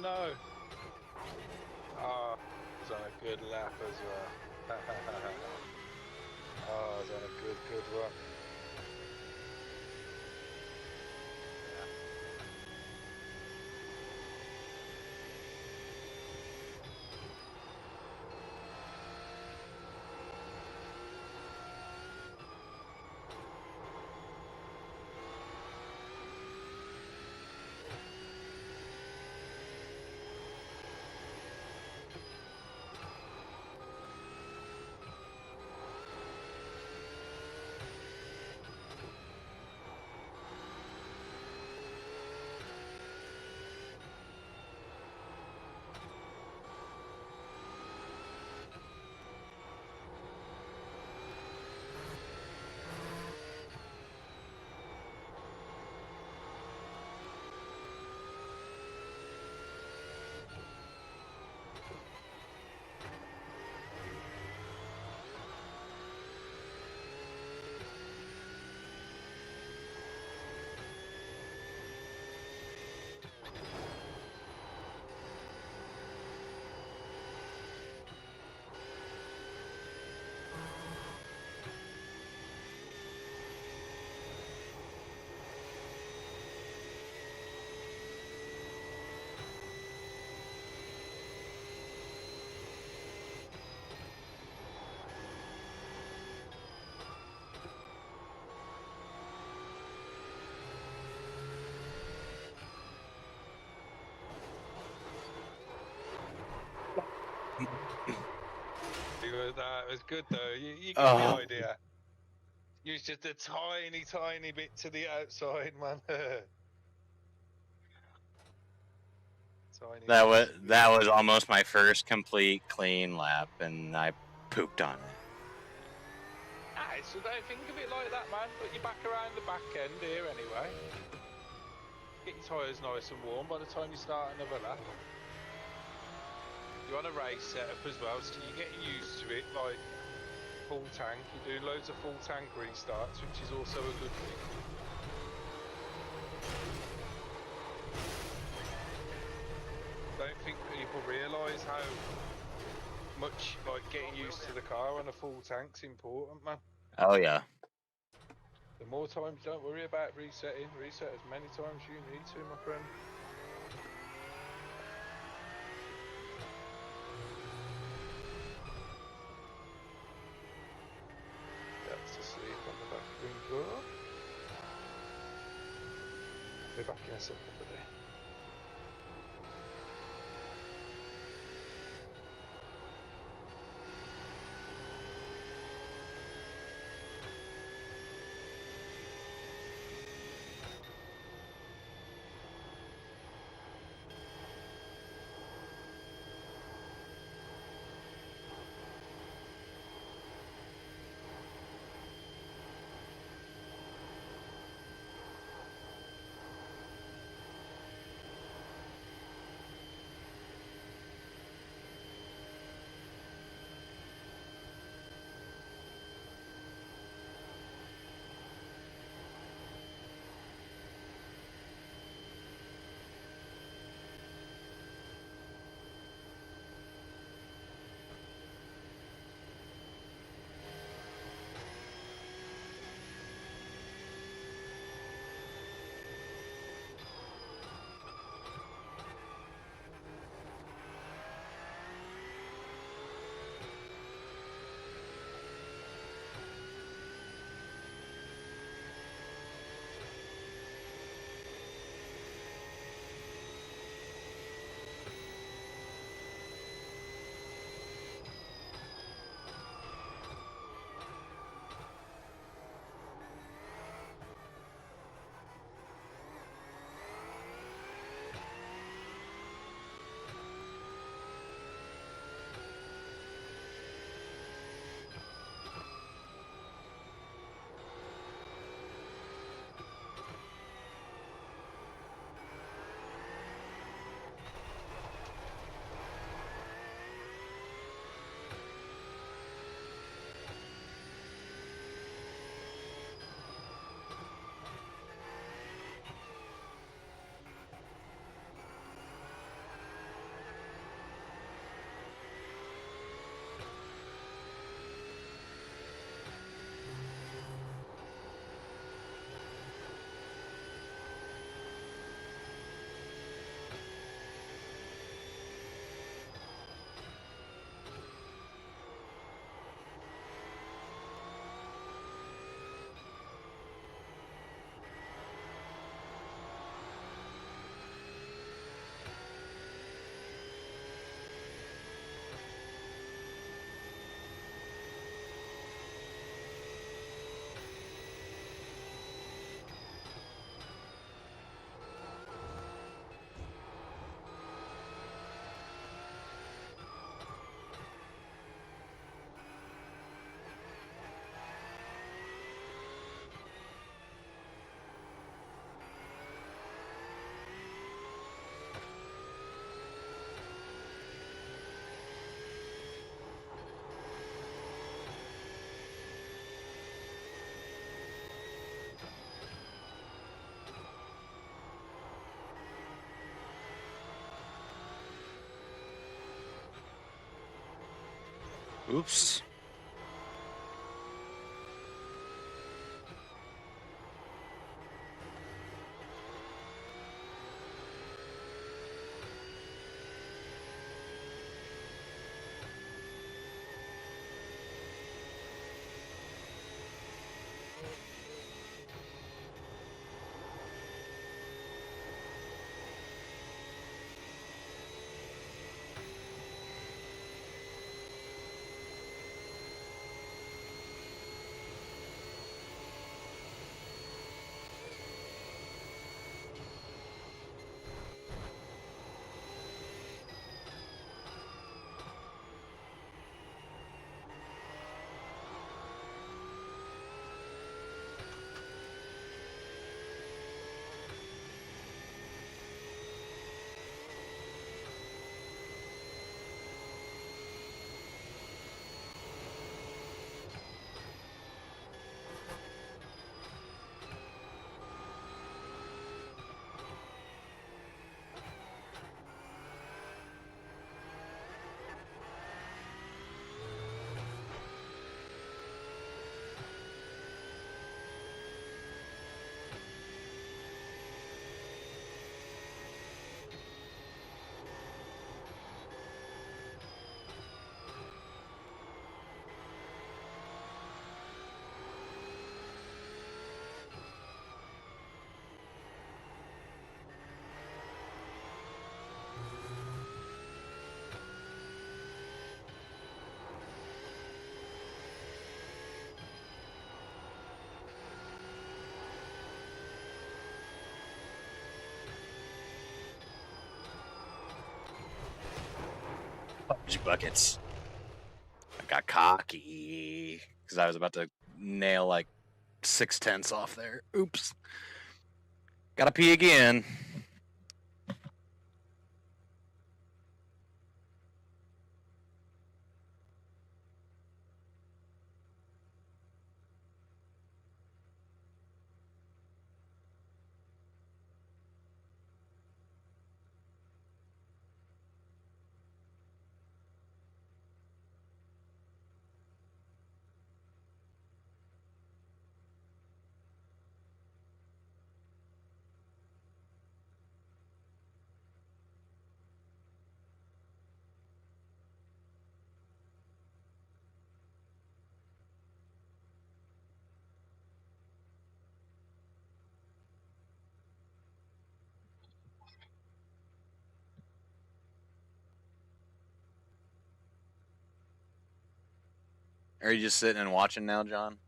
no. Oh, I was on a good lap as well. Oh, I was on a good one. That was good though. You get the idea. You was just a tiny bit to the outside, man. Tiny That was almost my first complete clean lap, and I pooped on it. Aye, so don't think of it like that, man. But you're back around the back end here anyway. Get your tyres nice and warm by the time you start another lap. You're on a race setup as well, so you're getting used to it, like full tank. You're doing loads of full tank restarts, which is also a good thing. Don't think people realise how much like getting used to the car on a full tank's important, man. Oh yeah. The more times, don't worry about resetting. Reset as many times as you need to, my friend. That's asleep on the back window. Be back in a second, buddy. Oops. Fudge buckets. I got cocky because I was about to nail like 6/10 off there. Oops. Gotta pee again. Are you just sitting and watching now, John?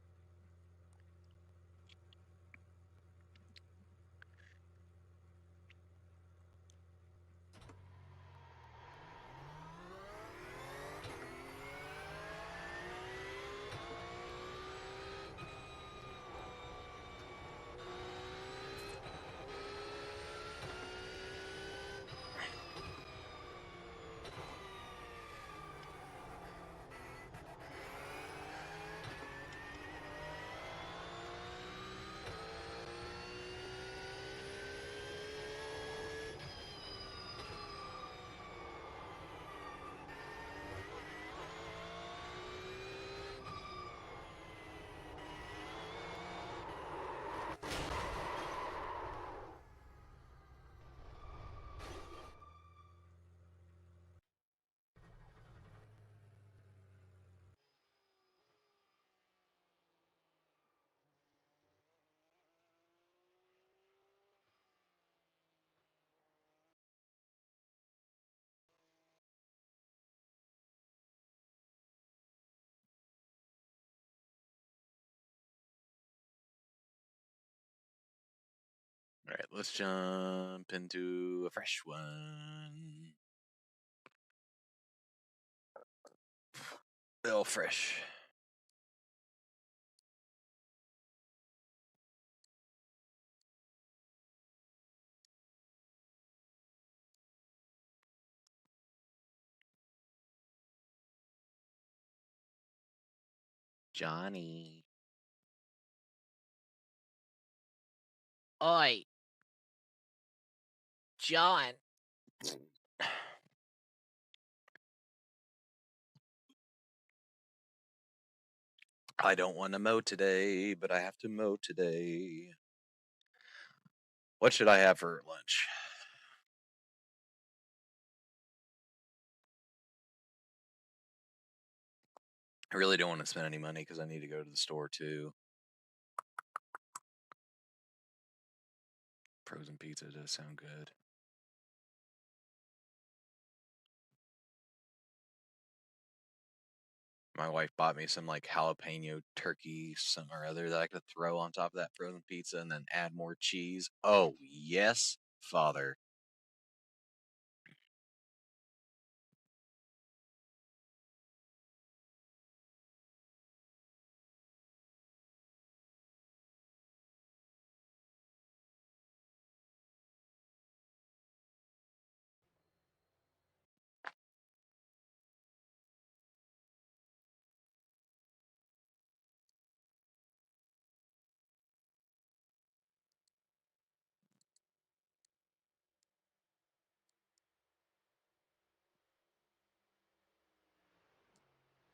All right, let's jump into a fresh one. Real fresh. Johnny. Oi. John. I don't want to mow today, but I have to mow today. What should I have for lunch? I really don't want to spend any money because I need to go to the store too. Frozen pizza does sound good. My wife bought me some like jalapeno turkey, some or other that I could throw on top of that frozen pizza and then add more cheese. Oh, yes, Father.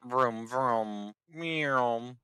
Vroom, vroom, meow.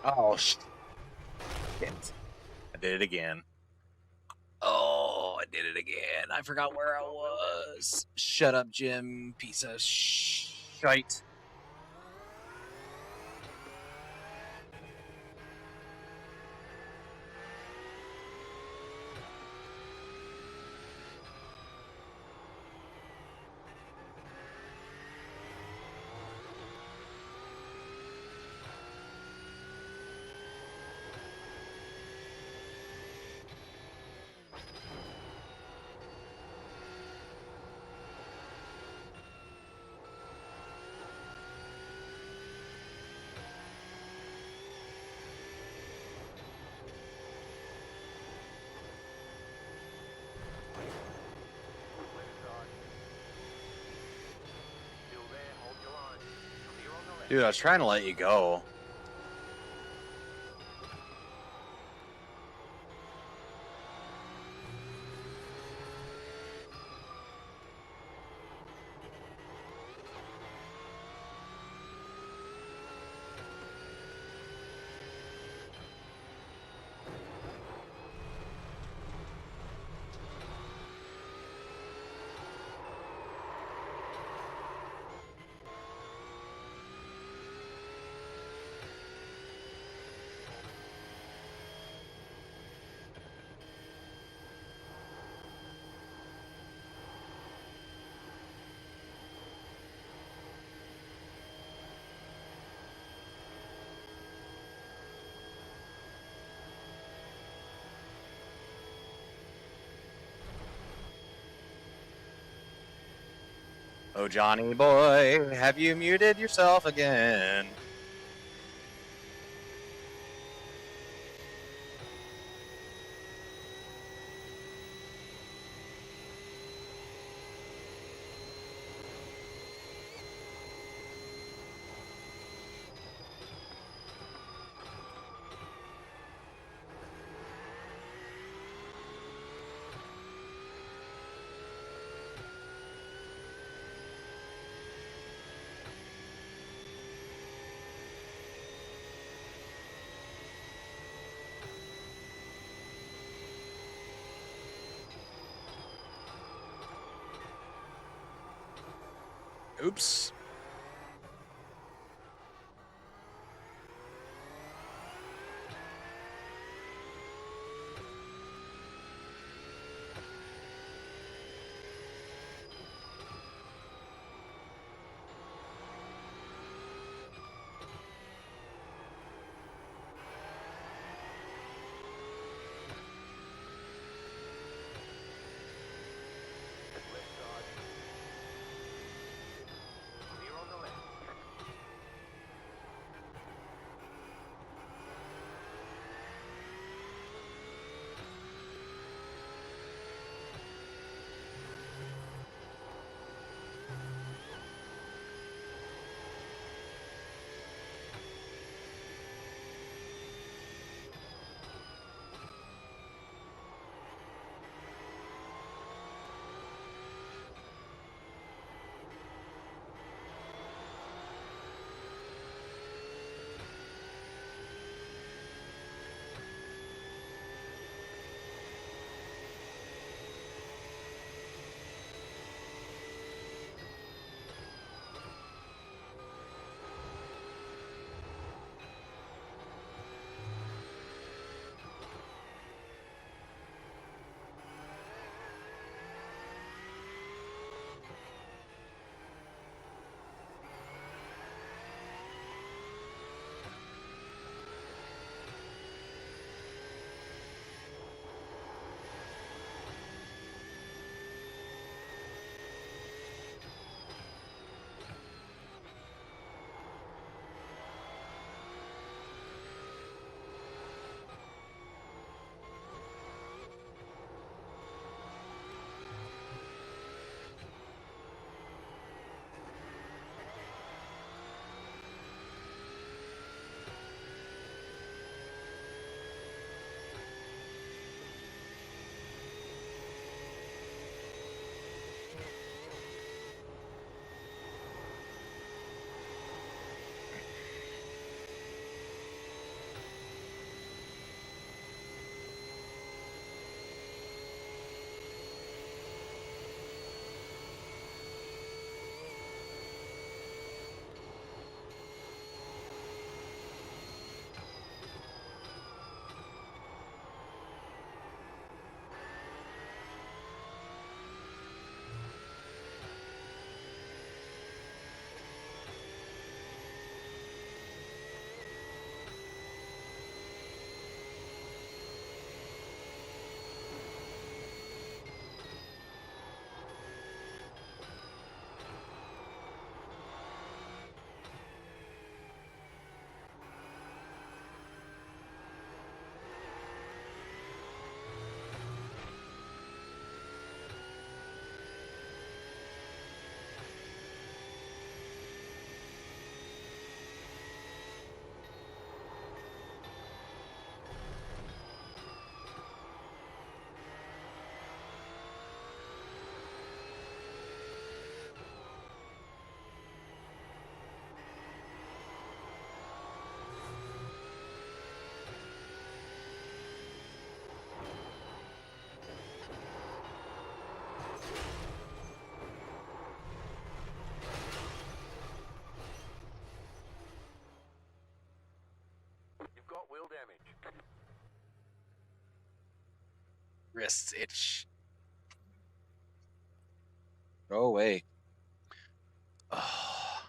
Oh, shit. I did it again. Oh, I did it again. I forgot where I was. Shut up, Jim. Piece of shite. Still there, hold your line. Clear on the left. Dude, I was trying to let you go. Oh, Johnny boy, have you muted yourself again? Oops. Left side. You've got wheel damage. Wrists itch. Go away. Oh.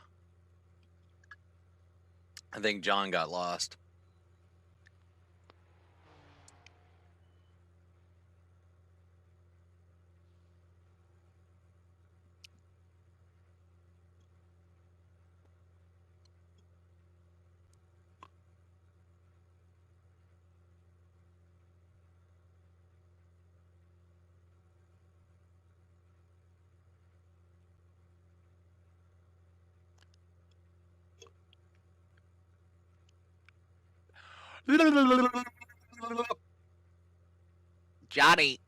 I think John got lost. Johnny.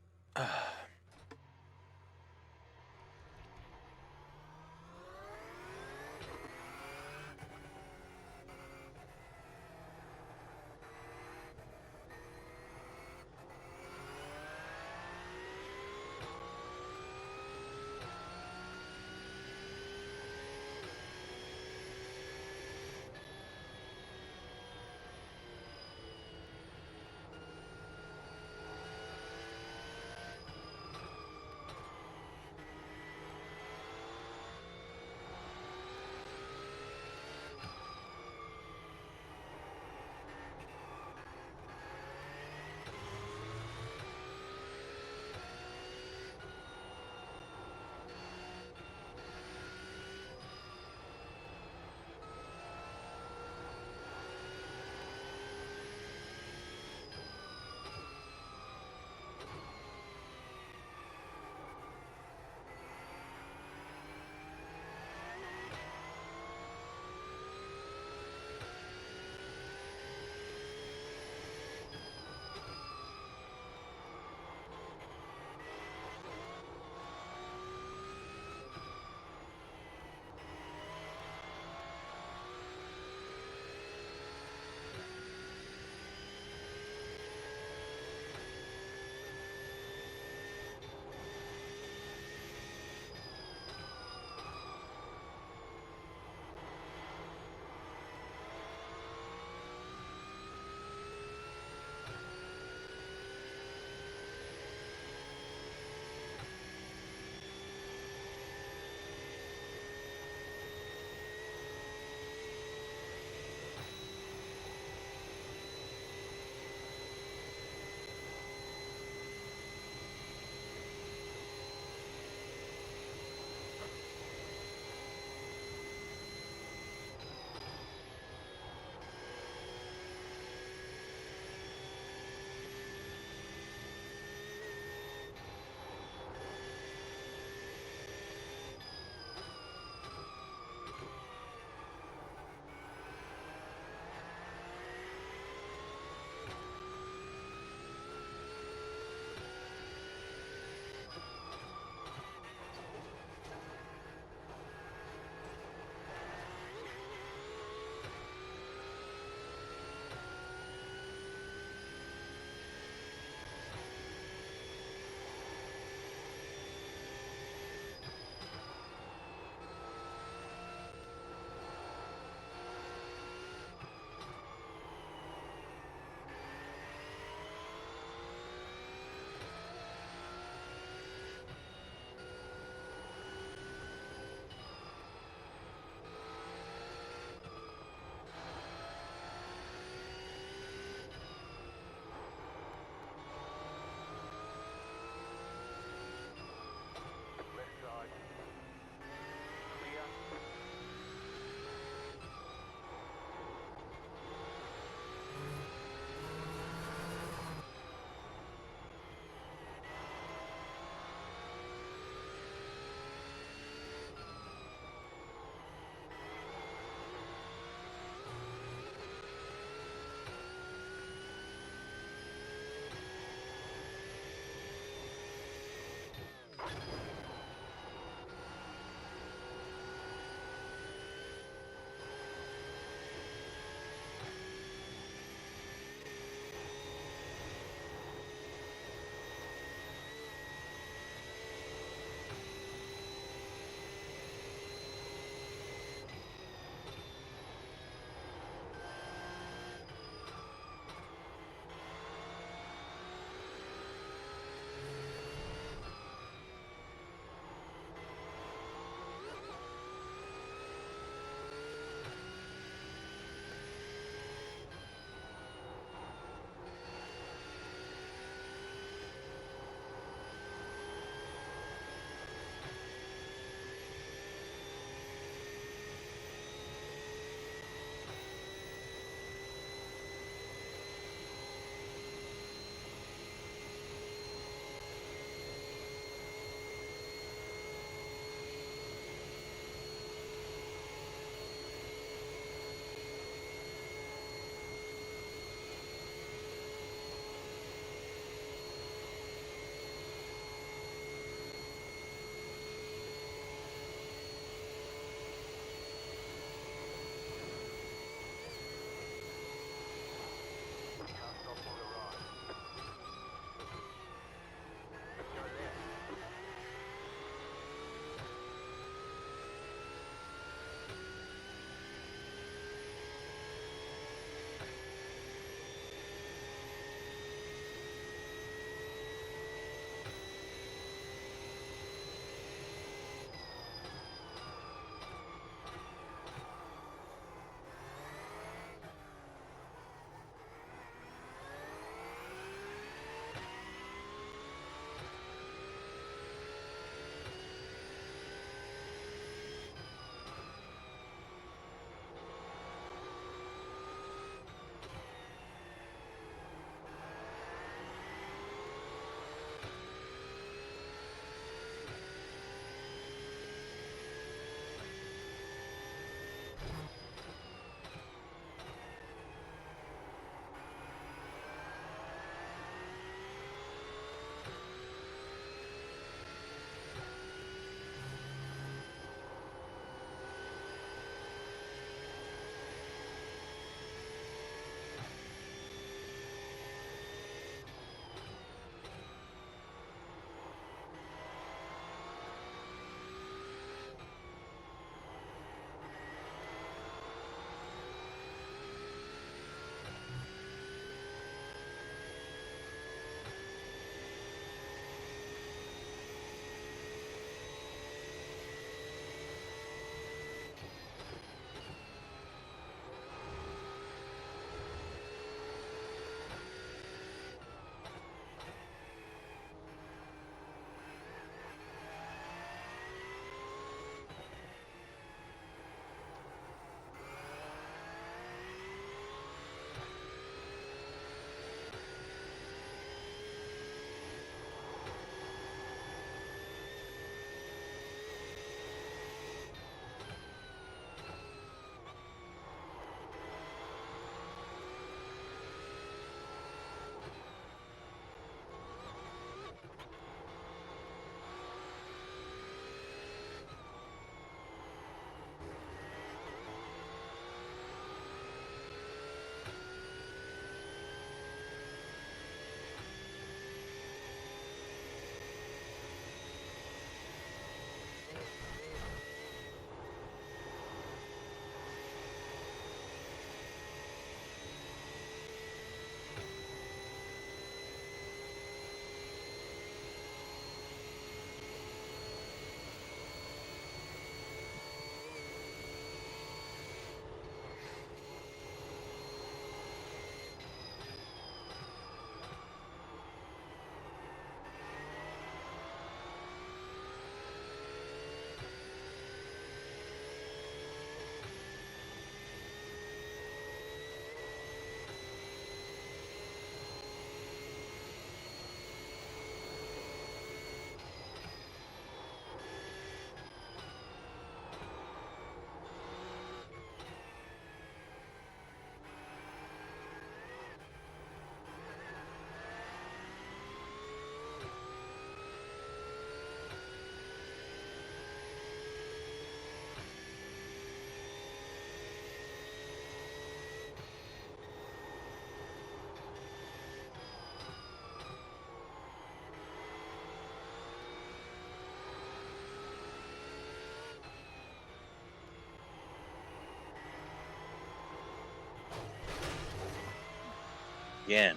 again.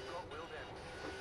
Got wheel damage.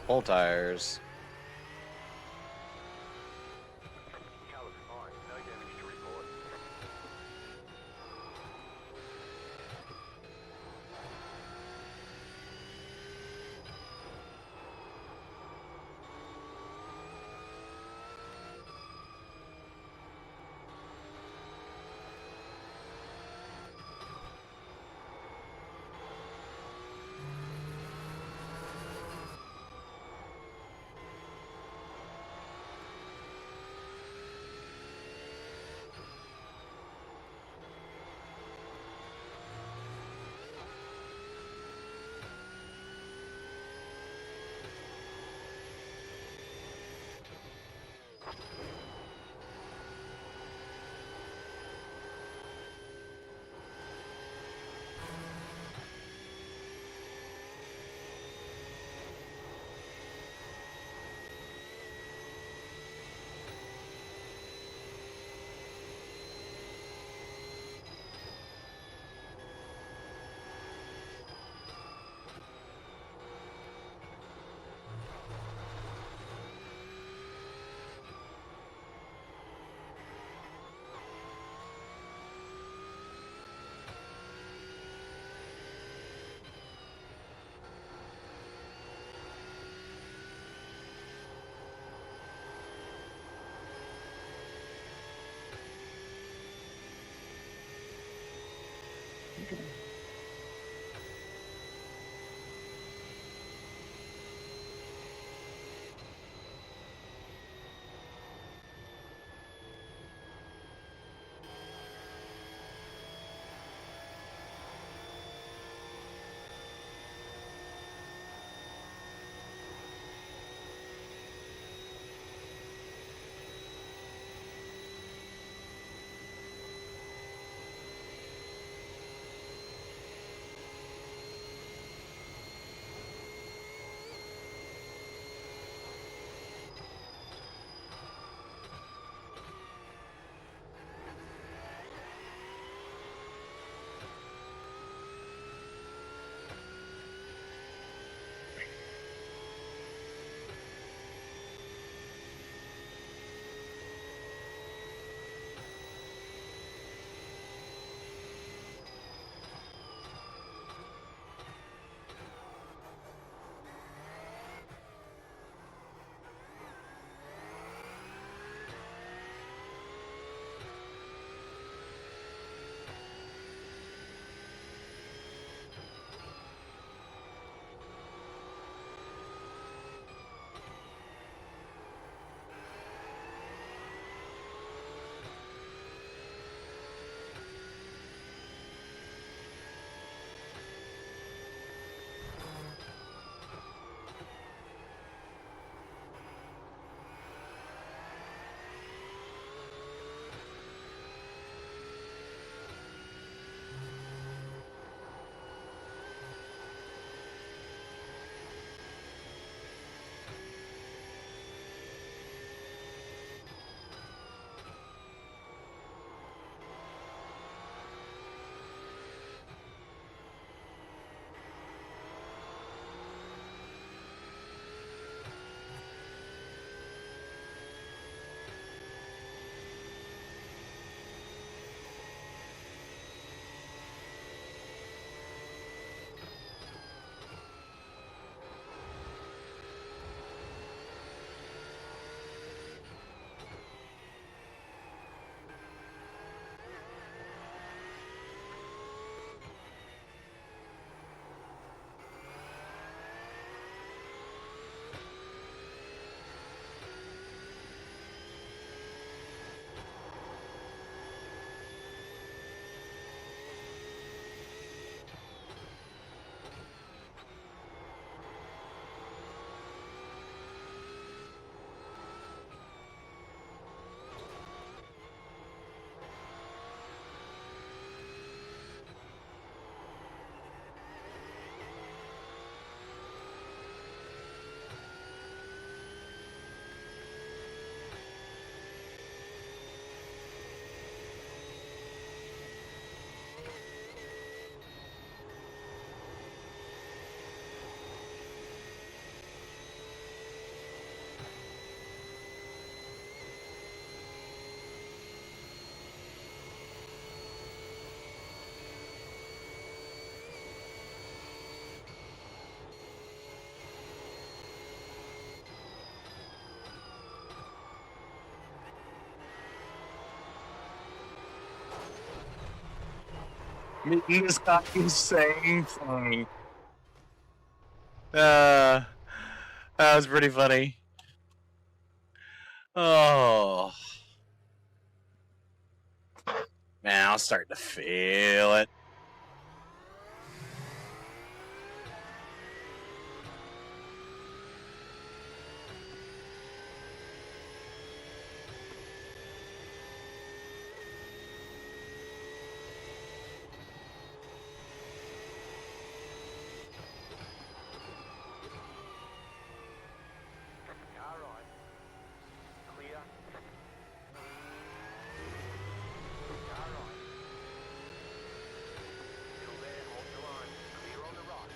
Full tires. Car looks fine. No damage to report. This guy is saying thing. That was pretty funny. Oh. Man, I'll start to feel it. Car right. Clear. Car right. Still there, hold your line. Clear on the right.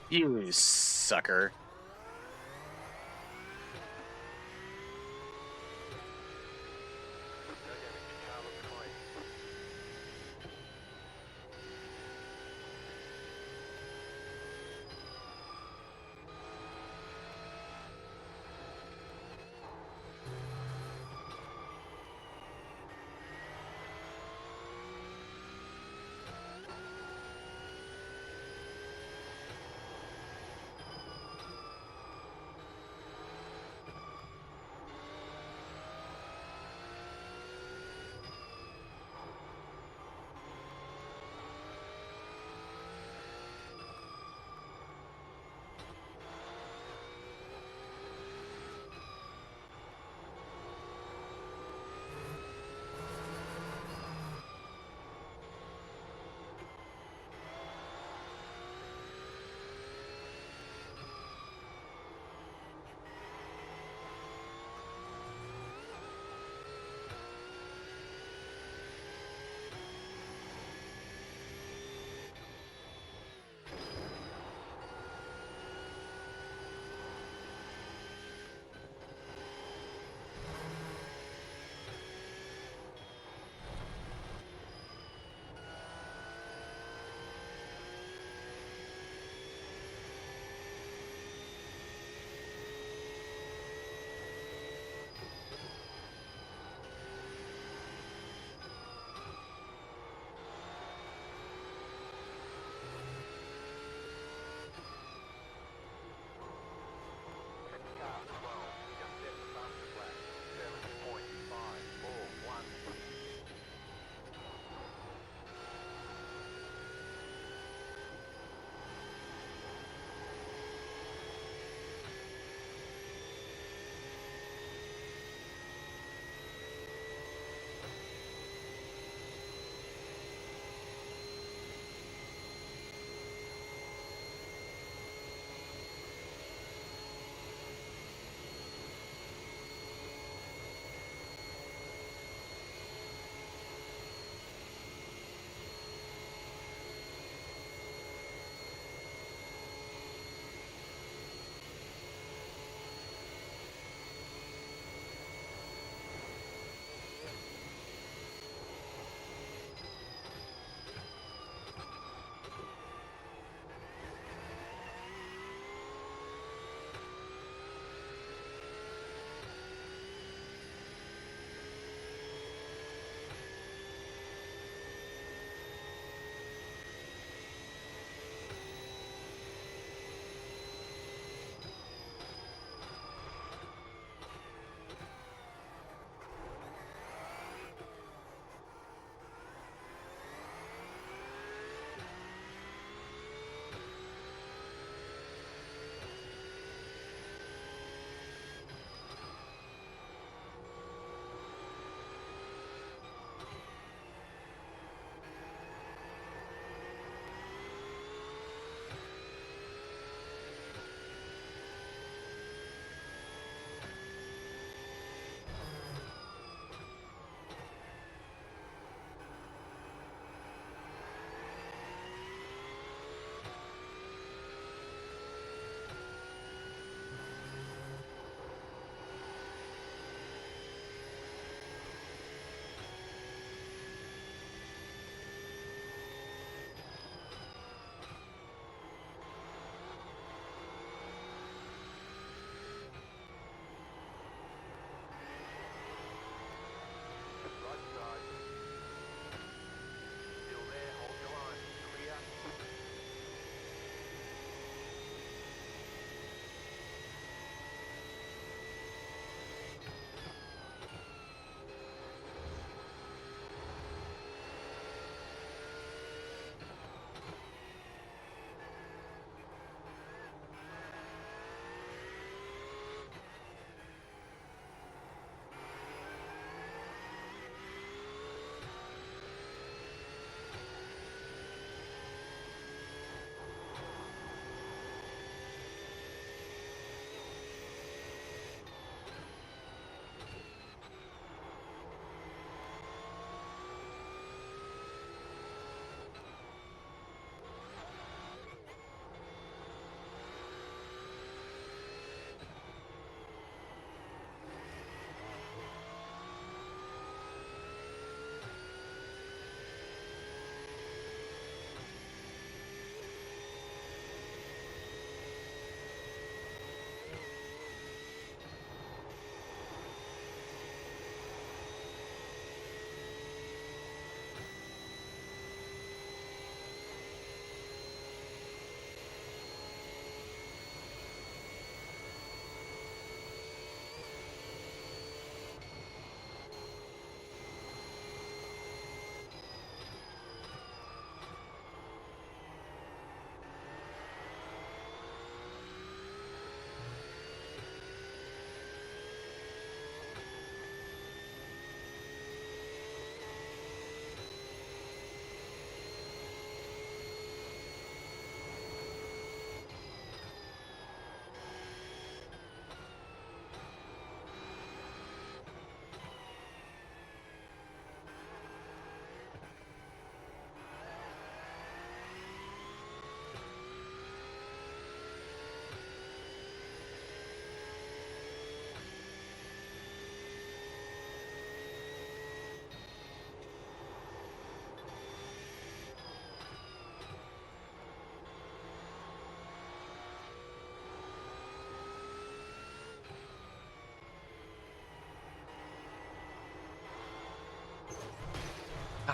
You sucker. No damage. Car looks clean.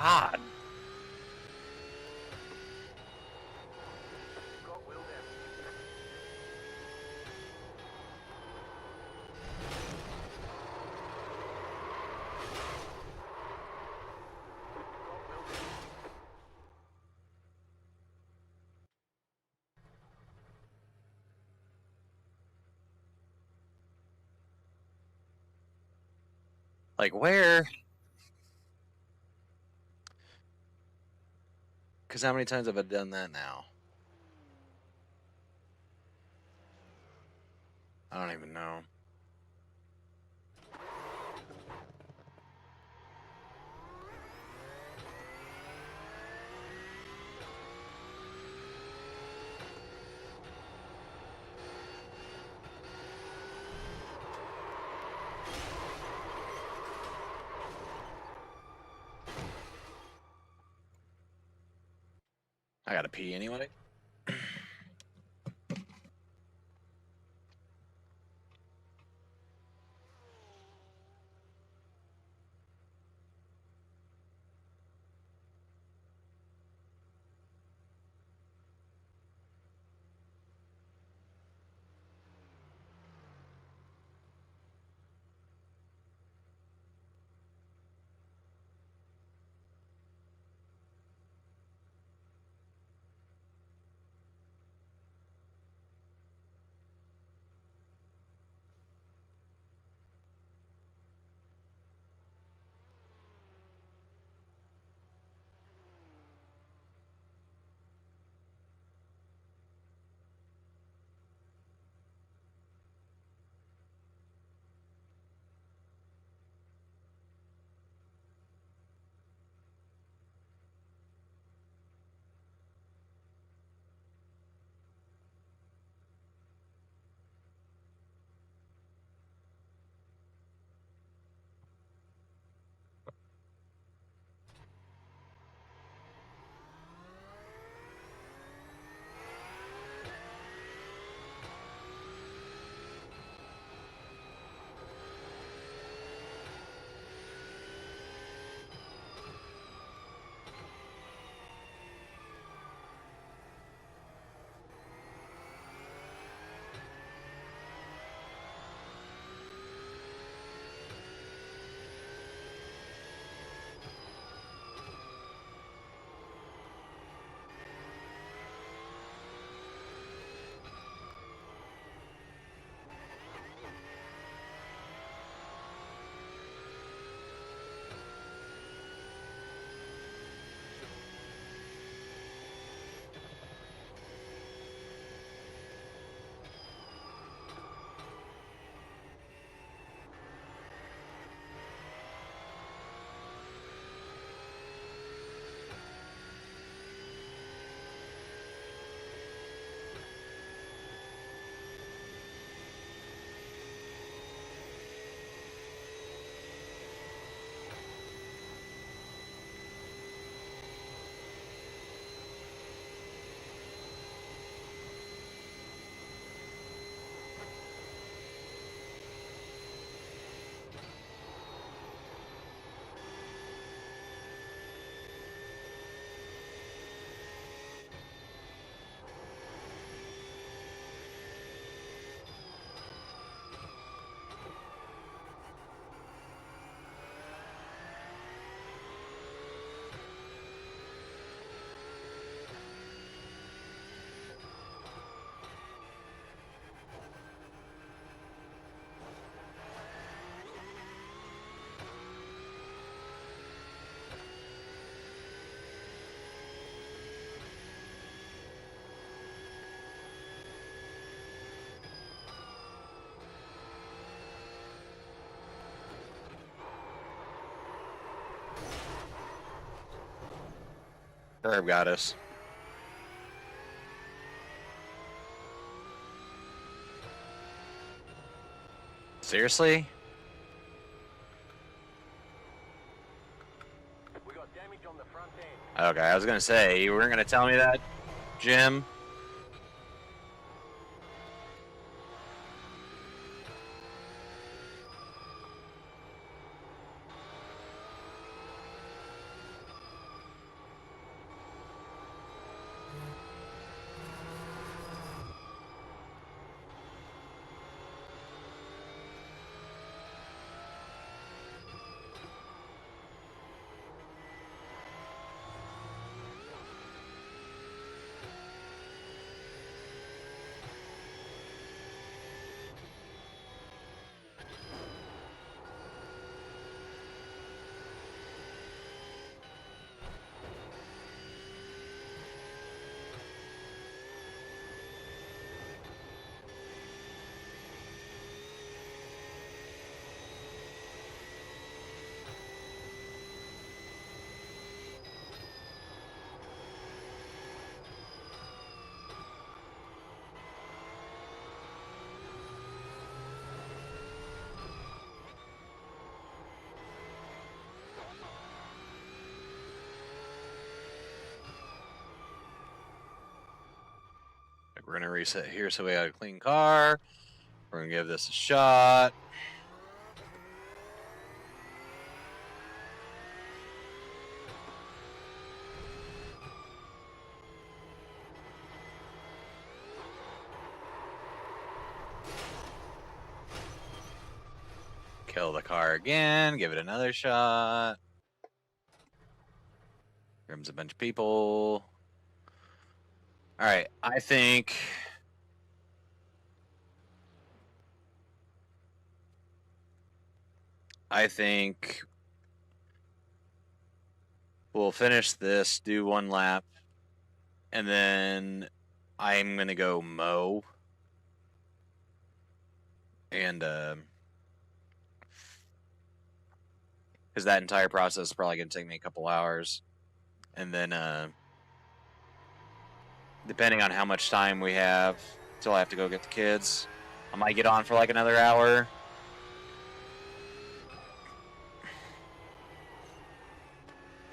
God. Got wheel damage. Got wheel damage. Like where? Because how many times have I done that now? I don't even know. I gotta pee anyway. Herb got us. Seriously? We got damage on the front end. Okay, I was gonna say, you weren't gonna tell me that, Jim? we're gonna reset here so we got a clean car. We're gonna give this a shot. Kill the car again, give it another shot. Here comes a bunch of people. Alright, I think we'll finish this, do one lap, and then I'm gonna go mow. And because that entire process is probably gonna take me a couple hours. And then depending on how much time we have till I have to go get the kids, I might get on for like another hour.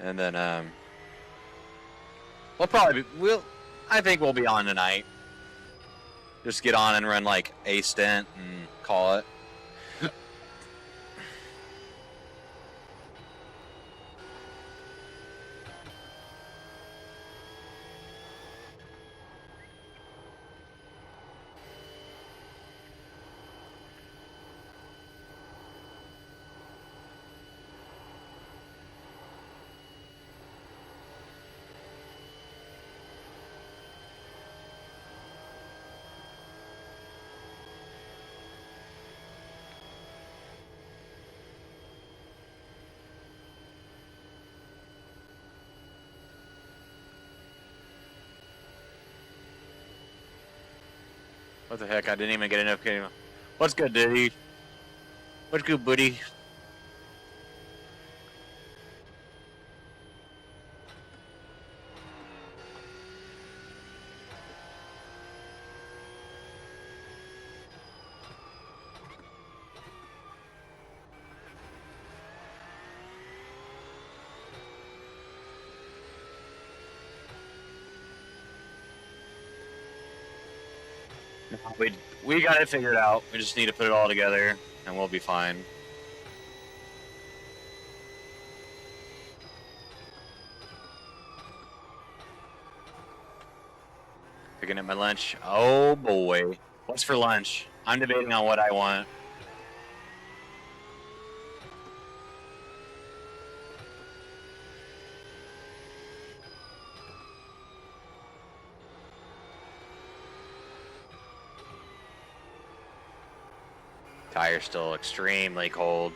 And then I think we'll be on tonight. Just get on and run like a stint and call it. What the heck? I didn't even get enough. What's good, dude? What's good, buddy? We got it figured out. We just need to put it all together, and we'll be fine. Picking up my lunch. Oh boy. What's for lunch? I'm debating on what I want. Tire's still extremely cold.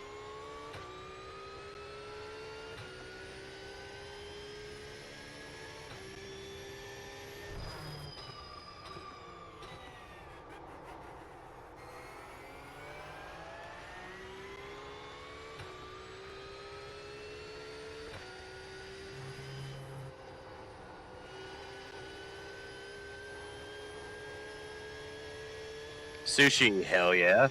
Sushi, hell yeah.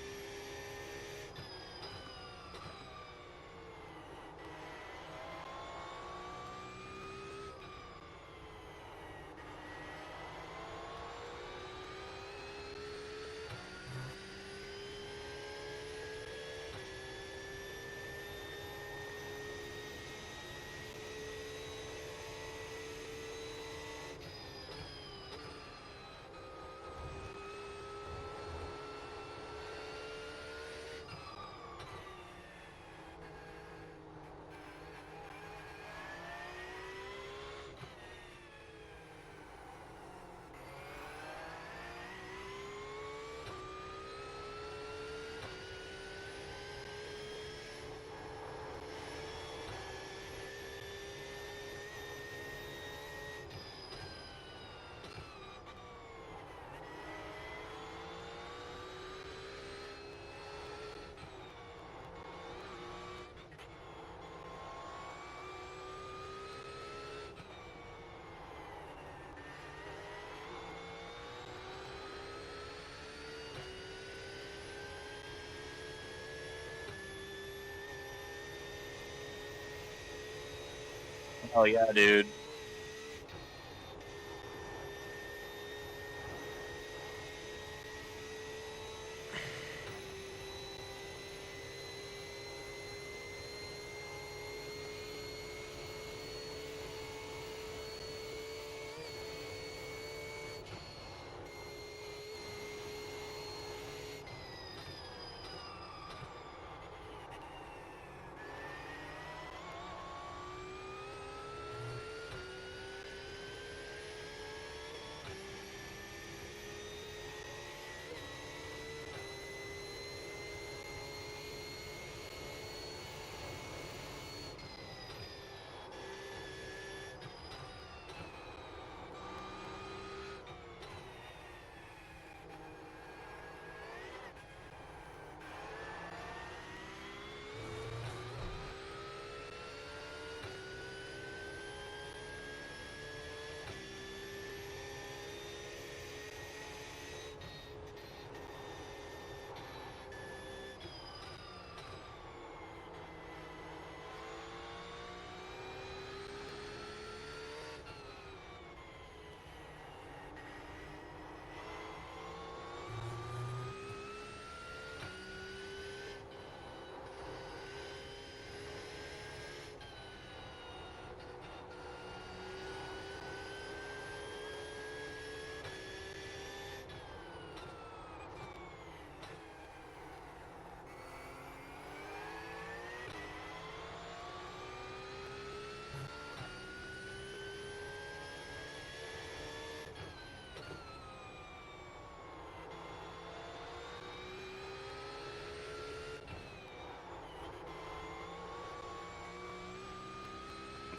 Oh yeah, dude.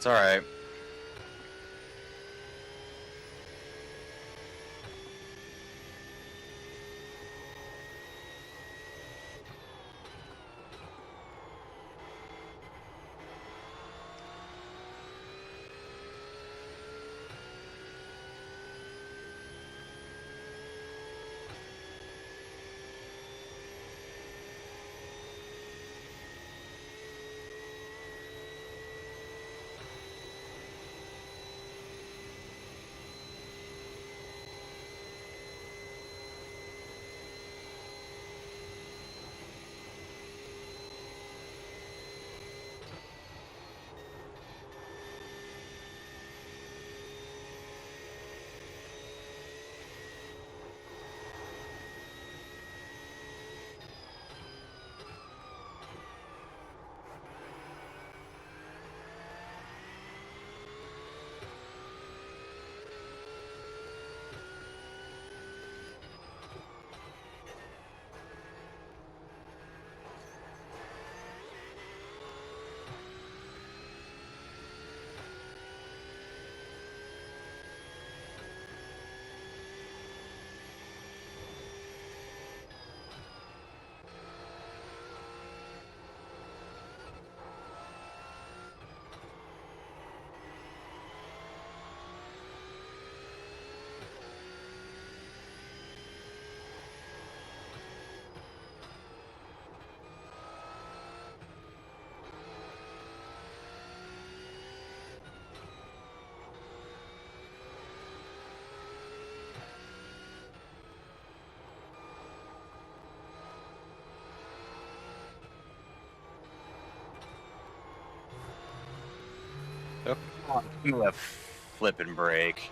It's all right. Oh, come on, give me a flipping break.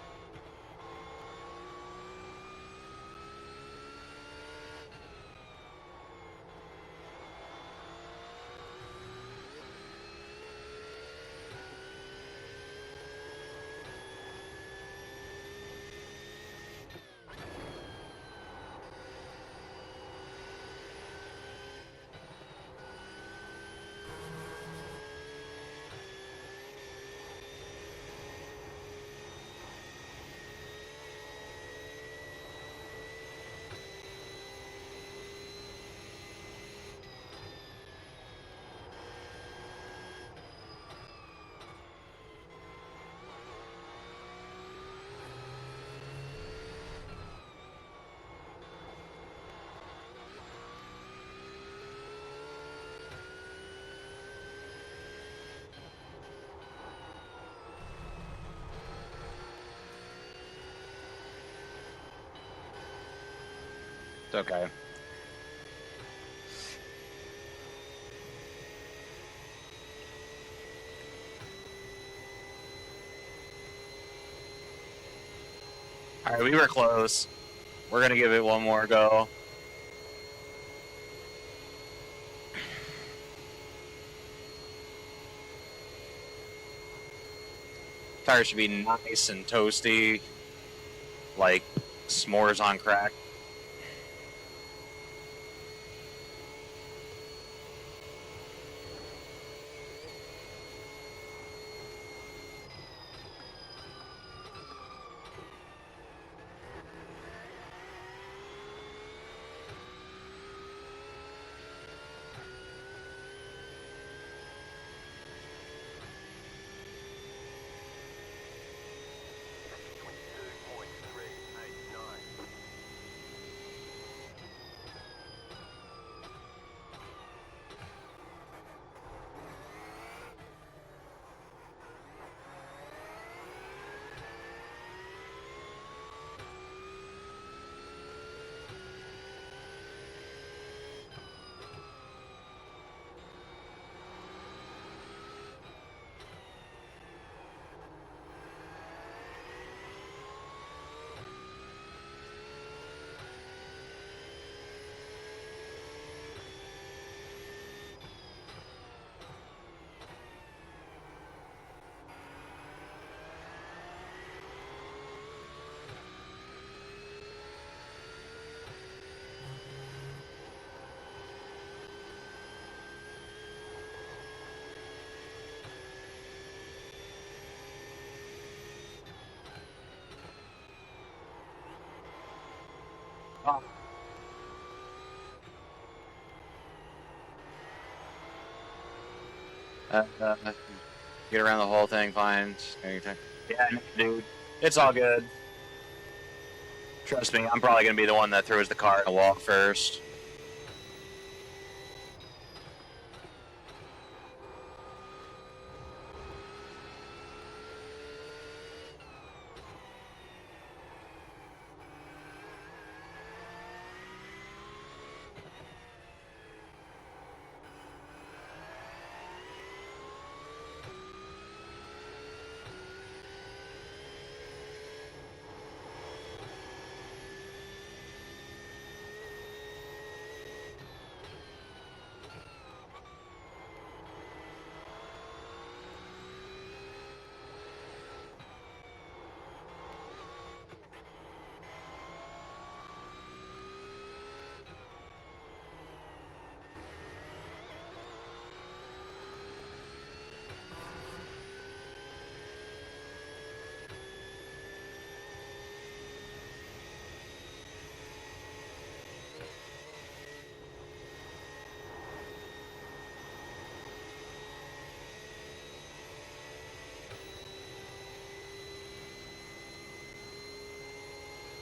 It's okay. All right, we were close. We're gonna give it one more go. Tires should be nice and toasty, like s'mores on crack. Get around the whole thing, fine. Anything. Yeah, dude. It's all good. Trust me, I'm probably going to be the one that throws the car in the wall first.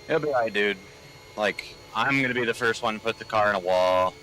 It'll be alright, dude. Like, I'm gonna be the first one to put the car in a wall.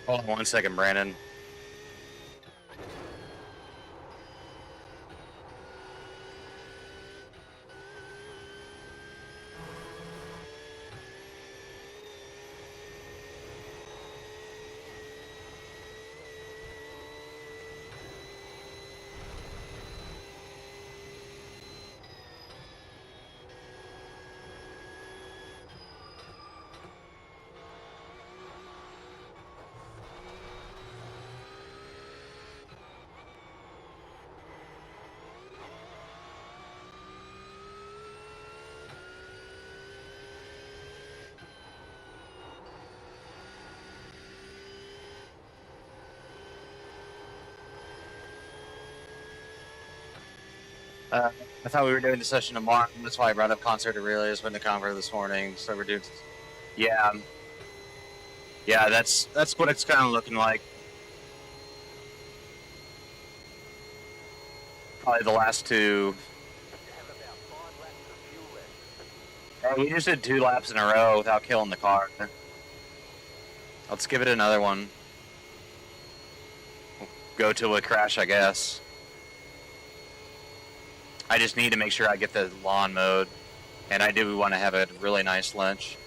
Hold on 1 second, Brandon. I thought we were doing the session tomorrow. That's why I brought up concert to relays when the convo this morning. So we're doing. Yeah. Yeah, that's what it's kind of looking like. Probably the last two. You have about 5 laps of fuel left. We just did 2 laps in a row without killing the car. Let's give it another one. Go till we crash, I guess. I just need to make sure I get the lawn mode. And I do want to have a really nice lunch.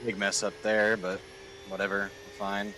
Big mess up there, but whatever, we're fine.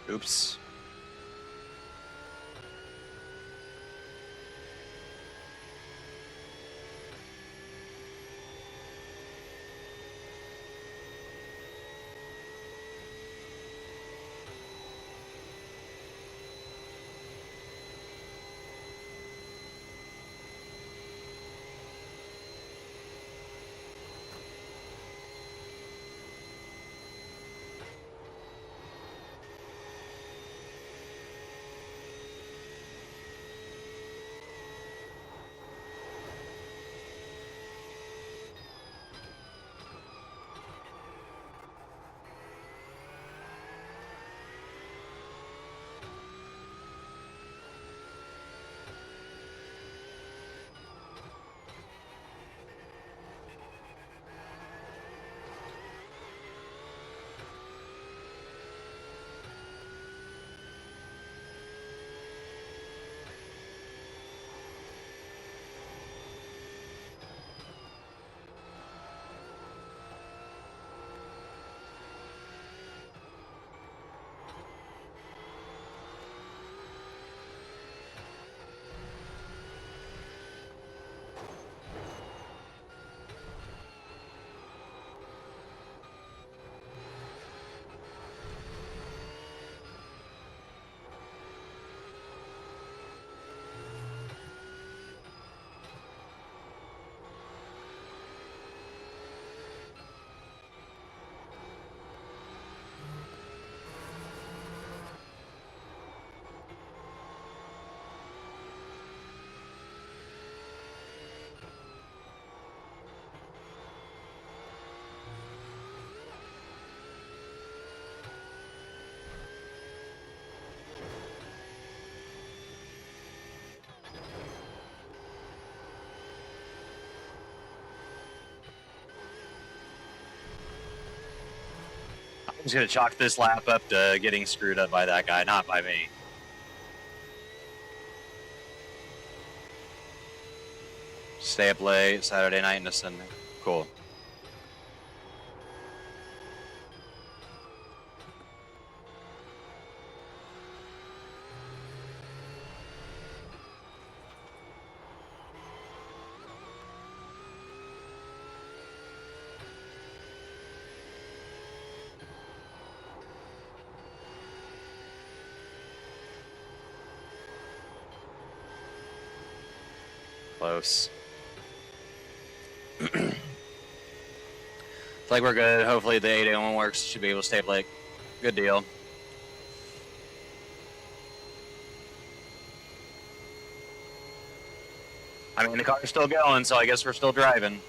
Oops. I'm just gonna chalk this lap up to getting screwed up by that guy, not by me. Stay up late, Saturday night into Sunday. Cool. Close. It's like we're good. Hopefully the 8A1 works. Should be able to stay up late. Good deal. I mean, the car's still going, so I guess we're still driving.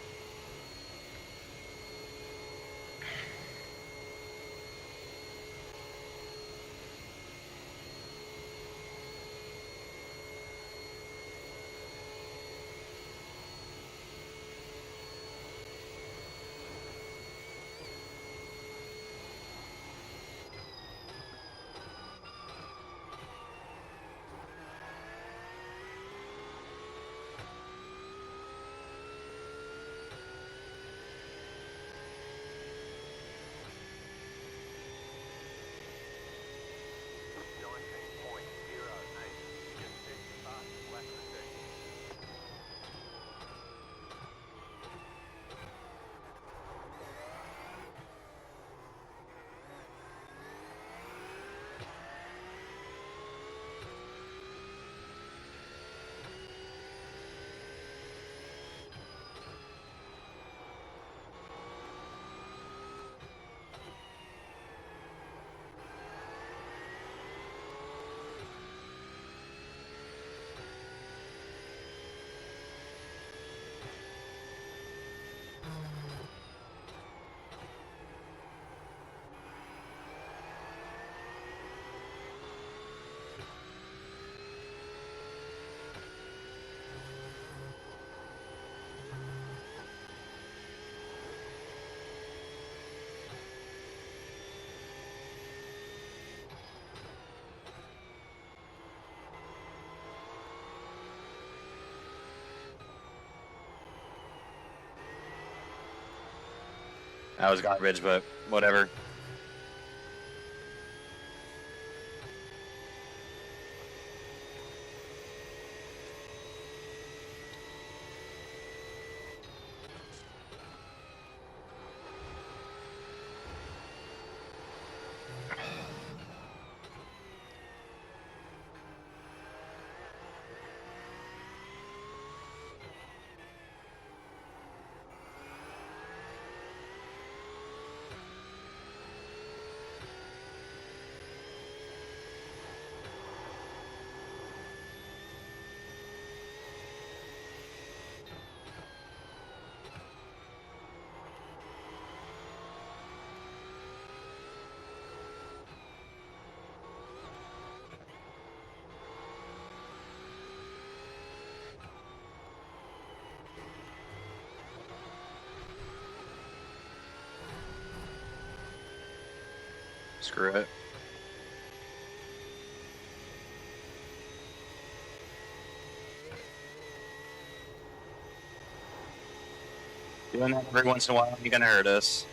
That was garbage, but whatever. Screw it. Doing that every once in a while ain't gonna hurt us.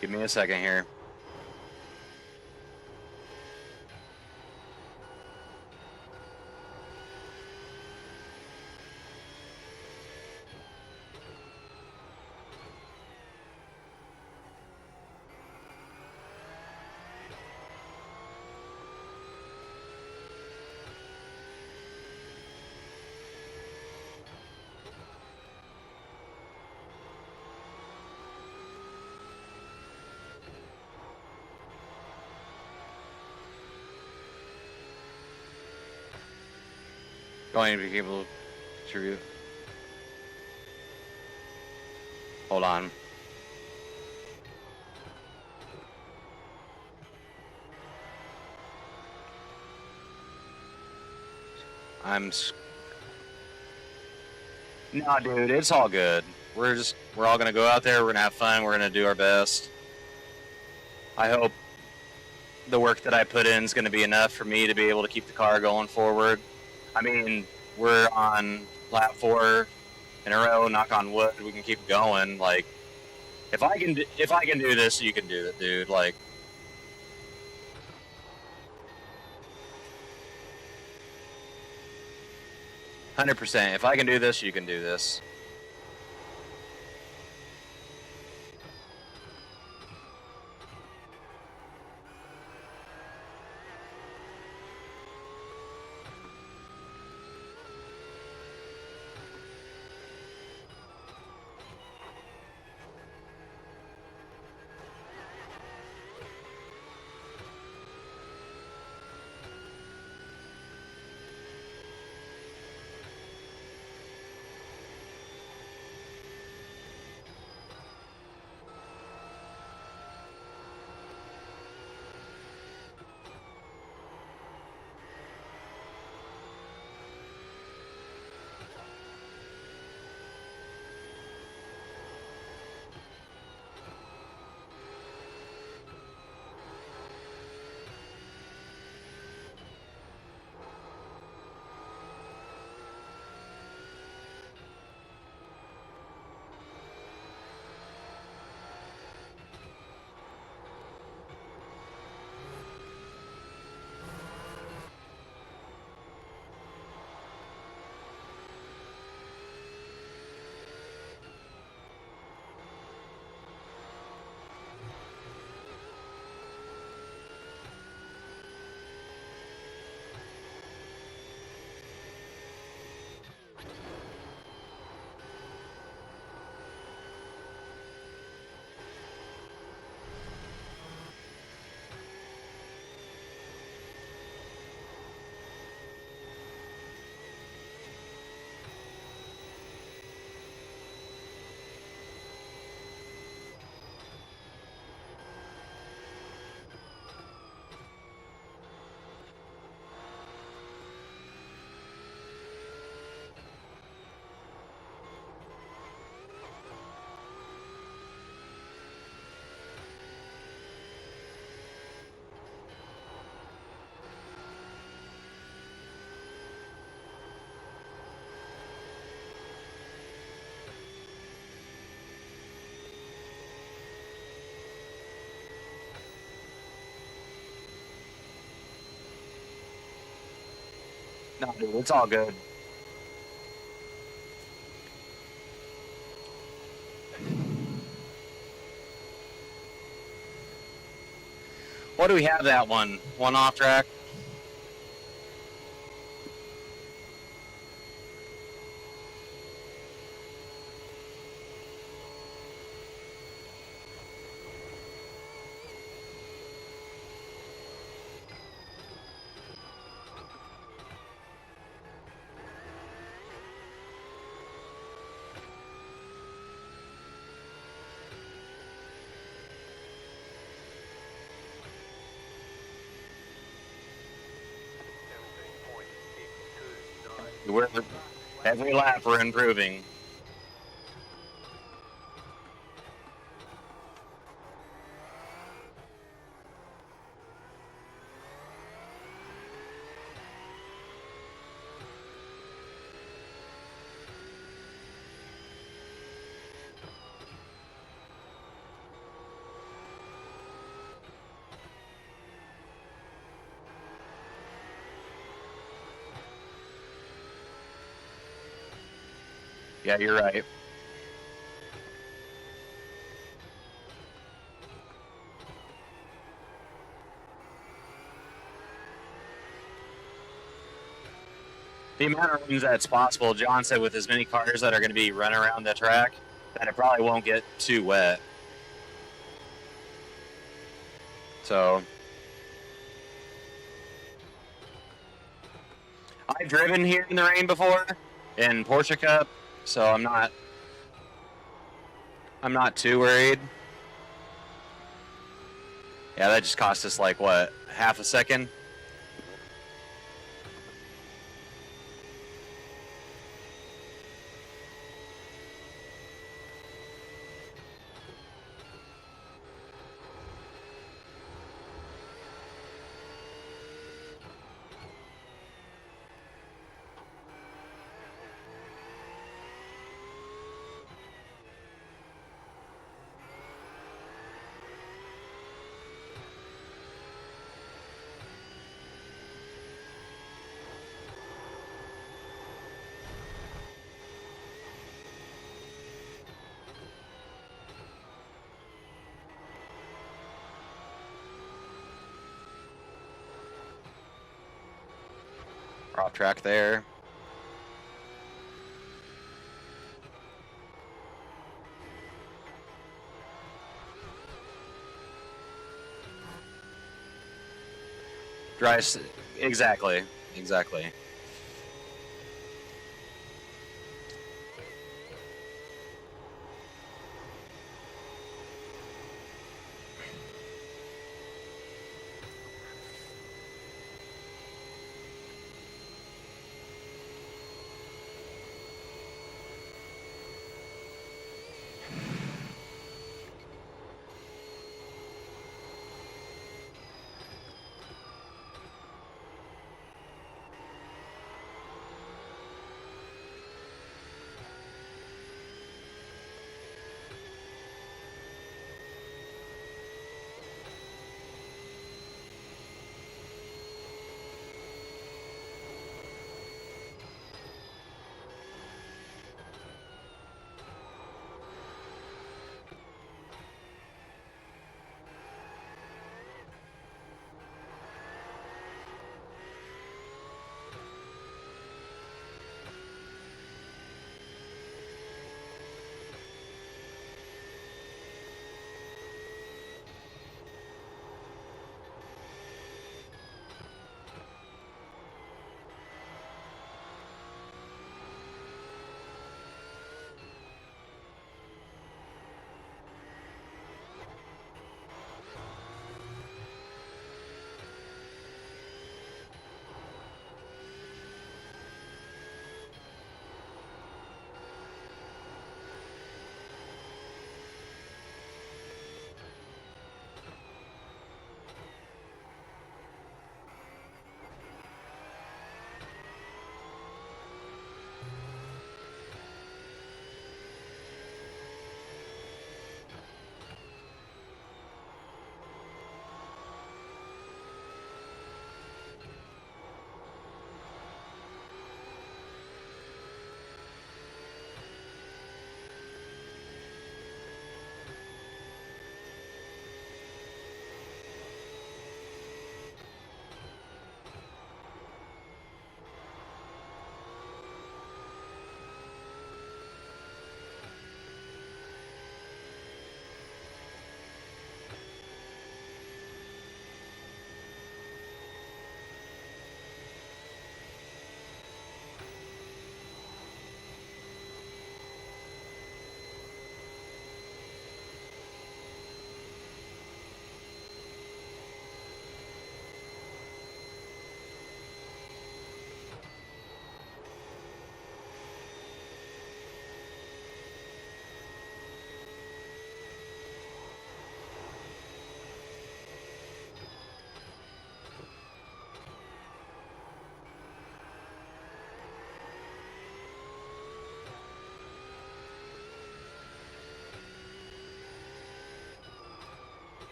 Give me a second here. Going to be able to. Hold on. No, dude, it's all good. We're all gonna go out there. We're gonna have fun. We're gonna do our best. I hope the work that I put in is gonna be enough for me to be able to keep the car going forward. I mean, we're on lap 4 in a row. Knock on wood, we can keep going. Like, if I can do this, you can do it, dude. Like, %. If I can do this, you can do this. No, dude, it's all good. What do we have that one? One off track? We're every lap we're improving. Yeah, you're right. The amount of runs that's possible, John said, with as many cars that are going to be running around the track, that it probably won't get too wet. So, I've driven here in the rain before in Porsche Cup, so I'm not too worried. Yeah, that just cost us like what, half a second? We're off track there. Exactly.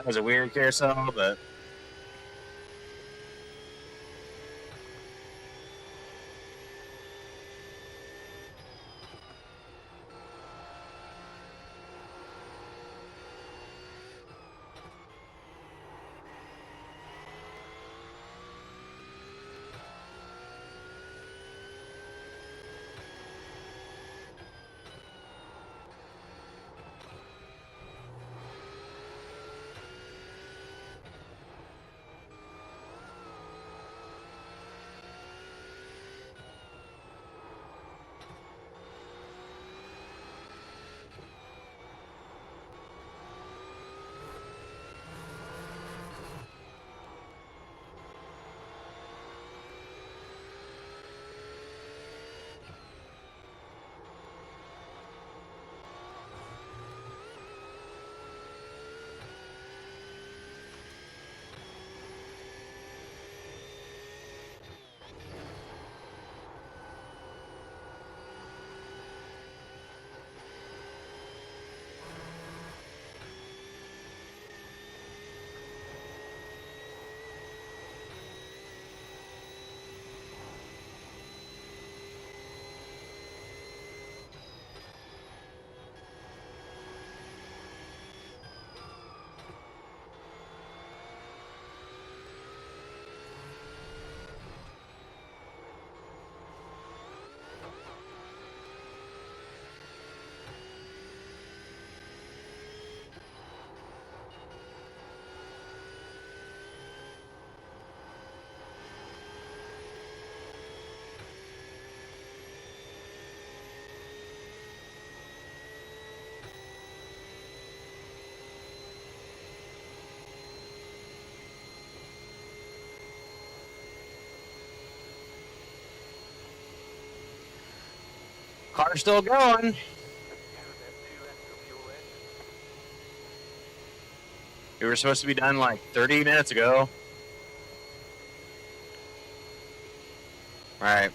That was a weird carousel, but car's still going. 2 left till fuel end. We were supposed to be done like 30 minutes ago. All right.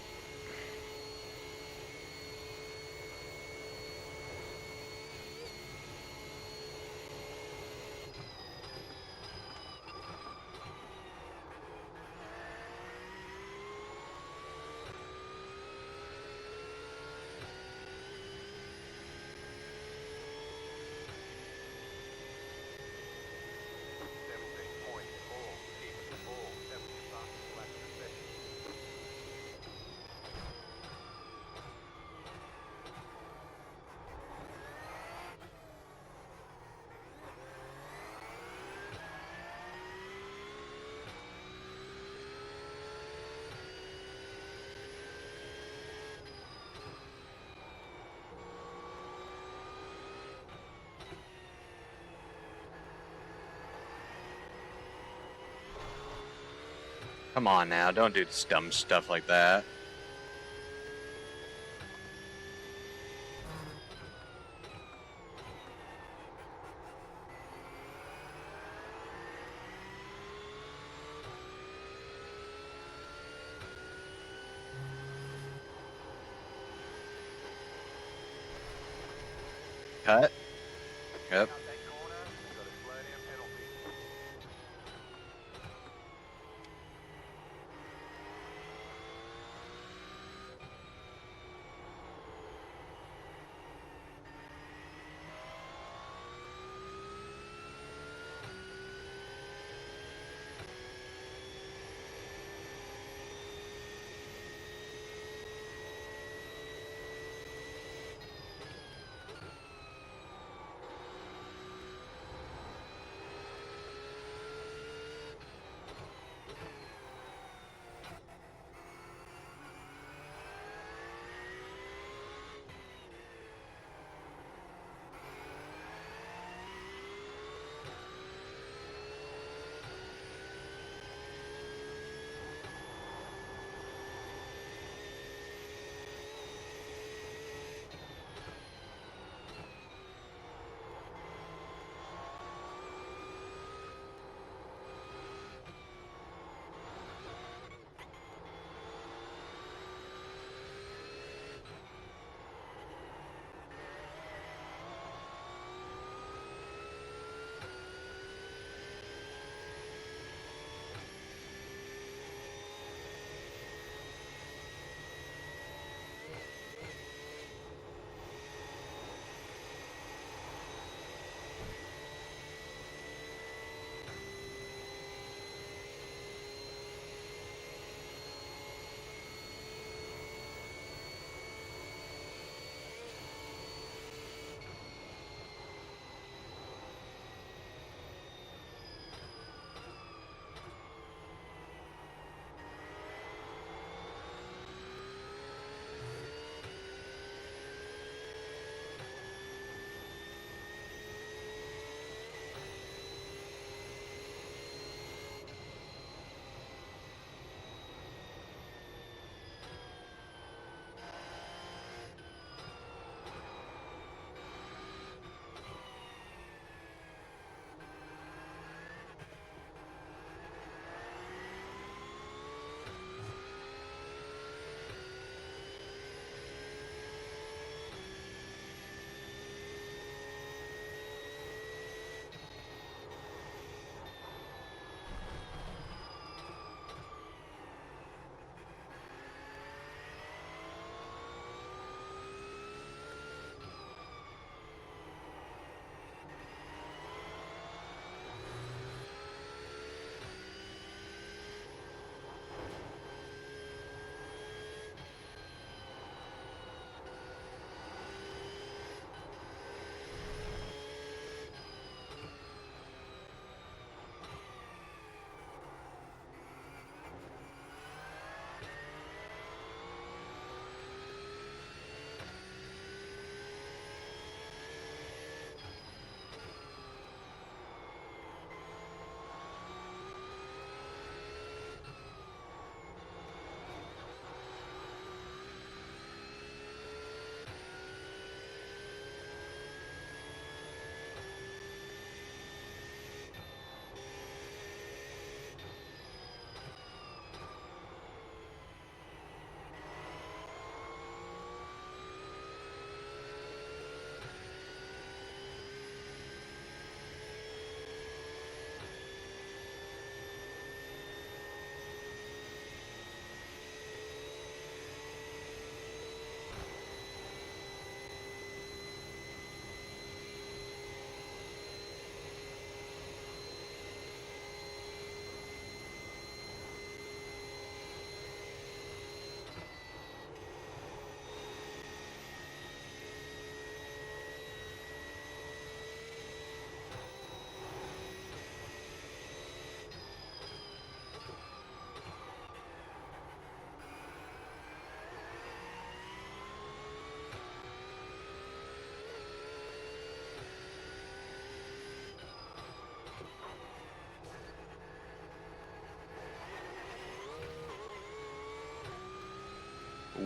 Come on now, don't do dumb stuff like that. Cut. Yep. Out that corner, we've got a slow down penalty.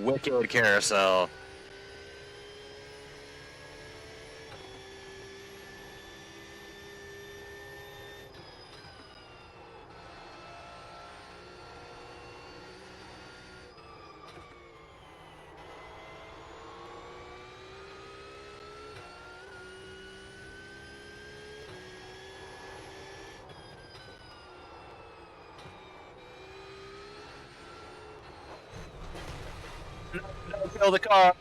wicked carousel. Don't kill the car.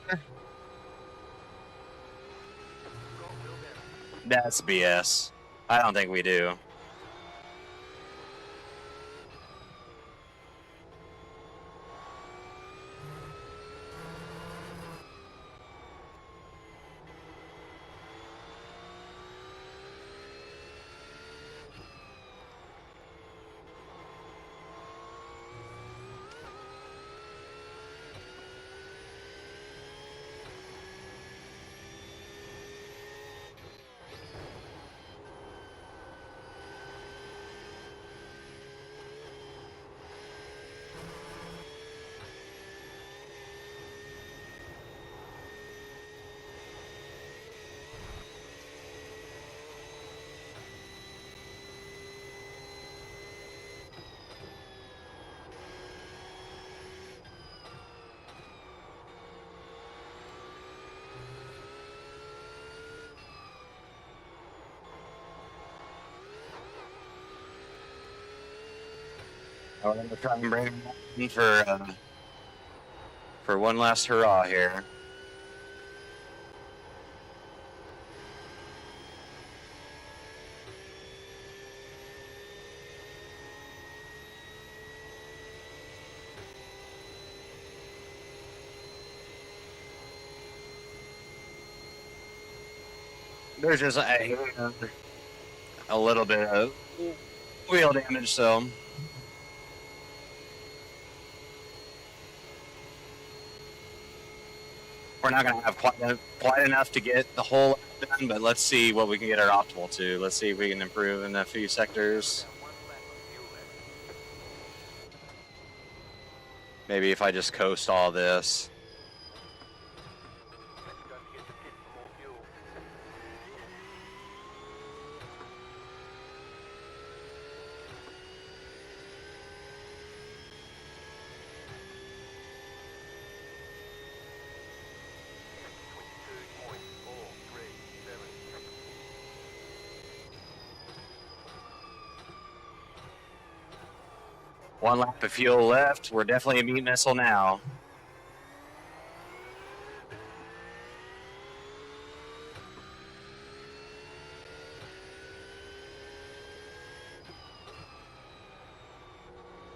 That's BS. I don't think we do. I'm gonna try and bring him in for one last hurrah here. There's just a little bit of wheel damage, so we're not going to have quite enough to get the whole done, but let's see what we can get our optimal to. Let's see if we can improve in a few sectors. Maybe if I just coast all this. One lap of fuel left. We're definitely a meat missile now.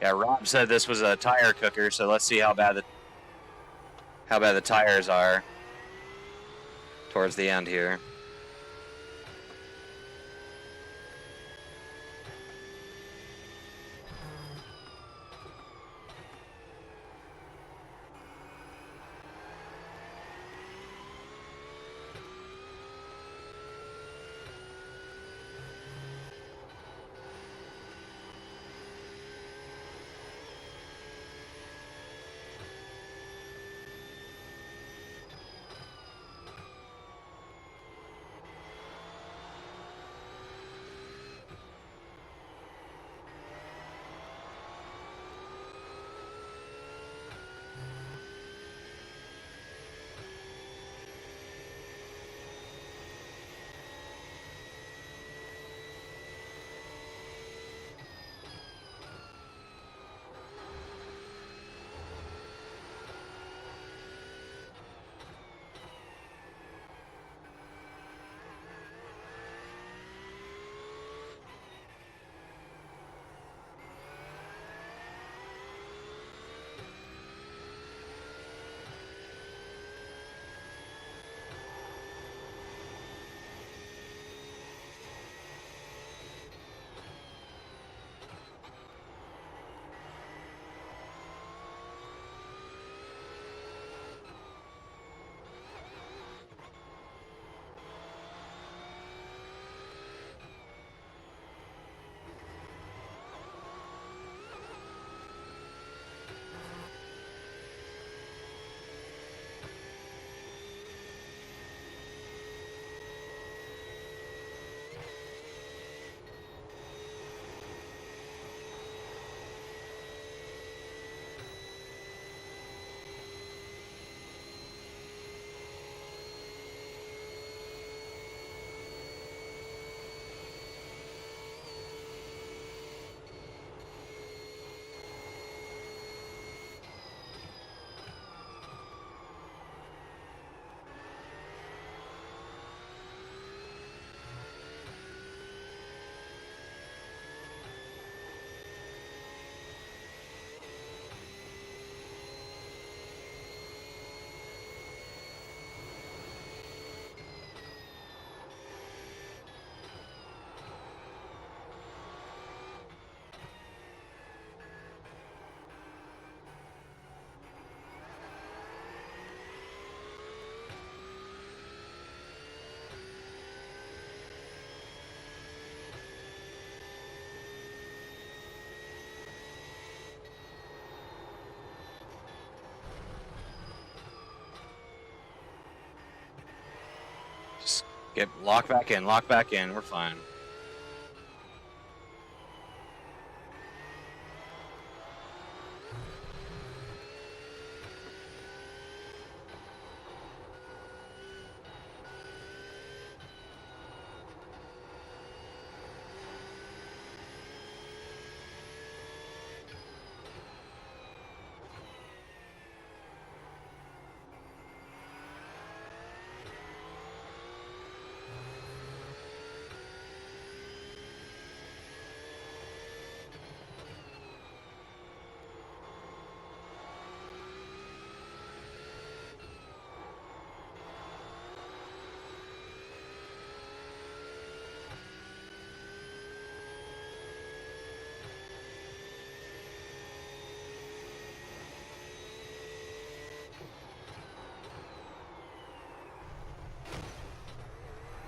Yeah, Rob said this was a tire cooker, so let's see how bad the tires are towards the end here. Get lock back in, lock back in. We're fine.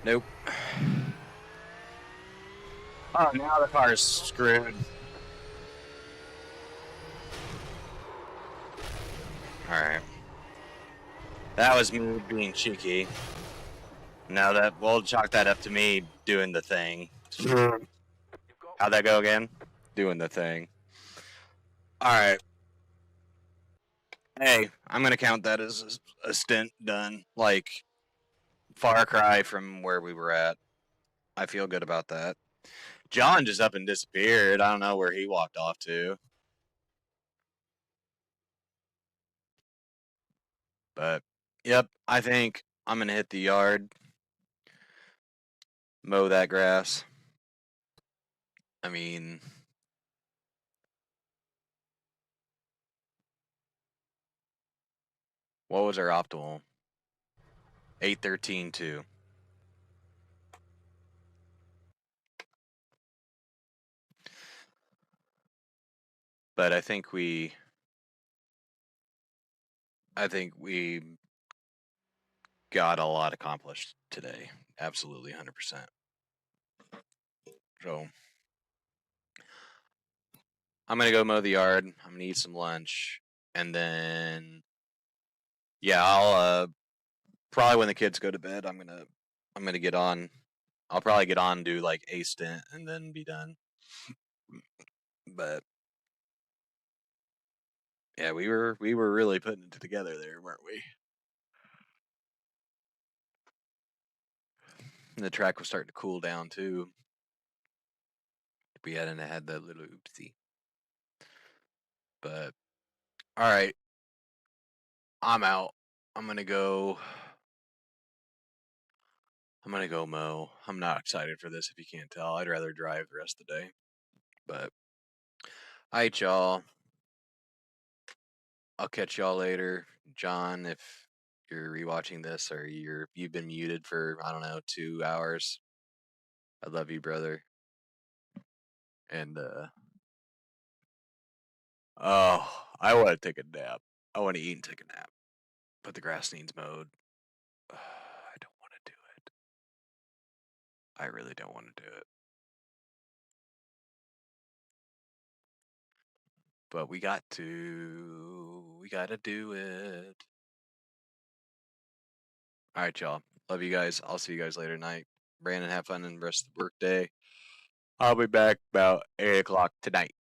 Nope. Oh, now the car's screwed. Alright. That was me being cheeky. Now that we'll chalk that up to me doing the thing. How'd that go again? Doing the thing. Alright. Hey, I'm gonna count that as a stint done. Like, far cry from where we were at. I feel good about that. John just up and disappeared. I don't know where he walked off to. But, yep, I think I'm gonna hit the yard. Mow that grass. I mean, what was our optimal? 813.2. But I think we got a lot accomplished today. Absolutely 100%. So I'm gonna go mow the yard. I'm gonna eat some lunch, and then yeah, I'll probably when the kids go to bed, I'm gonna get on. I'll probably get on, do like a stint, and then be done. But yeah, we were really putting it together there, weren't we? And the track was starting to cool down too. We hadn't had that little oopsie. But all right, I'm out. I'm gonna go mow. I'm not excited for this if you can't tell. I'd rather drive the rest of the day. But all right, y'all. I'll catch y'all later. John, if you're rewatching this or you've been muted for, I don't know, 2 hours. I love you, brother. And oh, I want to take a nap. I want to eat and take a nap. But the grass needs mowed. I don't want to do it. I really don't want to do it. But we got to do it. All right, y'all. Love you guys. I'll see you guys later tonight. Brandon, have fun in the rest of the work day. I'll be back about 8 o'clock tonight.